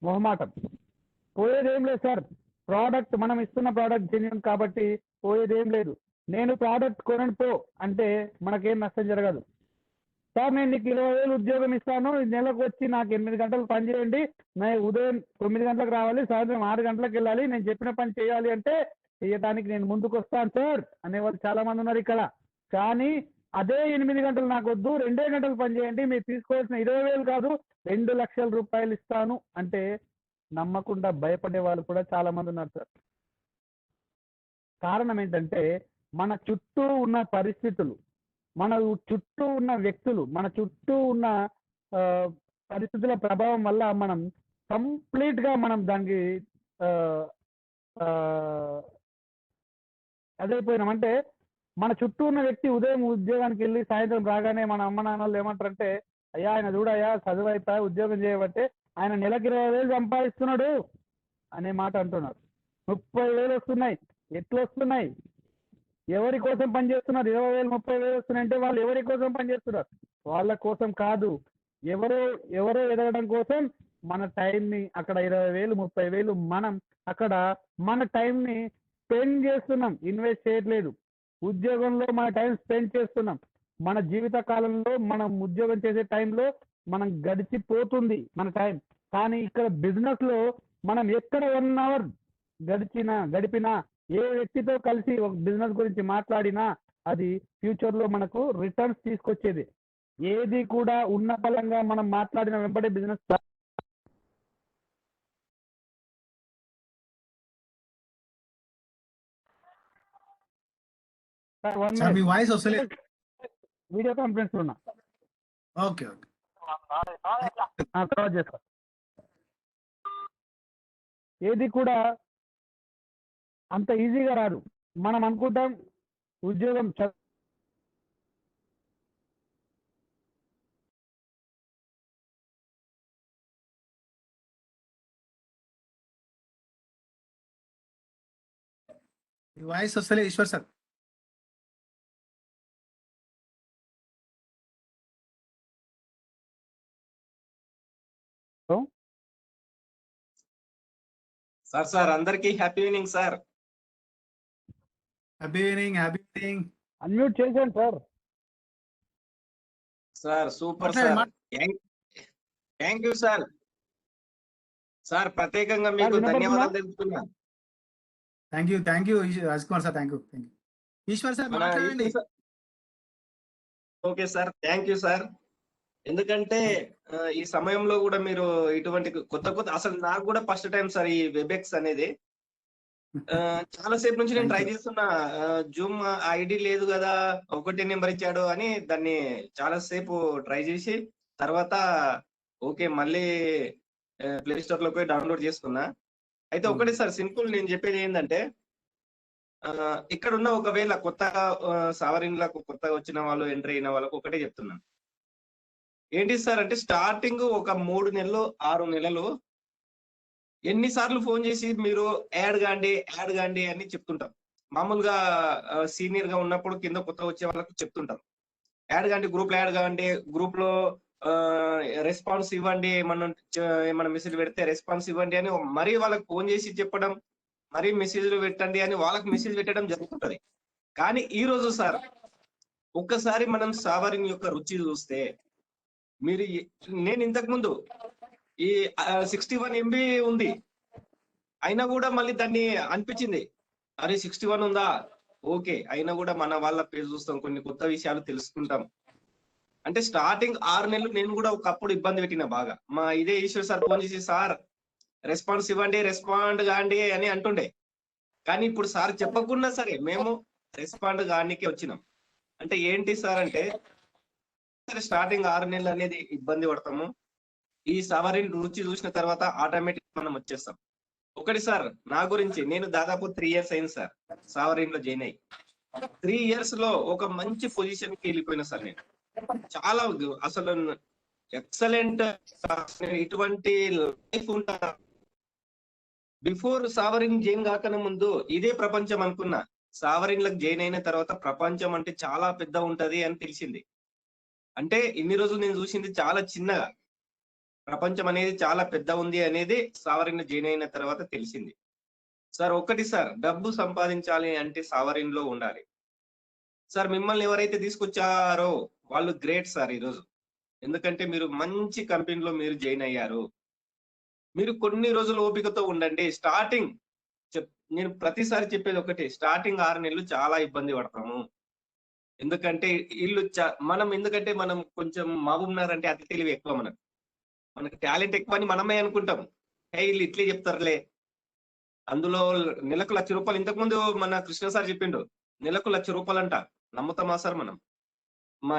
మొహమాటం. పోయేదేం లేదు సార్. మనం ఇస్తున్న ప్రోడక్ట్ జెన్యూన్ కాబట్టి పోయేదేం లేదు. నేను ప్రోడక్ట్ కొనను పో అంటే మనకేం నష్టం జరగదు. సార్ నేను నీకు 20,000 ఉద్యోగం ఇస్తాను, నెలకు వచ్చి నాకు 8 గంటలు పని చేయండి, నేను ఉదయం 9 గంటలకు రావాలి, సాయంత్రం 6 గంటలకు వెళ్ళాలి, నేను చెప్పిన పని చేయాలి అంటే చేయడానికి నేను ముందుకు వస్తాను సార్ అనేవాళ్ళు చాలా మంది ఉన్నారు ఇక్కడ. కానీ అదే 8 గంటలు నాకు వద్దు, 2 గంటలు పని చేయండి, మీరు తీసుకోవాల్సిన 20,000 కాదు 2 లక్షల రూపాయలు ఇస్తాను అంటే నమ్మకుండా భయపడే వాళ్ళు కూడా చాలా మంది ఉన్నారు సార్. కారణం ఏంటంటే మన చుట్టూ ఉన్న పరిస్థితులు, మన చుట్టూ ఉన్న వ్యక్తులు, మన చుట్టూ ఉన్న పరిస్థితుల ప్రభావం వల్ల మనం కంప్లీట్ గా మనం దానికి అదైపోయినాం. అంటే మన చుట్టూ ఉన్న వ్యక్తి ఉదయం ఉద్యోగానికి వెళ్ళి సాయంత్రం రాగానే మన అమ్మ నాన్నలు ఏమంటారంటే, అయ్యా ఆయన చూడయ్యా చదువు అయిపోయి ఉద్యోగం చేయబట్టే ఆయన నెలకి 20,000 సంపాదిస్తున్నాడు అనే మాట అంటున్నారు. 30,000 వస్తున్నాయి. ఎట్లు వస్తున్నాయి? ఎవరి కోసం పనిచేస్తున్నారు? 20,000 30,000 వస్తున్నాయి అంటే వాళ్ళు ఎవరి కోసం పనిచేస్తున్నారు? వాళ్ళ కోసం కాదు, ఎవరో ఎదగడం కోసం మన టైంని అక్కడ 20,000 30,000 మనం అక్కడ మన టైంని స్పెండ్ చేస్తున్నాం, ఇన్వెస్ట్ చేయట్లేదు. ఉద్యోగంలో మన టైం స్పెండ్ చేస్తున్నాం. మన జీవిత కాలంలో మనం ఉద్యోగం చేసే టైంలో మనం గడిచిపోతుంది మన టైం. కానీ ఇక్కడ బిజినెస్ లో మనం ఎక్కడ 1 అవర్ గడిపినా, ఏ వ్యక్తితో కలిసి ఒక బిజినెస్ గురించి మాట్లాడినా అది ఫ్యూచర్ లో మనకు రిటర్న్స్ తీసుకొచ్చేది. ఏది కూడా ఉన్న ఫలంగా మనం మాట్లాడిన వెంబడే బిజినెస్ సార్ మీ వాయిస్ వస్తలేదు. వీడియో కాన్ఫరెన్స్ లో ఉన్నా. ఓకే ఓకే తర్వాత చేస్తా. ఏది కూడా అంత ఈజీగా రాదు. మనం అనుకుంటాం ఉద్యోగం వాయిస్ వస్తలే ఈశ్వర్ సార్. సార్ అందరికీ happy evening sir. Happy evening, happy evening. Unmute చేశాను సార్. సార్ సూపర్ మాట్లాడండి, sir. Thank you sir. Sir ప్రత్యేకంగా మీకు వినపడుతుందా? ధన్యవాదాలు తెలుపుతున్నాను. Thank you Rajkumar sir. Thank you. Eshwar sir మాట్లాడండి. Okay sir, thank you sir. ఎందుకంటే ఈ సమయంలో కూడా మీరు ఇటువంటి కొత్త అసలు నాకు కూడా ఫస్ట్ టైం సార్ ఈ వెబెక్స్ అనేది. చాలా సేపు నుంచి నేను ట్రై చేస్తున్నా. జూమ్ ఐడి లేదు కదా, ఒకటి నెంబర్ ఇచ్చాడు అని దాన్ని చాలా సేపు ట్రై చేసి తర్వాత ఓకే మళ్ళీ ప్లే స్టోర్ లో పోయి డౌన్లోడ్ చేసుకున్నా. అయితే ఒకటి సార్ సింపుల్ నేను చెప్పేది ఏంటంటే, ఇక్కడ ఉన్న ఒకవేళ కొత్తగా సావరిన్లకు కొత్తగా వచ్చిన వాళ్ళు ఎంటర్ అయిన వాళ్ళకు ఒకటే చెప్తున్నాను. ఏంటి సార్ అంటే స్టార్టింగ్ ఒక 3 నెలలు 6 నెలలు ఎన్నిసార్లు ఫోన్ చేసి మీరు యాడ్ కాండి అని చెప్తుంటాం. మామూలుగా సీనియర్ గా ఉన్నప్పుడు కింద కొత్త వచ్చే వాళ్ళకు చెప్తుంటాం, యాడ్ కాండి, గ్రూప్ లో యాడ్ కాండి, గ్రూప్ లో రెస్పాన్స్ ఇవ్వండి, ఏమన్నా మెసేజ్ పెడితే రెస్పాన్స్ ఇవ్వండి అని మరీ వాళ్ళకి ఫోన్ చేసి చెప్పడం, మరీ మెసేజ్లు పెట్టండి అని వాళ్ళకి మెసేజ్ పెట్టడం జరుగుతుంటది. కానీ ఈ రోజు సార్ ఒక్కసారి మనం సావరిన్ యొక్క రుచి చూస్తే, మీరు నేను ఇంతకు ముందు ఈ 61 MB ఉంది అయినా కూడా మళ్ళీ దాన్ని అనిపించింది, అరే 61 ఉందా, ఓకే అయినా కూడా మన వాళ్ళ పేరు చూస్తాం, కొన్ని కొత్త విషయాలు తెలుసుకుంటాం. అంటే స్టార్టింగ్ 6 నెలలు నేను కూడా ఒకప్పుడు ఇబ్బంది పెట్టిన బాగా. మా ఇదే ఈశ్వర్ సార్ ఫోన్ చేసి సార్ రెస్పాన్స్ ఇవ్వండి, రెస్పాండ్ కాండి అని అంటుండే. కానీ ఇప్పుడు సార్ చెప్పకుండా సరే మేము రెస్పాండ్ కానికే వచ్చినాం. అంటే ఏంటి సార్ అంటే స్టార్టింగ్ 6 నెలలు అనేది ఇబ్బంది పడతాము. ఈ సావరిన్ రుచి చూసిన తర్వాత ఆటోమేటిక్ మనం వచ్చేస్తాం. ఒకటి సార్ నా గురించి, నేను దాదాపు 3 years అయింది సార్ సావరిన్ లో జాయిన్ అయ్యి. 3 years లో ఒక మంచి పొజిషన్ కి వెళ్ళిపోయినా సార్. నేను చాలా అసలు ఎక్సలెంట్ ఇటువంటి లైఫ్ ఉంటా. బిఫోర్ సావరిన్ జాయిన్ కాకన ముందు ఇదే ప్రపంచం అనుకున్నా. సావరిన్ లకు జాయిన్ అయిన తర్వాత ప్రపంచం అంటే చాలా పెద్ద ఉంటది అని తెలిసింది. అంటే ఇన్ని రోజులు నేను చూసింది చాలా చిన్నగా, ప్రపంచం అనేది చాలా పెద్ద ఉంది అనేది సావరిన్ జాయిన్ అయిన తర్వాత తెలిసింది. సార్ ఒకటి సార్, డబ్బు సంపాదించాలి అంటే సావరిన్ లో ఉండాలి సార్. మిమ్మల్ని ఎవరైతే తీసుకొచ్చారో వాళ్ళు గ్రేట్ సార్ ఈరోజు. ఎందుకంటే మీరు మంచి కంపెనీలో మీరు జాయిన్ అయ్యారు. మీరు కొన్ని రోజులు ఓపికతో ఉండండి. స్టార్టింగ్ నేను ప్రతిసారి చెప్పేది ఒకటి, స్టార్టింగ్ 6 నెలలు చాలా ఇబ్బంది పడతాము. ఎందుకంటే ఎందుకంటే మనం కొంచెం మహబూబ్నగర్ అంటే అతి తెలివి ఎక్కువ, మనకు టాలెంట్ ఎక్కువ అని మనమే అనుకుంటాం. వీళ్ళు ఇట్లే చెప్తారులే. అందులో నెలకు ₹1,00,000. ఇంతకు ముందు మన కృష్ణ సార్ చెప్పిండు, నెలకు ₹1,00,000 అంట. నమ్ముతామా సార్ మనం?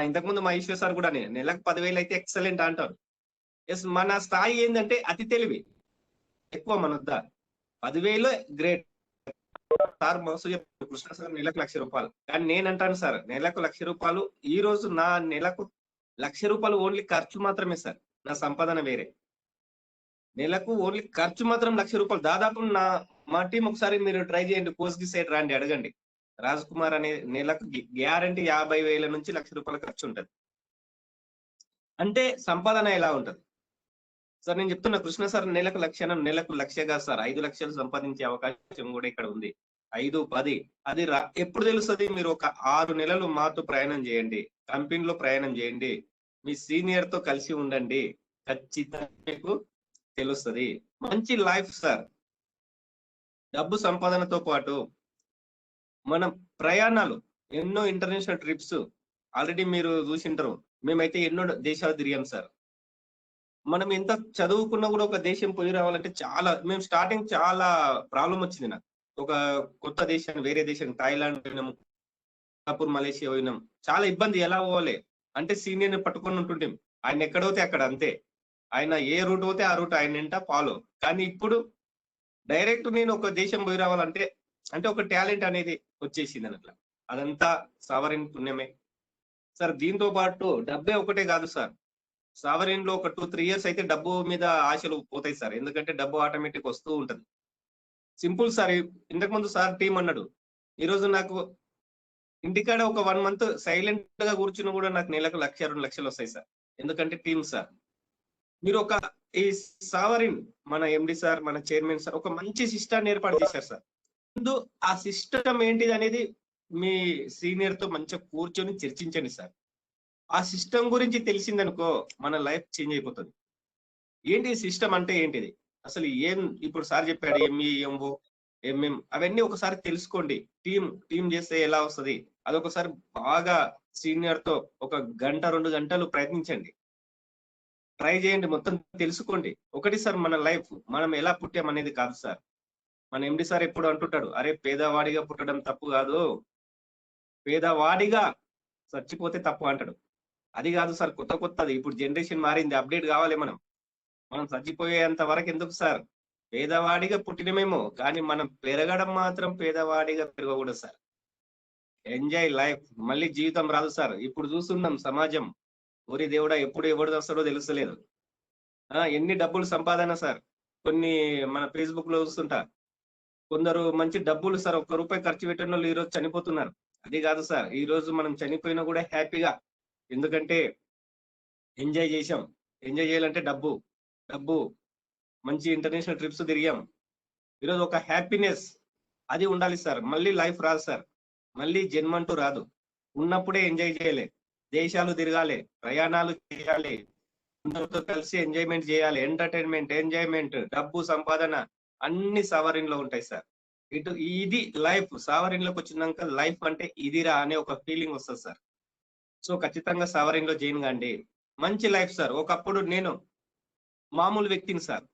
ఇంతకుముందు మా ఈశ్వర్ సార్ కూడా నెలకు 10,000 అయితే ఎక్సలెంట్ అంటారు. ఎస్, మన స్థాయి ఏంటంటే అతి తెలివి ఎక్కువ. మన వద్ద 10,000 గ్రేట్ సార్. మోసు కృష్ణ సార్ నెలకు ₹1,00,000. కానీ నేనంటాను సార్, నెలకు ₹1,00,000 ఈ రోజు నా నెలకు ₹1,00,000 ఓన్లీ ఖర్చు మాత్రమే సార్. నా సంపాదన వేరే. నెలకు ఓన్లీ ఖర్చు మాత్రం ₹1,00,000. దాదాపు మా టీం ఒకసారి మీరు ట్రై చేయండి, కోస్గి సైడ్ రండి, అడగండి. రాజ్ కుమార్ అనే నెలకు గ్యారంటీ 50,000 నుంచి ₹1,00,000 ఖర్చు ఉంటది. అంటే సంపాదన ఎలా ఉంటది సార్? నేను చెప్తున్నా, కృష్ణ సార్ నెలకు 1,00,000, నెలకు 1,00,000 కాదు సార్, 5 లక్షలు సంపాదించే అవకాశం కూడా ఇక్కడ ఉంది. 5, 10 అది ఎప్పుడు తెలుస్తుంది? మీరు ఒక 6 నెలలు మాతో ప్రయాణం చేయండి, కంపెనీలో ప్రయాణం చేయండి, మీ సీనియర్ తో కలిసి ఉండండి, ఖచ్చితంగా మీకు తెలుస్తుంది. మంచి లైఫ్ సార్. డబ్బు సంపాదనతో పాటు మనం ప్రయాణాలు, ఎన్నో ఇంటర్నేషనల్ ట్రిప్స్ ఆల్రెడీ మీరు చూసింటారు. మేమైతే ఎన్నో దేశాలు తిరిగాం సార్. మనం ఎంత చదువుకున్నా కూడా ఒక దేశం పోయి రావాలంటే మేము స్టార్టింగ్ చాలా ప్రాబ్లం వచ్చింది నాకు. ఒక కొత్త దేశాన్ని, వేరే దేశం, థాయిలాండ్ పోయినాం, సింగపూర్, మలేషియా పోయినాం. చాలా ఇబ్బంది. ఎలా పోవాలి అంటే సీనియర్ని పట్టుకొని ఉంటుంటాం. ఆయన ఎక్కడైతే అక్కడ అంతే, ఆయన ఏ రూట్ పోతే ఆ రూట్ ఆయన వెంట ఫాలో. కానీ ఇప్పుడు డైరెక్ట్ నేను ఒక దేశం పోయి రావాలంటే ఒక టాలెంట్ అనేది వచ్చేసింది అట్లా. అదంతా సావరిన్ పుణ్యమే సార్. దీంతో పాటు డబ్బే ఒకటే కాదు సార్. సావరిన్ లో ఒక 2-3 years అయితే డబ్బు మీద ఆశలు పోతాయి సార్. ఎందుకంటే డబ్బు ఆటోమేటిక్ వస్తూ ఉంటది. Simple sir. ఇంతకు ముందు సార్ టీం అన్నాడు, ఈరోజు నాకు ఇంటికాడ ఒక 1 మంత్ సైలెంట్ గా కూర్చుని కూడా నాకు నెలకు 1,00,000 2,00,000 వస్తాయి సార్. ఎందుకంటే టీమ్ సార్. మీరు ఒక ఈ సావరిన్ మన ఎండి సార్, మన చైర్మన్ సార్ ఒక మంచి సిస్టాన్ని ఏర్పాటు చేశారు సార్. ముందు ఆ సిస్టమ్ ఏంటిది అనేది మీ సీనియర్ తో మంచిగా కూర్చొని చర్చించండి సార్. ఆ సిస్టమ్ గురించి తెలిసిందనుకో మన లైఫ్ చేంజ్ అయిపోతుంది. ఏంటి సిస్టమ్ అంటే ఏంటిది, అసలు ఏం ఇప్పుడు సార్ చెప్పాడు ఎంఈ, ఎంఓ, ఎంఎం అవన్నీ ఒకసారి తెలుసుకోండి. టీం చేస్తే ఎలా వస్తుంది అదొకసారి బాగా సీనియర్ తో ఒక 1-2 గంటలు ప్రయత్నించండి, ట్రై చేయండి, మొత్తం తెలుసుకోండి. ఒకటి సార్, మన లైఫ్ మనం ఎలా పుట్టాం అనేది కాదు సార్. మన ఎండి సార్ ఎప్పుడు అంటుంటాడు, అరే పేదవాడిగా పుట్టడం తప్పు కాదు, పేదవాడిగా చచ్చిపోతే తప్పు అంటాడు. అది కాదు సార్, కొత్తది ఇప్పుడు జనరేషన్ మారింది, అప్డేట్ కావాలి. మనం చచ్చిపోయేంత వరకు ఎందుకు సార్? పేదవాడిగా పుట్టినమేమో కానీ మనం పెరగడం మాత్రం పేదవాడిగా పెరగకూడదు సార్. Enjoy life. మళ్ళీ జీవితం రాదు సార్. ఇప్పుడు చూస్తున్నాం సమాజం, ఓరి దేవుడా ఎప్పుడు ఎవడు వస్తాడో తెలుస్తలేదు. ఎన్ని డబ్బులు సంపాదన సార్. కొన్ని మన ఫేస్బుక్ లో చూస్తుంటా, కొందరు మంచి డబ్బులు సార్, 1 రూపాయి ఖర్చు పెట్టిన వాళ్ళు ఈ రోజు చనిపోతున్నారు. అది కాదు సార్, ఈ రోజు మనం చనిపోయినా కూడా హ్యాపీగా, ఎందుకంటే ఎంజాయ్ చేసాం. ఎంజాయ్ చేయాలంటే డబ్బు మంచి ఇంటర్నేషనల్ ట్రిప్స్ తిరిగాం. ఈరోజు ఒక హ్యాపీనెస్ అది ఉండాలి సార్. మళ్ళీ లైఫ్ రాదు సార్, మళ్ళీ జన్మంటూ రాదు. ఉన్నప్పుడే ఎంజాయ్ చేయాలి, దేశాలు తిరగాలి, ప్రయాణాలు చేయాలి, అందరితో కలిసి ఎంజాయ్మెంట్ చేయాలి. ఎంజాయ్మెంట్, డబ్బు సంపాదన అన్ని సావరిన్ లో ఉంటాయి సార్. ఇది లైఫ్. సావరిన్ లోకి వచ్చినాక లైఫ్ అంటే ఇదిరా అనే ఒక ఫీలింగ్ వస్తుంది సార్. సో ఖచ్చితంగా సావరిన్ లో జాయిన్ కాండి. మంచి లైఫ్ సార్. ఒకప్పుడు నేను మామూలు వ్యక్తిని సార్.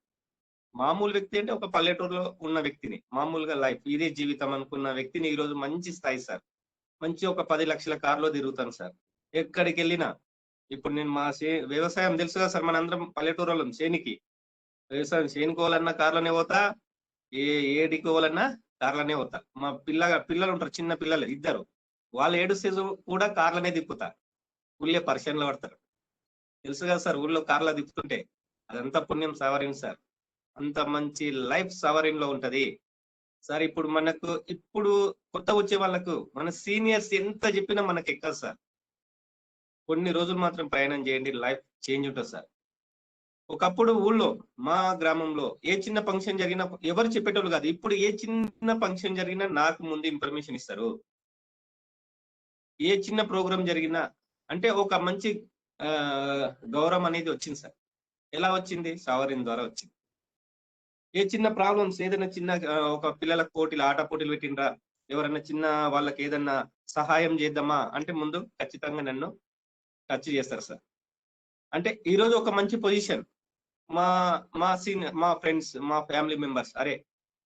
మామూలు వ్యక్తి అంటే ఒక పల్లెటూరులో ఉన్న వ్యక్తిని, మామూలుగా లైఫ్ ఇదే జీవితం అనుకున్న వ్యక్తిని ఈ రోజు మంచి స్థాయి సార్. మంచి ఒక 10 లక్షల కారులో తిరుగుతాను సార్. ఎక్కడికి వెళ్ళినా ఇప్పుడు నేను మా వ్యవసాయం తెలుసు కదా సార్, మనందరం పల్లెటూరులో వ్యవసాయం చేనుకోవాలన్నా కార్లోనే పోతా, ఏడికి పోవాలన్నా కార్లోనే పోతా. మా పిల్లలు ఉంటారు, చిన్న పిల్లలు 2, వాళ్ళు ఏడుస్తే కూడా కార్లనే తిప్పుతా. ఊళ్ళే పరిశీలనలో పడతారు. తెలుసు కదా సార్, ఊళ్ళో కార్లో తిప్పుతుంటే అదంతా పుణ్యం సావరిన్ సార్. అంత మంచి లైఫ్ సావరిన్ లో ఉంటది సార్. ఇప్పుడు కొత్త వచ్చే వాళ్ళకు మన సీనియర్స్ ఎంత చెప్పినా మనకి ఎక్కదు సార్. కొన్ని రోజులు మాత్రం ప్రయాణం చేయండి, లైఫ్ చేంజ్ ఉంటుంది సార్. ఒకప్పుడు ఊళ్ళో మా గ్రామంలో ఏ చిన్న ఫంక్షన్ జరిగినా ఎవరు చెప్పేటోళ్ళు కాదు. ఇప్పుడు ఏ చిన్న ఫంక్షన్ జరిగినా నాకు ముందు ఇన్ఫర్మేషన్ ఇస్తారు. ఏ చిన్న ప్రోగ్రామ్ జరిగినా అంటే ఒక మంచి గౌరవం అనేది వచ్చింది సార్. ఎలా వచ్చింది? సావరిన్ ద్వారా వచ్చింది. ఏ చిన్న ప్రాబ్లమ్స్, ఏదైనా చిన్న ఒక పిల్లల పోటీలు, ఆట పోటీలు పెట్టిండ్రా, ఎవరైనా చిన్న వాళ్ళకి ఏదన్నా సహాయం చేద్దామా అంటే ముందు ఖచ్చితంగా నన్ను టచ్ చేస్తారు సార్. అంటే ఈ రోజు ఒక మంచి పొజిషన్, మా ఫ్రెండ్స్, మా ఫ్యామిలీ మెంబర్స్, అరే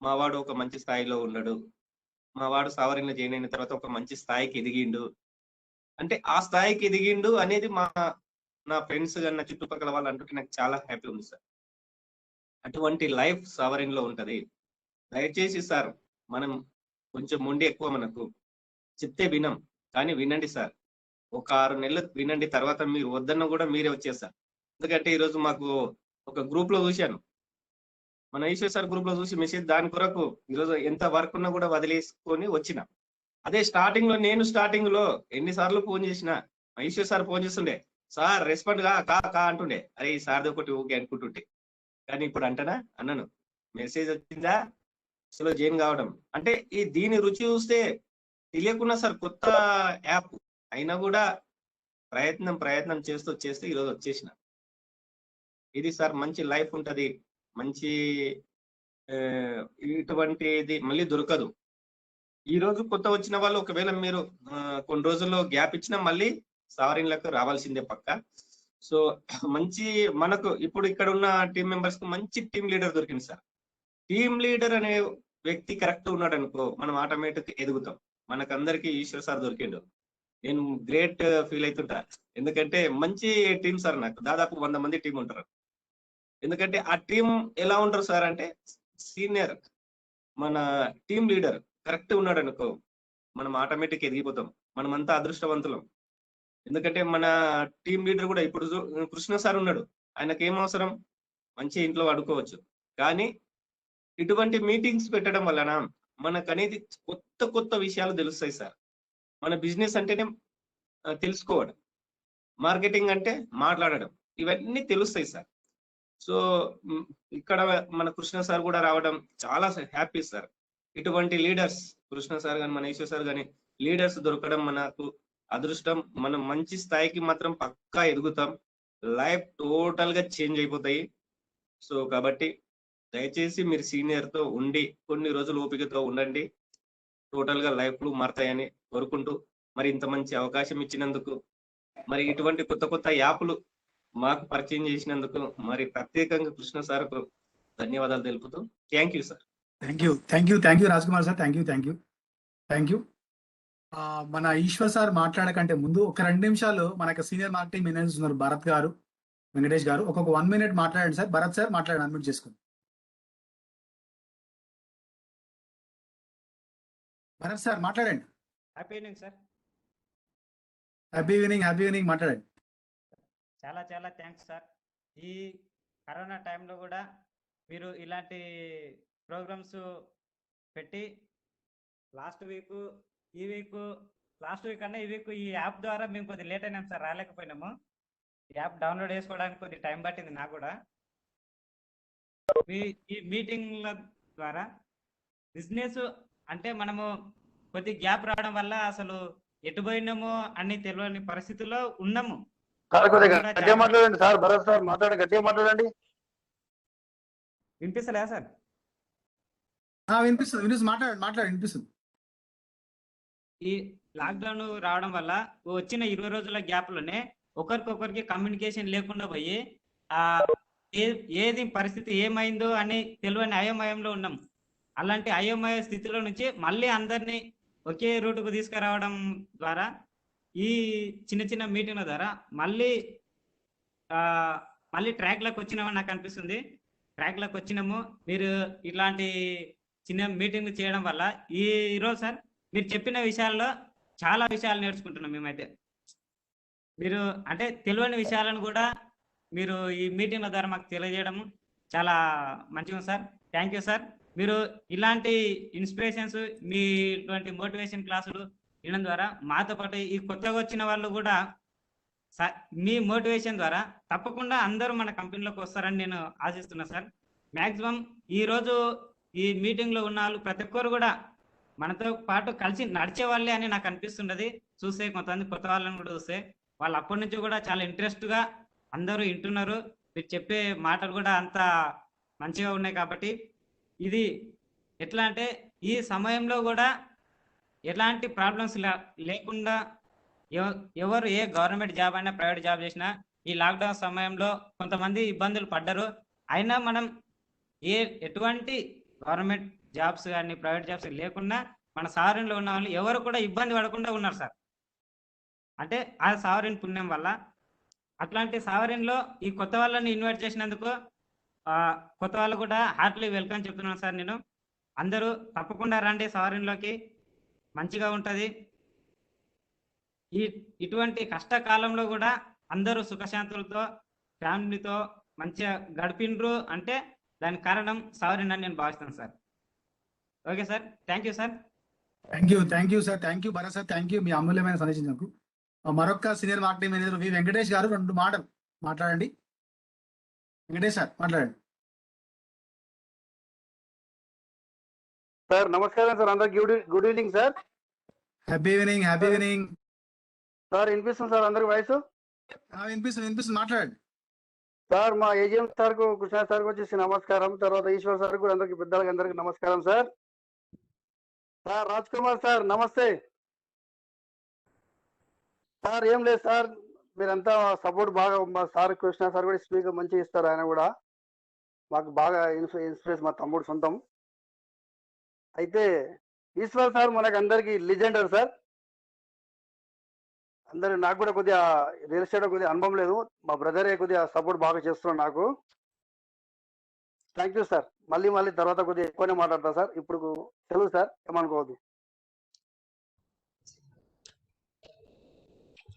మా వాడు ఒక మంచి స్థాయిలో ఉన్నాడు, మా వాడు సావరిన్లో జాయిన్ అయిన తర్వాత ఒక మంచి స్థాయికి ఎదిగిండు అంటే ఆ స్థాయికి ఎదిగిండు అనేది నా ఫ్రెండ్స్ కానీ నా చుట్టుపక్కల వాళ్ళు అంటుంటే నాకు చాలా హ్యాపీ ఉంది సార్. అటువంటి లైఫ్ సావరిన్ లో ఉంటది. దయచేసి సార్, మనం కొంచెం మొండి ఎక్కువ, మనకు చెప్తే వినం, కానీ వినండి సార్. ఒక 6 నెలలు వినండి, తర్వాత మీరు వద్దన్న కూడా మీరే వచ్చేస్తారు. ఎందుకంటే ఈరోజు మాకు ఒక గ్రూప్ లో చూశాను, మన ఈశ్వర్ సార్ గ్రూప్ లో చూసి మెసేజ్, దాని కొరకు ఈరోజు ఎంత వర్క్ ఉన్నా కూడా వదిలేసుకొని వచ్చిన. అదే నేను స్టార్టింగ్ లో ఎన్నిసార్లు ఫోన్ చేసినా ఈశ్వర్ సార్ ఫోన్ చేస్తుండే, సార్ రెస్పాండ్ కా అంటుండే, అరే ఈ సార్ది ఒకటి ఓకే అనుకుంటుంటే. కానీ ఇప్పుడు అంటనా అన్నను, మెసేజ్ వచ్చిందా అసలు జాయిన్ కావడం అంటే దీని రుచి చూస్తే తెలియకుండా సార్, కొత్త యాప్ అయినా కూడా ప్రయత్నం చేస్తూ ఈరోజు వచ్చేసిన. ఇది సార్ మంచి లైఫ్ ఉంటది. మంచి ఇటువంటిది మళ్ళీ దొరకదు. ఈ రోజు కొత్త వచ్చిన వాళ్ళు ఒకవేళ మీరు కొన్ని రోజుల్లో గ్యాప్ ఇచ్చినా మళ్ళీ సావరిన్లకు రావాల్సిందే పక్క. సో మంచి మనకు ఇప్పుడు ఇక్కడ ఉన్న టీం మెంబర్స్ కు మంచి టీం లీడర్ దొరికింది సార్. టీం లీడర్ అనే వ్యక్తి కరెక్ట్ ఉన్నాడు అనుకో, మనం ఆటోమేటిక్ ఎదుగుతాం. మనకందరికి ఈశ్వర్ సార్ దొరికిండు. నేను గ్రేట్ ఫీల్ అవుతుంటా, ఎందుకంటే మంచి టీం సార్. నాకు దాదాపు 100 మంది టీం ఉంటారు. ఎందుకంటే ఆ టీం ఎలా ఉంటారు సార్ అంటే, సీనియర్ మన టీం లీడర్ కరెక్ట్ ఉన్నాడు అనుకో, మనం ఆటోమేటిక్ ఎదిగిపోతాం. మనమంతా అదృష్టవంతులం. ఎందుకంటే మన టీం లీడర్ కూడా ఇప్పుడు కృష్ణ సార్ ఉన్నాడు, ఆయనకి ఏం అవసరం, మంచి ఇంట్లో అడుకోవచ్చు. కానీ ఇటువంటి మీటింగ్స్ పెట్టడం వలన మనకు అనేది కొత్త కొత్త విషయాలు తెలుస్తాయి సార్. మన బిజినెస్ అంటేనే తెలుసుకోవడం, మార్కెటింగ్ అంటే మాట్లాడడం, ఇవన్నీ తెలుస్తాయి సార్. సో ఇక్కడ మన కృష్ణ సార్ కూడా రావడం చాలా హ్యాపీ సార్. ఇటువంటి లీడర్స్ కృష్ణ సార్ గాని, మన ఈశ్వర్ సార్ గాని లీడర్స్ దొరకడం మనకు అదృష్టం. మనం మంచి స్థాయికి మాత్రం పక్కా ఎదుగుతాం. లైఫ్ టోటల్ గా చేంజ్ అయిపోతాయి. సో కాబట్టి దయచేసి మీరు సీనియర్ తో ఉండి కొన్ని రోజులు ఓపికతో ఉండండి. టోటల్ గా లైఫ్లు మారతాయని కోరుకుంటూ, మరి ఇంత మంచి అవకాశం ఇచ్చినందుకు, మరి ఇటువంటి కొత్త కొత్త యాప్లు మాకు పరిచయం చేసినందుకు మరి ప్రత్యేకంగా కృష్ణ సార్కు ధన్యవాదాలు తెలుపుతూ thank you sir. Thank you Raj Kumar sir. Thank you. మన ఈశ్వర్ సార్ మాట్లాడకంటే ముందు ఒక 2 నిమిషాలు మనకు సీనియర్ మార్కెటింగ్ మేనేజర్స్ ఉన్నారు, భరత్ గారు, వెంకటేష్ గారు. ఒక 1 minute మాట్లాడండి సార్. భరత్ సార్ మాట్లాడండి, అన్మ్యూట్ చేసుకోండి. భరత్ సార్ మాట్లాడండి. Happy evening sir. Happy evening మాట్లాడండి. చాలా చాలా థ్యాంక్స్ సార్. ఈ కరోనా టైంలో కూడా మీరు ఇలాంటి ప్రోగ్రామ్స్ పెట్టి లాస్ట్ వీక్ అన్న ఈ వీక్ ఈ యాప్ ద్వారా మేము కొద్దిగా లేట్ అయినాం సార్, రాలేకపోయినాము. ఈ యాప్ డౌన్లోడ్ చేసుకోవడానికి కొద్దిగా టైం పట్టింది నాకు కూడా. ఈ మీటింగ్ల ద్వారా బిజినెస్ అంటే మనము కొద్ది గ్యాప్ రావడం వల్ల అసలు ఎటు పోయినామో అని తెలియని పరిస్థితుల్లో ఉన్నాము. సార్ కొద్దిగా గట్టిగా మాట్లాడండి సార్. భరత్ సార్ మాట్లాడండి, గట్టిగా మాట్లాడండి. వినిపిస్తలేదా సార్? వినిపిస్తుంది. మాట్లాడండి వినిపిస్తుంది. ఈ లాక్డౌన్ రావడం వల్ల వచ్చిన 20 రోజుల గ్యాప్ లోనే ఒకరికొకరికి కమ్యూనికేషన్ లేకుండా పోయి ఏది పరిస్థితి ఏమైందో అని తెలియని అయోమయంలో ఉన్నాం. అలాంటి అయోమయ స్థితిలో నుంచి మళ్ళీ అందరినీ ఒకే రూటుకు తీసుకురావడం ద్వారా ఈ చిన్న చిన్న మీటింగ్ల ద్వారా మళ్ళీ ట్రాక్లోకి వచ్చినామని నాకు అనిపిస్తుంది. ట్రాక్లోకి వచ్చినాము. మీరు ఇట్లాంటి చిన్న మీటింగ్లు చేయడం వల్ల ఈరోజు సార్ మీరు చెప్పిన విషయాల్లో చాలా విషయాలు నేర్చుకుంటున్నాం మేమైతే. మీరు అంటే తెలియని విషయాలను కూడా మీరు ఈ మీటింగ్ల ద్వారా మాకు తెలియజేయడం చాలా మంచిగా సార్. Thank you sir. మీరు ఇలాంటి ఇన్స్పిరేషన్స్, మీ ఇటువంటి మోటివేషన్ క్లాసులు వినడం ద్వారా మాతో పాటు ఈ కొత్తగా వచ్చిన వాళ్ళు కూడా మీ మోటివేషన్ ద్వారా తప్పకుండా అందరూ మన కంపెనీలోకి వస్తారని నేను ఆశిస్తున్నా సార్. మ్యాక్సిమం ఈరోజు ఈ మీటింగ్లో ఉన్న వాళ్ళు ప్రతి ఒక్కరు కూడా మనతో పాటు కలిసి నడిచే వాళ్ళే అని నాకు అనిపిస్తున్నది. చూస్తే కొంతమంది కొత్త వాళ్ళని కూడా చూస్తే వాళ్ళు అప్పటి నుంచి కూడా చాలా ఇంట్రెస్ట్గా అందరూ వింటున్నారు. మీరు చెప్పే మాటలు కూడా అంత మంచిగా ఉన్నాయి. కాబట్టి ఇది ఎట్లా అంటే ఈ సమయంలో కూడా ఎలాంటి ప్రాబ్లమ్స్ లేకుండా ఎవరు ఏ గవర్నమెంట్ జాబ్ అయినా ప్రైవేట్ జాబ్ చేసినా ఈ లాక్డౌన్ సమయంలో కొంతమంది ఇబ్బందులు పడ్డారు. అయినా మనం ఎటువంటి గవర్నమెంట్ జాబ్స్ కానీ ప్రైవేట్ జాబ్స్ లేకుండా మన సావరిన్లో ఉన్న వాళ్ళు ఎవరు కూడా ఇబ్బంది పడకుండా ఉన్నారు సార్. అంటే ఆ సావరిన్ పుణ్యం వల్ల. అట్లాంటి సావరిన్లో ఈ కొత్త వాళ్ళని ఇన్వైట్ చేసినందుకు కొత్త వాళ్ళు కూడా హార్ట్లీ వెల్కమ్ చెప్తున్నాను సార్. నేను అందరూ తప్పకుండా రండి సావరిన్లోకి, మంచిగా ఉంటుంది. ఇటువంటి కష్టకాలంలో కూడా అందరూ సుఖశాంతులతో ఫ్యామిలీతో మంచిగా గడిపినరు అంటే దానికి కారణం సావరిన్ అని నేను భావిస్తాను sir. Okay sir, thank you sir. Thank you sir. Thank you Bharat sir. Thank you మీ అమూల్యమైన సందేశంకు. మరొక senior marketing manager V Venkatesh గారు 2 మాటలు మాట్లాడండి. వెంకటేష్ సార్ మాట్లాడండి. సార్ నమస్కారం సార్. అందరికి good evening sir. Happy evening. Sir వినిపిస్తుంది సార్ అందరికి వాయిస్? వినిపిస్తుంది మాట్లాడండి సార్. మా ఏజిఎం సార్ కు, కృష్ణ సార్ కు వచ్చేసి నమస్కారం. తర్వాత ఈశ్వర్ సార్ కూడా అందరికి పెద్దలకి అందరికి నమస్కారం sir. Sir Raj Kumar sir నమస్తే సార్. ఏం లేదు సార్, మీరంతా సపోర్ట్ బాగా, మా సార్ కృష్ణ సార్ కూడా స్పీకర్ మంచిగా ఇస్తారు. ఆయన కూడా మాకు బాగా ఇన్స్పిరేషన్, మా తమ్ముడు సొంతం. అయితే ఈశ్వర్ సార్ మనకు అందరికి లిజెండర్ సార్. అందరు నాకు కూడా కొద్దిగా రియల్ ఎస్టేట్ కొద్దిగా అనుభవం లేదు, మా బ్రదరే కొద్దిగా సపోర్ట్ బాగా చేస్తున్నాడు నాకు. Thank you sir. మళ్ళీ తర్వాత కొద్దిగా ఎక్కువనే మాట్లాడతా సార్. ఇప్పుడు తెలుగు సార్, ఏమనుకోవద్దు.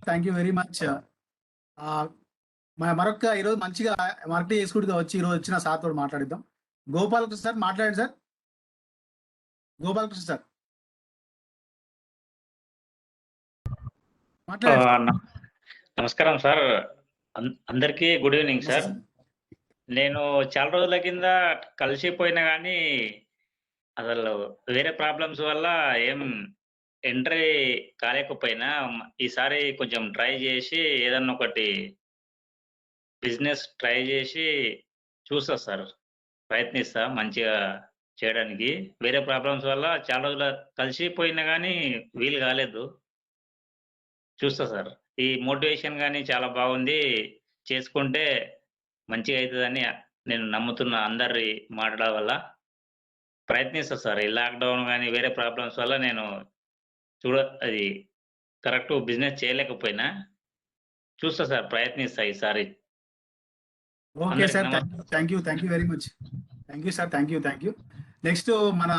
Thank you very much. మరొక ఈరోజు మంచిగా మార్కెటింగ్ ఎగ్జిక్యూటివ్ వచ్చి ఈరోజు వచ్చిన సార్ తోటి మాట్లాడిద్దాం. గోపాల్ సార్ మాట్లాడండి సార్. గోపాలకృష్ణ సార్ ఆ, మాట్లాడండి. న- నమస్కారం సార్. అందరికీ గుడ్ ఈవినింగ్ సార్. నేను చాలా రోజుల కింద కలిసిపోయినా కానీ అసలు వేరే ప్రాబ్లమ్స్ వల్ల ఏం ఎంట్రీ కాలేకపోయినా ఈసారి కొంచెం ట్రై చేసి ఏదన్నా ఒకటి బిజినెస్ ట్రై చేసి చూస్తా సార్. ప్రయత్నిస్తా మంచిగా చేయడానికి. వేరే ప్రాబ్లమ్స్ వల్ల చాలా రోజులు కలిసిపోయినా కానీ వీలు కాలేదు. చూస్తా సార్. ఈ మోటివేషన్ గాని చాలా బాగుంది. చేసుకుంటే మంచిగా అయితదని నేను నమ్ముతున్నా అందరి మాటల వల్ల. ప్రయత్నిస్తా సార్. ఈ లాక్‌డౌన్ గాని, వేరే ప్రాబ్లమ్స్ వల్ల నేను అది కరెక్ట్ బిజినెస్ చేయలేకపోయినా, చూస్తా సార్. ప్రయత్నిస్తా ఈసారి. ఓకే అందరికి సార్, నమస్తే. Thank you very much. Thank you sir, thank you. Next మన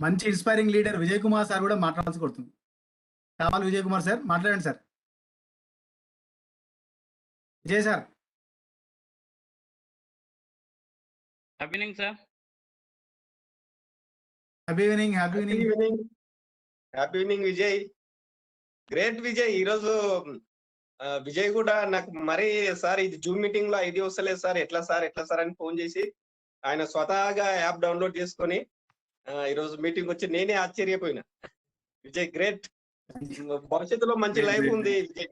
మంచి inspiring leader Vijay Kumar sir కూడా మాట్లాడాల్సి కోరుతుంది. కావాలి విజయ్ కుమార్ సార్, మాట్లాడండి sir. Vijay sir. Good evening sir. Happy evening. Happy evening Vijay. Great Vijay. ఈరోజు విజయ్ కూడా నాకు మరీ సార్ ఇది జూమ్ మీటింగ్ లో ఐడి వస్తలేదు సార్, ఎట్లా సార్ అని ఫోన్ చేసి ఆయన స్వతహాగా యాప్ డౌన్లోడ్ చేసుకొని ఈరోజు మీటింగ్ వచ్చి నేనే ఆశ్చర్యపోయినా. విజయ్ గ్రేట్. భవిష్యత్తులో మంచి లైఫ్ ఉంది విజయ్.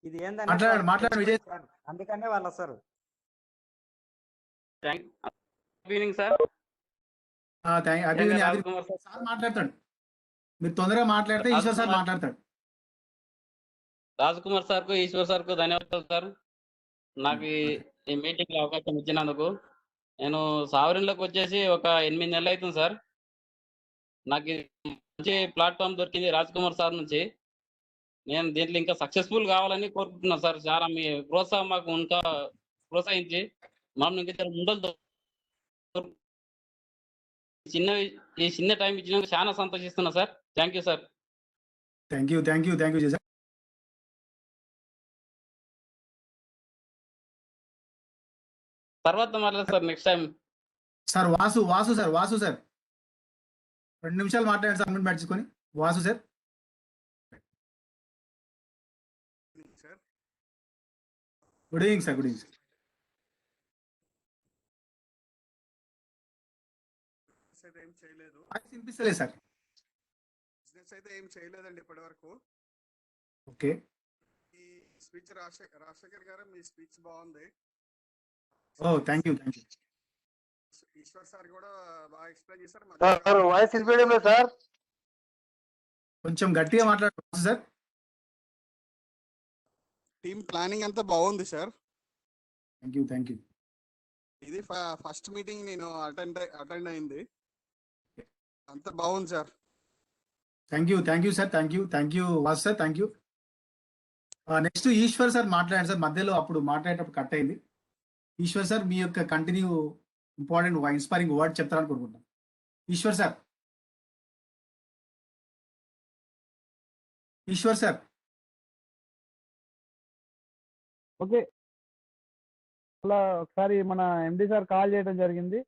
ఇది ఏంటంటే మాట్లాడు విజయ్. అందుకనే వాళ్ళు వస్తారు. Good evening sir. Rajkumar sir. Sir మాట్లాడతాడు. మీరు తొందరగా మాట్లాడితే ఈశ్వర్ సార్ మాట్లాడతాడు. రాజ్కుమార్ సార్ కు, ఈశ్వర్ సార్ కు ధన్యవాదాలు సార్. నాకు ఈ మీటింగ్ లో అవకాశం ఇచ్చినందుకు. నేను సావరిన్లోకి వచ్చేసి ఒక 8 నెలలు అవుతుంది సార్. నాకు ఇది మంచి ప్లాట్ఫామ్ దొరికింది రాజ్కుమార్ సార్ నుంచి. నేను దీంట్లో ఇంకా సక్సెస్ఫుల్ కావాలని కోరుకుంటున్నాను సార్. చాలా మీ ప్రోత్సాహం మాకు ఇంకా ప్రోత్సహించి మనం ఇంకా ముందలు ఈ చిన్న టైం ఇచ్చినందుకు చాలా సంతోషిస్తున్నా sir. Thank you sir. Thank you Vijay sir. తర్వాత మాట్లాడదు sir next time. Sir Vasu sir 2 నిమిషాలు మాట్లాడండి సార్. అడ్మిట్ పట్టుకొని Vasu sir. Good evening sir. ఏం చేయలేదు. వినిపిస్తలేదు సార్. బిజినెస్ అయితే ఏం చేయలేదండి ఇప్పటి వరకు. ఓకే. ఈ స్పీచ్ రాజశేఖర్ గారు మీ స్పీచ్ బాగుంది. Thank you. ఈశ్వర్ సార్ కూడా బాగా ఎక్స్ప్లెయిన్ చేశారు. సార్ వాయిస్ వినిపించడం లేదు సార్. కొంచెం గట్టిగా మాట్లాడండి సార్. టీమ్ ప్లానింగ్ అంతా బాగుంది సార్. Thank you. ఇది ఫస్ట్ మీటింగ్ నేను అటెండ్ అయింది. అంతా బాగుంది sir. Thank you sir. Thank you Vasu sir. Thank you. Next Eshwar sir మాట్లాడండి సార్. మధ్యలో అప్పుడు మాట్లాడేటప్పుడు కట్ అయింది. ఈశ్వర్ సార్ మీ యొక్క కంటిన్యూ ఇంపార్టెంట్ ఇన్స్పైరింగ్ వర్డ్ చెప్తారని కోరుకుంటున్నాను. ఈశ్వర్ సార్. ఓకే. అలా ఒకసారి మన ఎండి సార్ కాల్ చేయడం జరిగింది.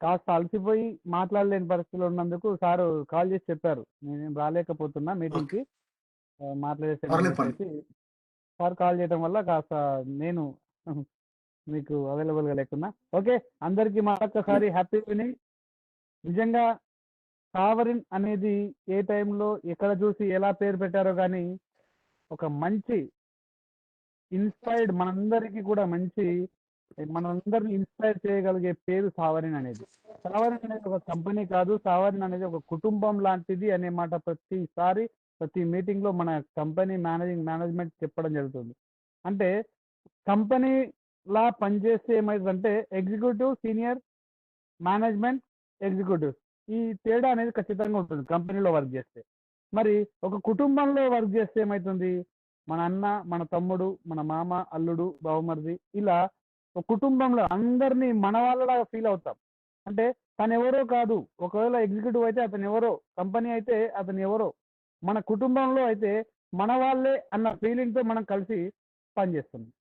కాస్త అలసిపోయి మాట్లాడలేని పరిస్థితిలో ఉన్నందుకు సారు కాల్ చేసి చెప్పారు, నేను రాలేకపోతున్నా మీటింగ్కి, మాట్లాడేసి సార్ కాల్ చేయడం వల్ల కాస్త నేను మీకు అవైలబుల్గా లేకున్నా. ఓకే, అందరికీ మరొకసారి హ్యాపీ ఈవినింగ్. నిజంగా సావరిన్ అనేది ఏ టైంలో ఎక్కడ చూసి ఎలా పేరు పెట్టారో కానీ ఒక మంచి ఇన్స్పైర్డ్ మనందరికీ కూడా మనందరిని ఇన్స్పైర్ చేయగలిగే పేరు సావరిన్ అనేది. సావరిన్ అనేది ఒక కంపెనీ కాదు, సావరిన్ అనేది ఒక కుటుంబం లాంటిది అనే మాట ప్రతిసారి ప్రతి మీటింగ్ లో మన కంపెనీ మేనేజ్మెంట్ చెప్పడం జరుగుతుంది. అంటే కంపెనీ లా పనిచేస్తే ఏమైందంటే ఎగ్జిక్యూటివ్, సీనియర్ మేనేజ్మెంట్, ఎగ్జిక్యూటివ్ ఈ తేడా అనేది ఖచ్చితంగా ఉంటుంది కంపెనీలో వర్క్ చేస్తే. మరి ఒక కుటుంబంలో వర్క్ చేస్తే ఏమవుతుంది, మన అన్న, మన తమ్ముడు, మన మామ, అల్లుడు, బావమరిది, ఇలా ఒక కుటుంబంలో అందరినీ మన వాళ్ళలాగా ఫీల్ అవుతాం. అంటే తను ఎవరో కాదు, ఒకవేళ ఎగ్జిక్యూటివ్ అయితే అతను ఎవరో, కంపెనీ అయితే అతను ఎవరో, మన కుటుంబంలో అయితే మన వాళ్ళే అన్న ఫీలింగ్తో మనం కలిసి పనిచేస్తున్నాం.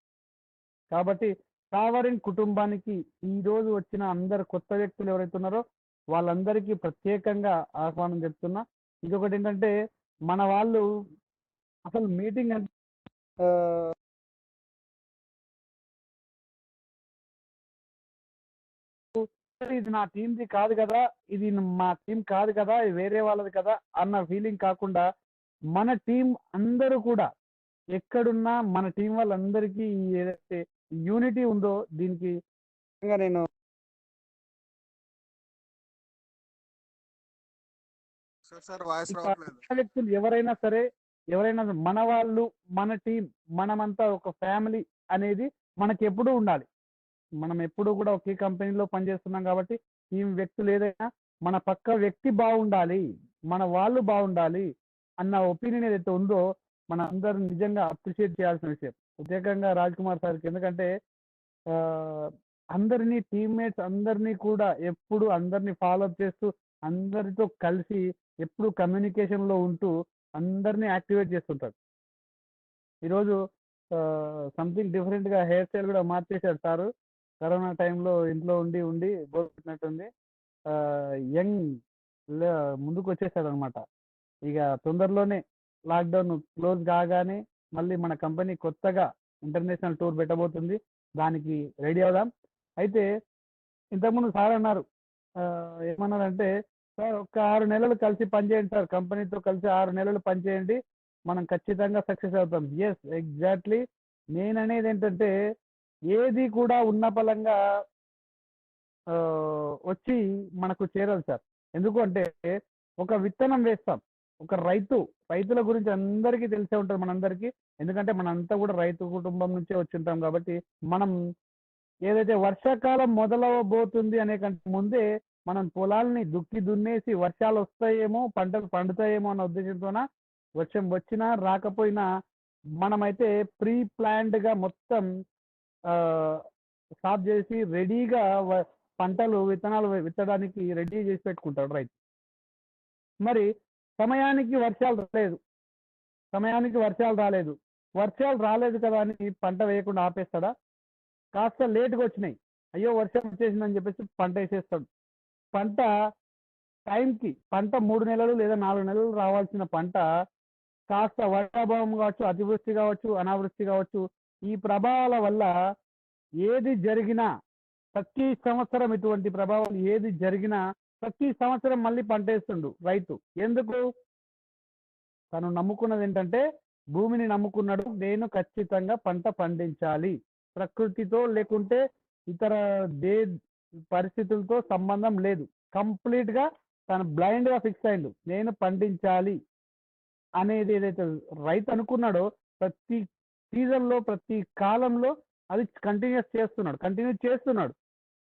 కాబట్టి సావరిన్ కుటుంబానికి ఈ రోజు వచ్చిన అందరు కొత్త వ్యక్తులు ఎవరైతే ఉన్నారో వాళ్ళందరికీ ప్రత్యేకంగా ఆహ్వానం చెప్తున్నా. ఇంకొకటి ఏంటంటే మన వాళ్ళు అసలు మీటింగ్ అంటే ఇది నా టీంది కాదు కదా, ఇది మా టీం కాదు కదా, ఇది వేరే వాళ్ళది కదా అన్న ఫీలింగ్ కాకుండా మన టీం అందరూ కూడా ఎక్కడున్నా మన టీం వాళ్ళందరికీ ఏదైతే యూనిటీ ఉందో దీనికి నేను సార్ వాయిస్ ఇక రావట్లేదు. కొత్త వ్యక్తులు ఎవరైనా సరే, ఎవరైనా మన వాళ్ళు, మన టీం, మనమంతా ఒక ఫ్యామిలీ అనేది మనకి ఎప్పుడూ ఉండాలి. మనం ఎప్పుడూ కూడా ఒకే కంపెనీలో పనిచేస్తున్నాం కాబట్టి ఈ వ్యక్తులు ఏదైనా మన పక్క వ్యక్తి బాగుండాలి, మన వాళ్ళు బాగుండాలి అన్న ఒపీనియన్ ఏదైతే ఉందో మన అందరూ నిజంగా అప్రిషియేట్ చేయాల్సిన విషయం. ప్రత్యేకంగా రాజ్ కుమార్ సార్కి. ఎందుకంటే అందరినీ టీమ్మేట్స్ అందరినీ కూడా ఎప్పుడు అందరినీ ఫాలోఅప్ చేస్తూ అందరితో కలిసి ఎప్పుడు కమ్యూనికేషన్లో ఉంటూ అందరినీ యాక్టివేట్ చేస్తుంటాడు. ఈరోజు సంథింగ్ డిఫరెంట్గా హెయిర్ స్టైల్ కూడా మార్చేశాడు సారు. కరోనా టైంలో ఇంట్లో ఉండి ఉండి బోర్ పెట్టినట్టుంది. యంగ్ ముందుకు వచ్చేసాడు అనమాట. ఇక తొందరలోనే లాక్డౌన్ క్లోజ్ కాగానే మళ్ళీ మన కంపెనీ కొత్తగా ఇంటర్నేషనల్ టూర్ పెట్టబోతుంది. దానికి రెడీ అవుదాం. అయితే ఇంతకుముందు సార్ అన్నారు, ఏమన్నారంటే సార్ ఒక్క 6 నెలలు కలిసి పనిచేయండి సార్, కంపెనీతో కలిసి 6 నెలలు పనిచేయండి, మనం ఖచ్చితంగా సక్సెస్ అవుతాం. Yes, exactly. నేననేది ఏంటంటే ఏది కూడా ఉన్న పలంగా వచ్చి మనకు చేరదు సార్. ఎందుకు అంటే ఒక విత్తనం వేస్తాం, ఒక రైతుల గురించి అందరికీ తెలిసే ఉంటుంది మనందరికీ. ఎందుకంటే మనంతా కూడా రైతు కుటుంబం నుంచే వచ్చి ఉంటాం కాబట్టి మనం ఏదైతే వర్షాకాలం మొదలవబోతుంది అనే కంటే ముందే మనం పొలాల్ని దున్నేసి వర్షాలు వస్తాయేమో, పంటలు పండుతాయేమో అన్న ఉద్దేశంతోన వర్షం వచ్చినా రాకపోయినా మనమైతే ప్రీ ప్లాన్డ్గా మొత్తం స్టాప్ చేసి రెడీగా పంటలు విత్తనాలు విత్తడానికి రెడీ చేసి పెట్టుకుంటాడు రైతు. మరి సమయానికి వర్షాలు రాలేదు, వర్షాలు రాలేదు కదా అని పంట వేయకుండా ఆపేస్తాడా? కాస్త లేటుగా వచ్చినాయి, అయ్యో వర్షం వచ్చేసిందని చెప్పేసి పంట వేసేస్తాడు. పంట టైంకి, పంట 3 నెలలు లేదా 4 నెలలు రావాల్సిన పంట కాస్త వర్షాభావం కావచ్చు, అతివృష్టి కావచ్చు, అనావృష్టి కావచ్చు, ఈ ప్రభావాల వల్ల ఏది జరిగినా ప్రతి సంవత్సరం ఇటువంటి ప్రభావం ఏది జరిగినా ప్రతి సంవత్సరం మళ్ళీ పంట వేస్తుండు రైతు. ఎందుకు? తను నమ్ముకున్నది ఏంటంటే భూమిని నమ్ముకున్నాడు, నేను ఖచ్చితంగా పంట పండించాలి, ప్రకృతితో లేకుంటే ఇతర పరిస్థితులతో సంబంధం లేదు, కంప్లీట్ గా తను బ్లైండ్ గా ఫిక్స్ అయిండు, నేను పండించాలి అనేది ఏదైతే రైతు అనుకున్నాడో ప్రతి సీజన్ లో ప్రతి కాలంలో అది కంటిన్యూ చేస్తున్నాడు.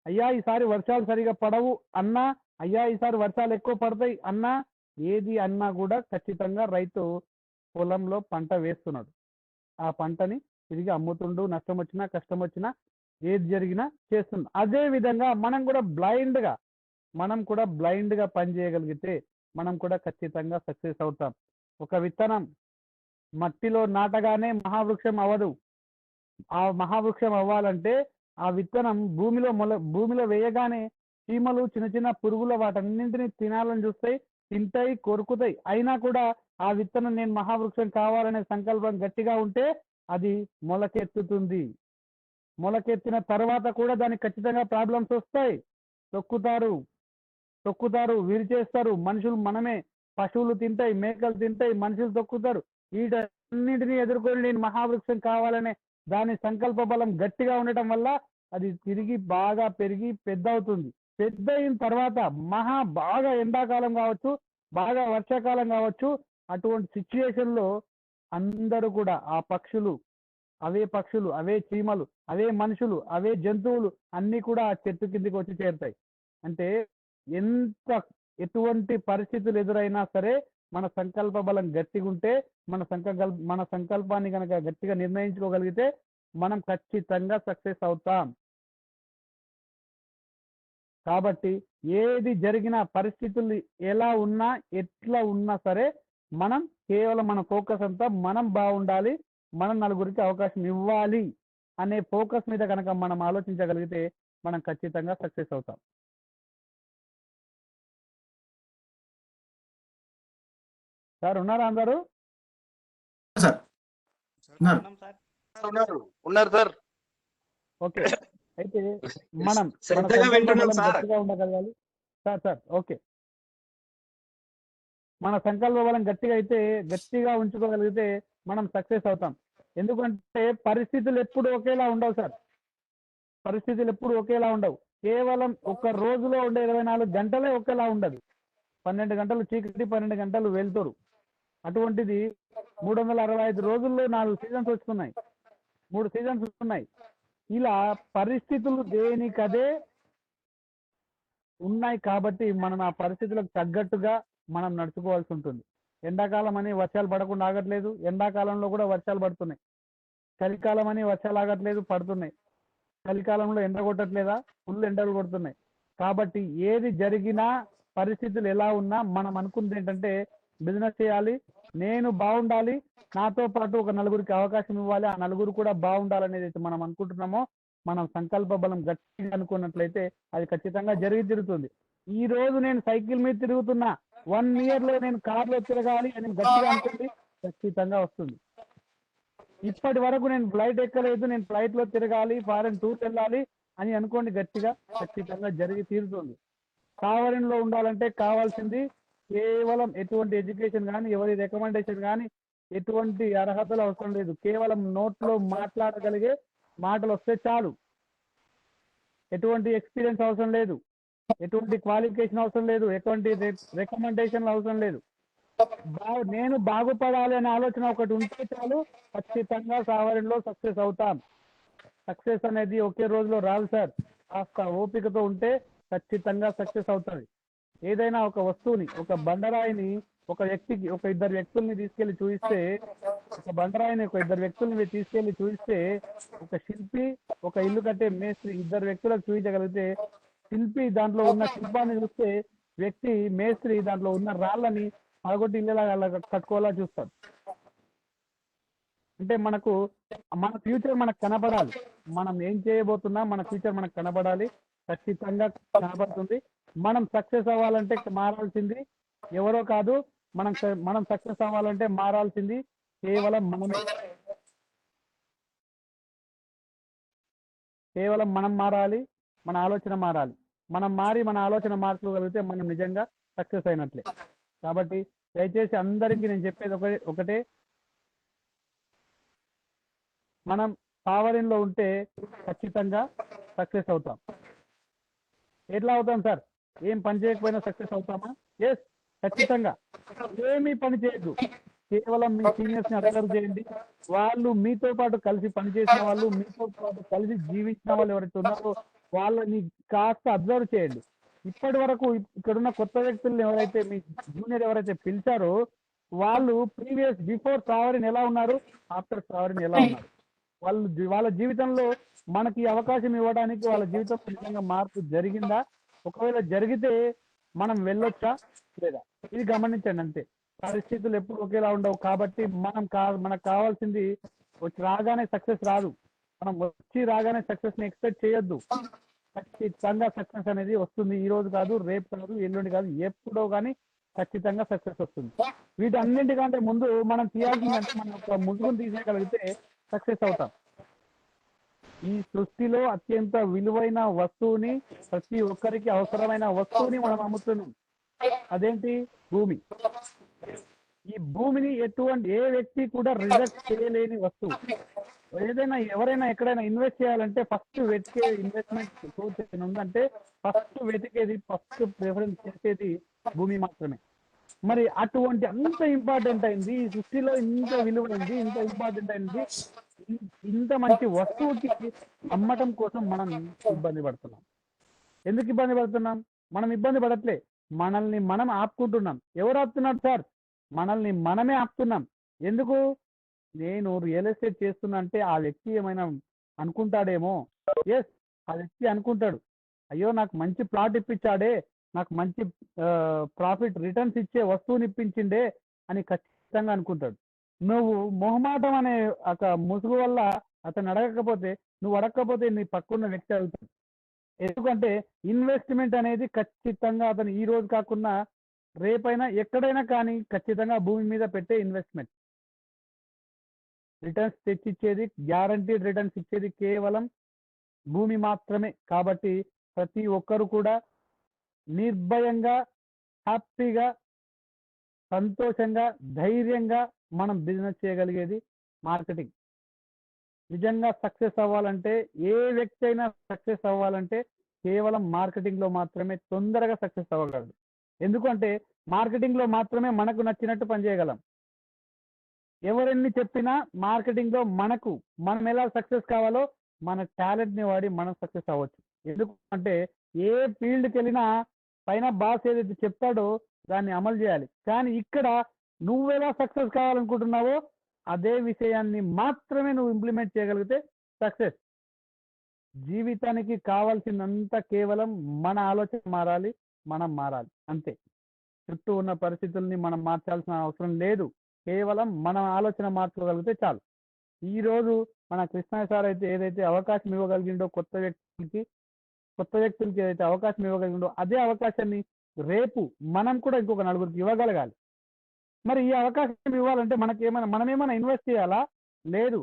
అయ్యా ఈసారి వర్షాలు సరిగా పడవు అన్నా, అయ్యా ఈసారి వర్షాలు ఎక్కువ పడతాయి అన్నా, ఏది అన్నా కూడా ఖచ్చితంగా రైతు పొలంలో పంట వేస్తున్నాడు. ఆ పంటని తిరిగి అమ్ముతుండు, నష్టం వచ్చినా కష్టం వచ్చినా ఏది జరిగినా చేస్తుంది. అదే విధంగా మనం కూడా బ్లైండ్ గా పని చేయగలిగితే మనం కూడా ఖచ్చితంగా సక్సెస్ అవుతాం. ఒక విత్తనం మట్టిలో నాటగానే మహావృక్షం అవ్వదు. ఆ మహావృక్షం అవ్వాలంటే ఆ విత్తనం భూమిలో వేయగానే చీమలు, చిన్న చిన్న పురుగులు వాటన్నింటినీ తినాలని చూస్తాయి, తింటాయి, కొరుకుతాయి. అయినా కూడా ఆ విత్తనం నేను మహావృక్షం కావాలనే సంకల్పం గట్టిగా ఉంటే అది మొలకెత్తుతుంది. మొలకెత్తిన తర్వాత కూడా దానికి ఖచ్చితంగా ప్రాబ్లమ్స్ వస్తాయి. తొక్కుతారు, విరిచేస్తారు. మనుషులు మనమే, పశువులు తింటాయి, మేకలు తింటాయి, మనుషులు తొక్కుతారు. వీటన్నింటినీ ఎదుర్కొని నేను మహావృక్షం కావాలనే దాని సంకల్ప బలం గట్టిగా ఉండటం వల్ల అది తిరిగి బాగా పెరిగి పెద్ద అవుతుంది. పెద్ద అయిన తర్వాత బాగా ఎండాకాలం కావచ్చు, బాగా వర్షాకాలం కావచ్చు, అటువంటి సిచ్యుయేషన్ లో అందరూ కూడా ఆ పక్షులు, అవే చీమలు, అవే మనుషులు, అవే జంతువులు అన్ని కూడా ఆ చెట్టు కిందికి వచ్చి చేరుతాయి. అంటే ఎటువంటి పరిస్థితులు ఎదురైనా సరే మన సంకల్ప బలం గట్టిగా ఉంటే, మన సంకల్పాన్ని కనుక గట్టిగా నిర్ణయించుకోగలిగితే మనం ఖచ్చితంగా సక్సెస్ అవుతాం. కాబట్టి ఏది జరిగినా, పరిస్థితులు ఎలా ఉన్నా, ఎట్లా ఉన్నా సరే మనం కేవలం మన ఫోకస్ అంతా మనం బాగుండాలి, మనం నలుగురికి అవకాశం ఇవ్వాలి అనే ఫోకస్ మీద కనుక మనం ఆలోచించగలిగితే మనం ఖచ్చితంగా సక్సెస్ అవుతాం. సార్ ఉన్నారా అందరూ? సార్ ఉన్నారు. ఉన్నారు ఉన్నారు సార్. ఓకే. అయితే మనం మన శ్రద్ధగా సంకల్ప వింటున్నాం బలం సార్. గట్టిగా ఉండగలగాలి. Sir okay. మన సంకల్ప బలం గట్టిగా అయితే గట్టిగా ఉంచుకోగలిగితే మనం సక్సెస్ అవుతాం. ఎందుకంటే పరిస్థితులు ఎప్పుడు ఒకేలా ఉండవు సార్. పరిస్థితులు ఎప్పుడు ఒకేలా ఉండవు. కేవలం ఒక రోజులో ఉండే 24 గంటలే ఒకేలా ఉండదు. 12 గంటలు చీకటి, 12 గంటలు వెళ్తురు. అటువంటిది 365 రోజుల్లో 4 సీజన్స్ వస్తున్నాయి, 3 సీజన్స్ ఉన్నాయి. ఇలా పరిస్థితులు దేనికదే ఉన్నాయి కాబట్టి మనం ఆ పరిస్థితులకు తగ్గట్టుగా మనం నడుచుకోవాల్సి ఉంటుంది. ఎండాకాలం అని వర్షాలు పడకుండా ఆగట్లేదు, ఎండాకాలంలో కూడా వర్షాలు పడుతున్నాయి. చలికాలం అని వర్షాలు ఆగట్లేదు, పడుతున్నాయి. చలికాలంలో ఎండ కొట్టట్లేదా, ఫుల్ ఎండలు కొడుతున్నాయి. కాబట్టి ఏది జరిగినా పరిస్థితులు ఎలా ఉన్నా మనం అనుకుంది ఏంటంటే బిజినెస్ చేయాలి, నేను బాగుండాలి, నాతో పాటు ఒక నలుగురికి అవకాశం ఇవ్వాలి, ఆ నలుగురు కూడా బాగుండాలనేది అయితే మనం అనుకుంటున్నామో, మనం సంకల్ప బలం గట్టిగా అనుకున్నట్లయితే అది ఖచ్చితంగా జరిగి తిరుగుతుంది. ఈ రోజు నేను సైకిల్ మీద తిరుగుతున్నా, 1 year లో నేను కార్లో తిరగాలి అని గట్టిగా అనుకోండి, ఖచ్చితంగా వస్తుంది. ఇప్పటి వరకు నేను ఫ్లైట్ ఎక్కలేదు, నేను ఫ్లైట్ లో తిరగాలి, ఫారెన్ టూర్ వెళ్ళాలి అని అనుకోండి, గట్టిగా ఖచ్చితంగా జరిగి తీరుతుంది. ఫారెన్ లో ఉండాలంటే కావాల్సింది కేవలం ఎటువంటి ఎడ్యుకేషన్ కానీ, ఎవరి రికమెండేషన్ కానీ, ఎటువంటి అర్హతలు అవసరం లేదు. కేవలం నోట్లో మాట్లాడగలిగే మాటలు వస్తే చాలు. ఎటువంటి ఎక్స్పీరియన్స్ అవసరం లేదు, ఎటువంటి క్వాలిఫికేషన్ అవసరం లేదు, ఎటువంటి రికమెండేషన్ అవసరం లేదు. నేను బాగుపడాలి అనే ఆలోచన ఒకటి ఉంటే చాలు, ఖచ్చితంగా సావరణలో సక్సెస్ అవుతాం. సక్సెస్ అనేది ఒకే రోజులో రాదు సార్. కాస్త ఓపికతో ఉంటే ఖచ్చితంగా సక్సెస్ అవుతుంది. ఏదైనా ఒక వస్తువుని, ఒక బండరాయిని ఒక వ్యక్తికి, ఒక ఇద్దరు వ్యక్తుల్ని తీసుకెళ్లి చూపిస్తే, ఒక బండరాయిని ఒక ఇద్దరు వ్యక్తుల్ని తీసుకెళ్లి చూపిస్తే, ఒక శిల్పి, ఒక ఇల్లు కట్టే మేస్త్రి, ఇద్దరు వ్యక్తులకు చూపించగలిగితే, శిల్పి దాంట్లో ఉన్న శిల్పాన్ని చూస్తే, వ్యక్తి మేస్త్రి దాంట్లో ఉన్న రాళ్ళని పడగొట్టి ఇల్లులా కట్టుకోవాలా చూస్తాడు. అంటే మనకు మన ఫ్యూచర్ మనకు కనబడాలి. మనం ఏం చేయబోతున్నా మన ఫ్యూచర్ మనకు కనబడాలి, ఖచ్చితంగా కనబడుతుంది. మనం సక్సెస్ అవ్వాలంటే మారాల్సింది ఎవరో కాదు, మనం సక్సెస్ అవ్వాలంటే మారాల్సింది కేవలం మనమే. కేవలం మనం మారాలి, మన ఆలోచన మారాలి. మనం మారి మన ఆలోచన మార్చుకోగలిగితే మనం నిజంగా సక్సెస్ అయినట్లే. కాబట్టి దయచేసి అందరికీ నేను చెప్పేది ఒకటే, మనం ఫారెన్ లో ఉంటే ఖచ్చితంగా సక్సెస్ అవుతాం. ఎట్లా అవుతాం సార్? ఏం పని చేయకపోయినా సక్సెస్ అవుతామా? ఎస్, ఖచ్చితంగా. ఏమీ పని చేయొద్దు, కేవలం మీ సీనియర్స్ ని అబ్జర్వ్ చేయండి. వాళ్ళు మీతో పాటు కలిసి పనిచేసిన వాళ్ళు, మీతో పాటు కలిసి జీవించిన వాళ్ళు ఎవరైతే ఉన్నారో వాళ్ళని కాస్త అబ్జర్వ్ చేయండి. ఇప్పటి వరకు ఇక్కడున్న కొత్త వ్యక్తులను ఎవరైతే మీ జూనియర్ ఎవరైతే పిలిచారో వాళ్ళు ప్రీవియస్ బిఫోర్ సావరిన్ ఎలా ఉన్నారు, ఆఫ్టర్ సావరిన్ ఎలా ఉన్నారు, వాళ్ళ జీవితంలో మనకి అవకాశం ఇవ్వడానికి వాళ్ళ జీవితంలో నిజంగా మార్పు జరిగిందా? ఒకవేళ జరిగితే మనం వెళ్ళొచ్చా లేదా, ఇది గమనించండి అంతే. పరిస్థితులు ఎప్పుడు ఒకేలా ఉండవు కాబట్టి మనకు కావాల్సింది వచ్చి రాగానే సక్సెస్ రాదు. మనం వచ్చి రాగానే సక్సెస్ ని ఎక్స్పెక్ట్ చేయొద్దు. ఖచ్చితంగా సక్సెస్ అనేది వస్తుంది. ఈ రోజు కాదు, రేపు కాదు, ఎల్లుండి కాదు, ఎప్పుడో కానీ ఖచ్చితంగా సక్సెస్ వస్తుంది. వీటన్నింటికంటే ముందు మనం తీయాల్సిందంటే మనం ఒక ముసుగును తీసేయగలిగితే సక్సెస్ అవుతాం. ఈ సృష్టిలో అత్యంత విలువైన వస్తువుని, ప్రతి ఒక్కరికి అవసరమైన వస్తువుని మనం అమ్ముతున్నాం. అదేంటి? భూమి. ఈ భూమిని ఏ వ్యక్తి కూడా రిజెక్ట్ చేయలేని వస్తువు. ఎవరైనా ఎక్కడైనా ఇన్వెస్ట్ చేయాలంటే ఫస్ట్ వెతికే ఇన్వెస్ట్మెంట్ సోర్స్ ఉందంటే ఫస్ట్ వెతికేది, ఫస్ట్ ప్రిఫరెన్స్ చేసేది భూమి మాత్రమే. మరి అటువంటి అంత ఇంపార్టెంట్ అయింది ఈ సృష్టిలో, ఇంత విలువైంది, ఇంత ఇంపార్టెంట్ అయింది, ఇంత మంచి వస్తువుకి అమ్మటం కోసం మనం ఇబ్బంది పడుతున్నాం. ఎందుకు ఇబ్బంది పడుతున్నాం? మనం ఇబ్బంది పడట్లే, మనల్ని మనం ఆపుకుంటున్నాం. ఎవరు ఆపుతున్నారు సార్? మనల్ని మనమే ఆపుతున్నాం. ఎందుకు? నేను రియల్ ఎస్టేట్ చేస్తున్నా అంటే ఆ వ్యక్తి ఏమైనా అనుకుంటాడేమో. ఎస్, ఆ వ్యక్తి అనుకుంటాడు, అయ్యో నాకు మంచి ప్లాట్ ఇప్పించాడే, నాకు మంచి ప్రాఫిట్ రిటర్న్స్ ఇచ్చే వస్తువుని ఇప్పించిండే అని ఖచ్చితంగా అనుకుంటాడు. నువ్వు మొహమాటం అనే ఒక ముసుగు వల్ల అతను అడగకపోతే, నువ్వు అడగకపోతే నీ పక్కన్న వ్యక్తి అడుగుతాడు. ఎందుకంటే ఇన్వెస్ట్మెంట్ అనేది ఖచ్చితంగా అతను ఈ రోజు కాకుండా రేపైనా ఎక్కడైనా కానీ ఖచ్చితంగా భూమి మీద పెట్టే ఇన్వెస్ట్మెంట్. రిటర్న్స్ తెచ్చిచ్చేది, గ్యారంటీడ్ రిటర్న్స్ ఇచ్చేది కేవలం భూమి మాత్రమే. కాబట్టి ప్రతి ఒక్కరు కూడా నిర్భయంగా, హ్యాపీగా, సంతోషంగా, ధైర్యంగా మనం బిజినెస్ చేయగలిగేది మార్కెటింగ్. నిజంగా సక్సెస్ అవ్వాలంటే, ఏ వ్యక్తి అయినా సక్సెస్ అవ్వాలంటే కేవలం మార్కెటింగ్ లో మాత్రమే తొందరగా సక్సెస్ అవ్వగలడు. ఎందుకంటే మార్కెటింగ్ లో మాత్రమే మనకు నచ్చినట్టు పనిచేయగలం. ఎవరెన్ని చెప్పినా మార్కెటింగ్ లో మనం ఎలా సక్సెస్ కావాలో మన టాలెంట్ ని వాడి మనం సక్సెస్ అవ్వచ్చు. ఎందుకంటే ఏ ఫీల్డ్కి వెళ్ళినా పైన బాస్ ఏదైతే చెప్తాడో దాన్ని అమలు చేయాలి. కానీ ఇక్కడ నువ్వెలా సక్సెస్ కావాలనుకుంటున్నావో అదే విషయాన్ని మాత్రమే నువ్వు ఇంప్లిమెంట్ చేయగలిగితే సక్సెస్. జీవితానికి కావాల్సినంత కేవలం మన ఆలోచన మారాలి, మనం మారాలి, అంతే. చుట్టూ ఉన్న పరిస్థితుల్ని మనం మార్చాల్సిన అవసరం లేదు. కేవలం మన ఆలోచన మార్చుకోగలిగితే చాలు. ఈ రోజు మన కృష్ణయ్య సార్ అయితే ఏదైతే అవకాశం ఇవ్వగలిగిండో కొత్త వ్యక్తులకి ఏదైతే అవకాశం ఇవ్వగలిగిండో అదే అవకాశాన్ని రేపు మనం కూడా ఇంకొక నలుగురికి ఇవ్వగలగాలి. మరి ఈ అవకాశం ఇవ్వాలంటే మనమేమైనా ఇన్వెస్ట్ చేయాలా? లేదు.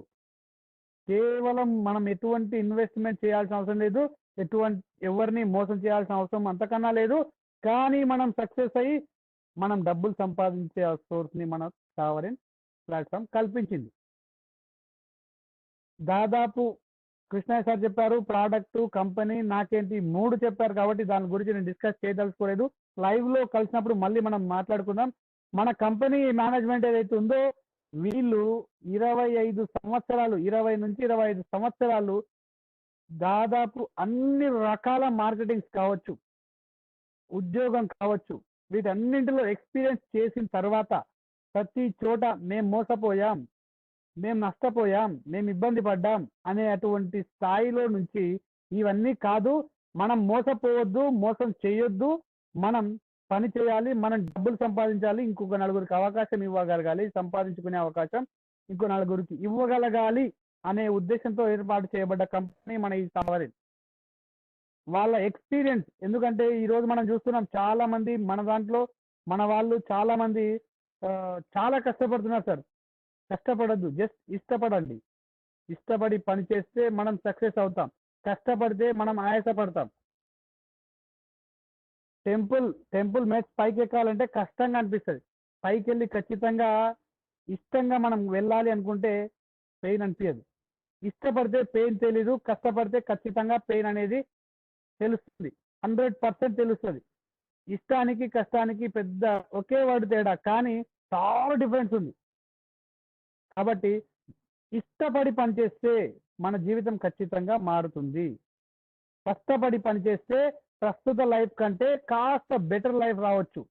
కేవలం మనం ఎటువంటి ఇన్వెస్ట్మెంట్ చేయాల్సిన అవసరం లేదు, ఎవరిని మోసం చేయాల్సిన అవసరం అంతకన్నా లేదు. కానీ మనం సక్సెస్ అయ్యి మనం డబ్బులు సంపాదించే సోర్స్ ని మన సావరిన్ ప్లాట్ఫామ్ కల్పించింది. దాదాపు కృష్ణయ్య సార్ చెప్పారు, ప్రోడక్ట్, కంపెనీ, నాకేంటి 3 చెప్పారు. కాబట్టి దాని గురించి నేను డిస్కస్ చేయదలుచుకోలేదు. లైవ్ లో కలిసినప్పుడు మళ్ళీ మనం మాట్లాడుకుందాం. మన కంపెనీ మేనేజ్మెంట్ ఏదైతే ఉందో వీళ్ళు 20 నుంచి 25 సంవత్సరాలు దాదాపు అన్ని రకాల మార్కెటింగ్స్ కావచ్చు, ఉద్యోగం కావచ్చు, వీటన్నింటిలో ఎక్స్పీరియన్స్ చేసిన తర్వాత ప్రతి చోట మేము మోసపోయాం, మేము నష్టపోయాం, మేము ఇబ్బంది పడ్డాం అనే అటువంటి స్థాయిలో నుంచి ఇవన్నీ కాదు, మనం మోసపోవద్దు, మోసం చేయొద్దు, మనం పని చేయాలి, మనం డబ్బులు సంపాదించాలి, ఇంకొక నలుగురికి అవకాశం ఇవ్వగలగాలి, సంపాదించుకునే అవకాశం ఇంకో నలుగురికి ఇవ్వగలగాలి అనే ఉద్దేశంతో ఏర్పాటు చేయబడ్డ కంపెనీ మన ఈ సావరిన్. వాళ్ళ ఎక్స్పీరియన్స్, ఎందుకంటే ఈ రోజు మనం చూస్తున్నాం చాలా మంది మన దాంట్లో మన వాళ్ళు చాలా మంది చాలా కష్టపడుతున్నారు సార్. కష్టపడద్దు, జస్ట్ ఇష్టపడండి. ఇష్టపడి పని చేస్తే మనం సక్సెస్ అవుతాం. కష్టపడితే మనం ఆయాసపడతాం. టెంపుల్ మెట్స్ పైకి ఎక్కాలంటే కష్టంగా అనిపిస్తుంది. పైకి వెళ్ళి ఖచ్చితంగా ఇష్టంగా మనం వెళ్ళాలి అనుకుంటే పెయిన్ అనిపించదు. ఇష్టపడితే పెయిన్ తెలీదు, కష్టపడితే ఖచ్చితంగా పెయిన్ అనేది తెలుస్తుంది, 100% తెలుస్తుంది. ఇష్టానికి కష్టానికి పెద్ద ఒకే వర్డ్ తేడా, కానీ చాలా డిఫరెన్స్ ఉంది. కాబట్టి ఇష్టపడి పనిచేస్తే మన జీవితం ఖచ్చితంగా మారుతుంది. కష్టపడి పనిచేస్తే ప్రస్తుత లైఫ్ కంటే కాస్త బెటర్ లైఫ్ రావచ్చు.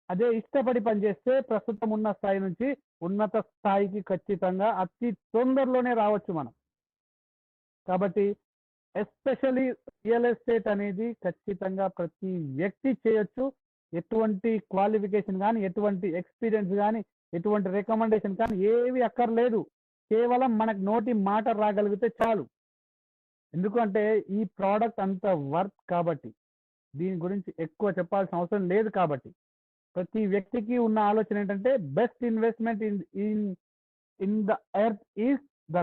అదే ఇష్టపడి పనిచేస్తే ప్రస్తుతం ఉన్న స్థాయి నుంచి ఉన్నత స్థాయికి ఖచ్చితంగా అతి తొందరలోనే రావచ్చు మనం. కాబట్టి ఎస్పెషల్లీ రియల్ ఎస్టేట్ అనేది ఖచ్చితంగా ప్రతి వ్యక్తి చేయొచ్చు. ఎటువంటి క్వాలిఫికేషన్ కానీ, ఎటువంటి ఎక్స్పీరియన్స్ కానీ, ఎటువంటి రికమెండేషన్ కానీ ఏవి అక్కర్లేదు. కేవలం మనకు నోటి మాట రాగలిగితే చాలు. ఎందుకంటే ఈ ప్రోడక్ట్ అంత వర్త్ కాబట్టి, దీని గురించి ఎక్కువ చెప్పాల్సిన అవసరం లేదు. కాబట్టి ప్రతి వ్యక్తికి ఉన్న ఆలోచన ఏంటంటే best investment in the earth is the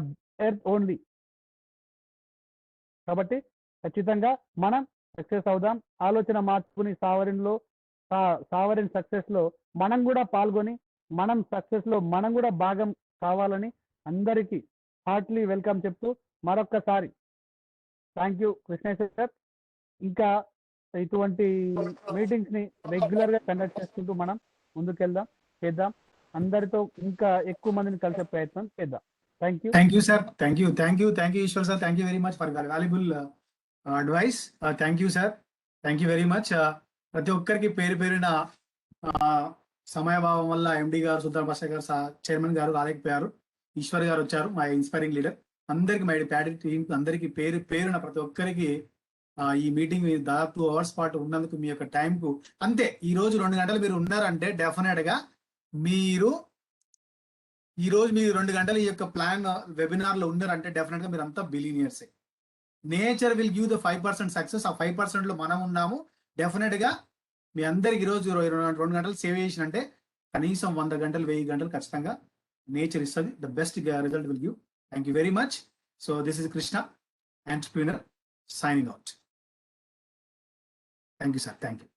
earth only. కాబట్టి ఖచ్చితంగా మనం సక్సెస్ అవుదాం. ఆలోచన మార్చుకుని సావరిన్ సక్సెస్ లో మనం కూడా పాల్గొని మనం సక్సెస్ లో మనం కూడా భాగం కావాలని అందరికీ హార్ట్లీ వెల్కమ్ చెప్తూ మరొక్కసారి థ్యాంక్ యూ కృష్ణేశ్వర సార్. ఇంకా ఇటువంటి మీటింగ్స్ ని రెగ్యులర్ గా కండక్ట్ చేసుకుంటూ మనం ముందుకెళ్దాం, చేద్దాం. అందరితో ఇంకా ఎక్కువ మందిని కలిసే ప్రయత్నం చేద్దాం. Thank you sir. Thank you Eshwar sir. Thank you very much for valuable advice. Thank you sir. Thank you very much. ప్రతి ఒక్కరికి పేరు పేరున సమయభావం వల్ల ఎండి గారు, సుల్తాన్ బాషా గారు, చైర్మన్ గారు రాలేకపోయారు. ఈశ్వర్ గారు వచ్చారు, మా ఇన్స్పైరింగ్ లీడర్. అందరికి మా ప్యాడీ టీమ్ అందరికి పేరు పేరున ప్రతి ఒక్కరికి ఈ మీటింగ్ దాదాపు 2 hours పాటు ఉన్నందుకు మీ యొక్క టైంకు అంతే. ఈ రోజు 2 గంటలు మీరు ఉన్నారంటే డెఫినెట్ గా మీరు ఈ రోజు మీరు 2 గంటలు ఈ యొక్క ప్లాన్ వెబినార్ లో ఉన్నారంటే డెఫినెట్ గా మీరు అంతా బిలీనియర్సే. Nature will give the 5% success. ఆ 5% లో మనం ఉన్నాము. డెఫినెట్ గా మీ అందరికి ఈరోజు 2 గంటలు సేవ్ చేసినంటే కనీసం 100 గంటలు 1000 గంటలు ఖచ్చితంగా నేచర్ ఇస్తుంది. The best result will give. Thank you very much. So this is Krishna, entrepreneur, signing out. Thank you, sir. Thank you.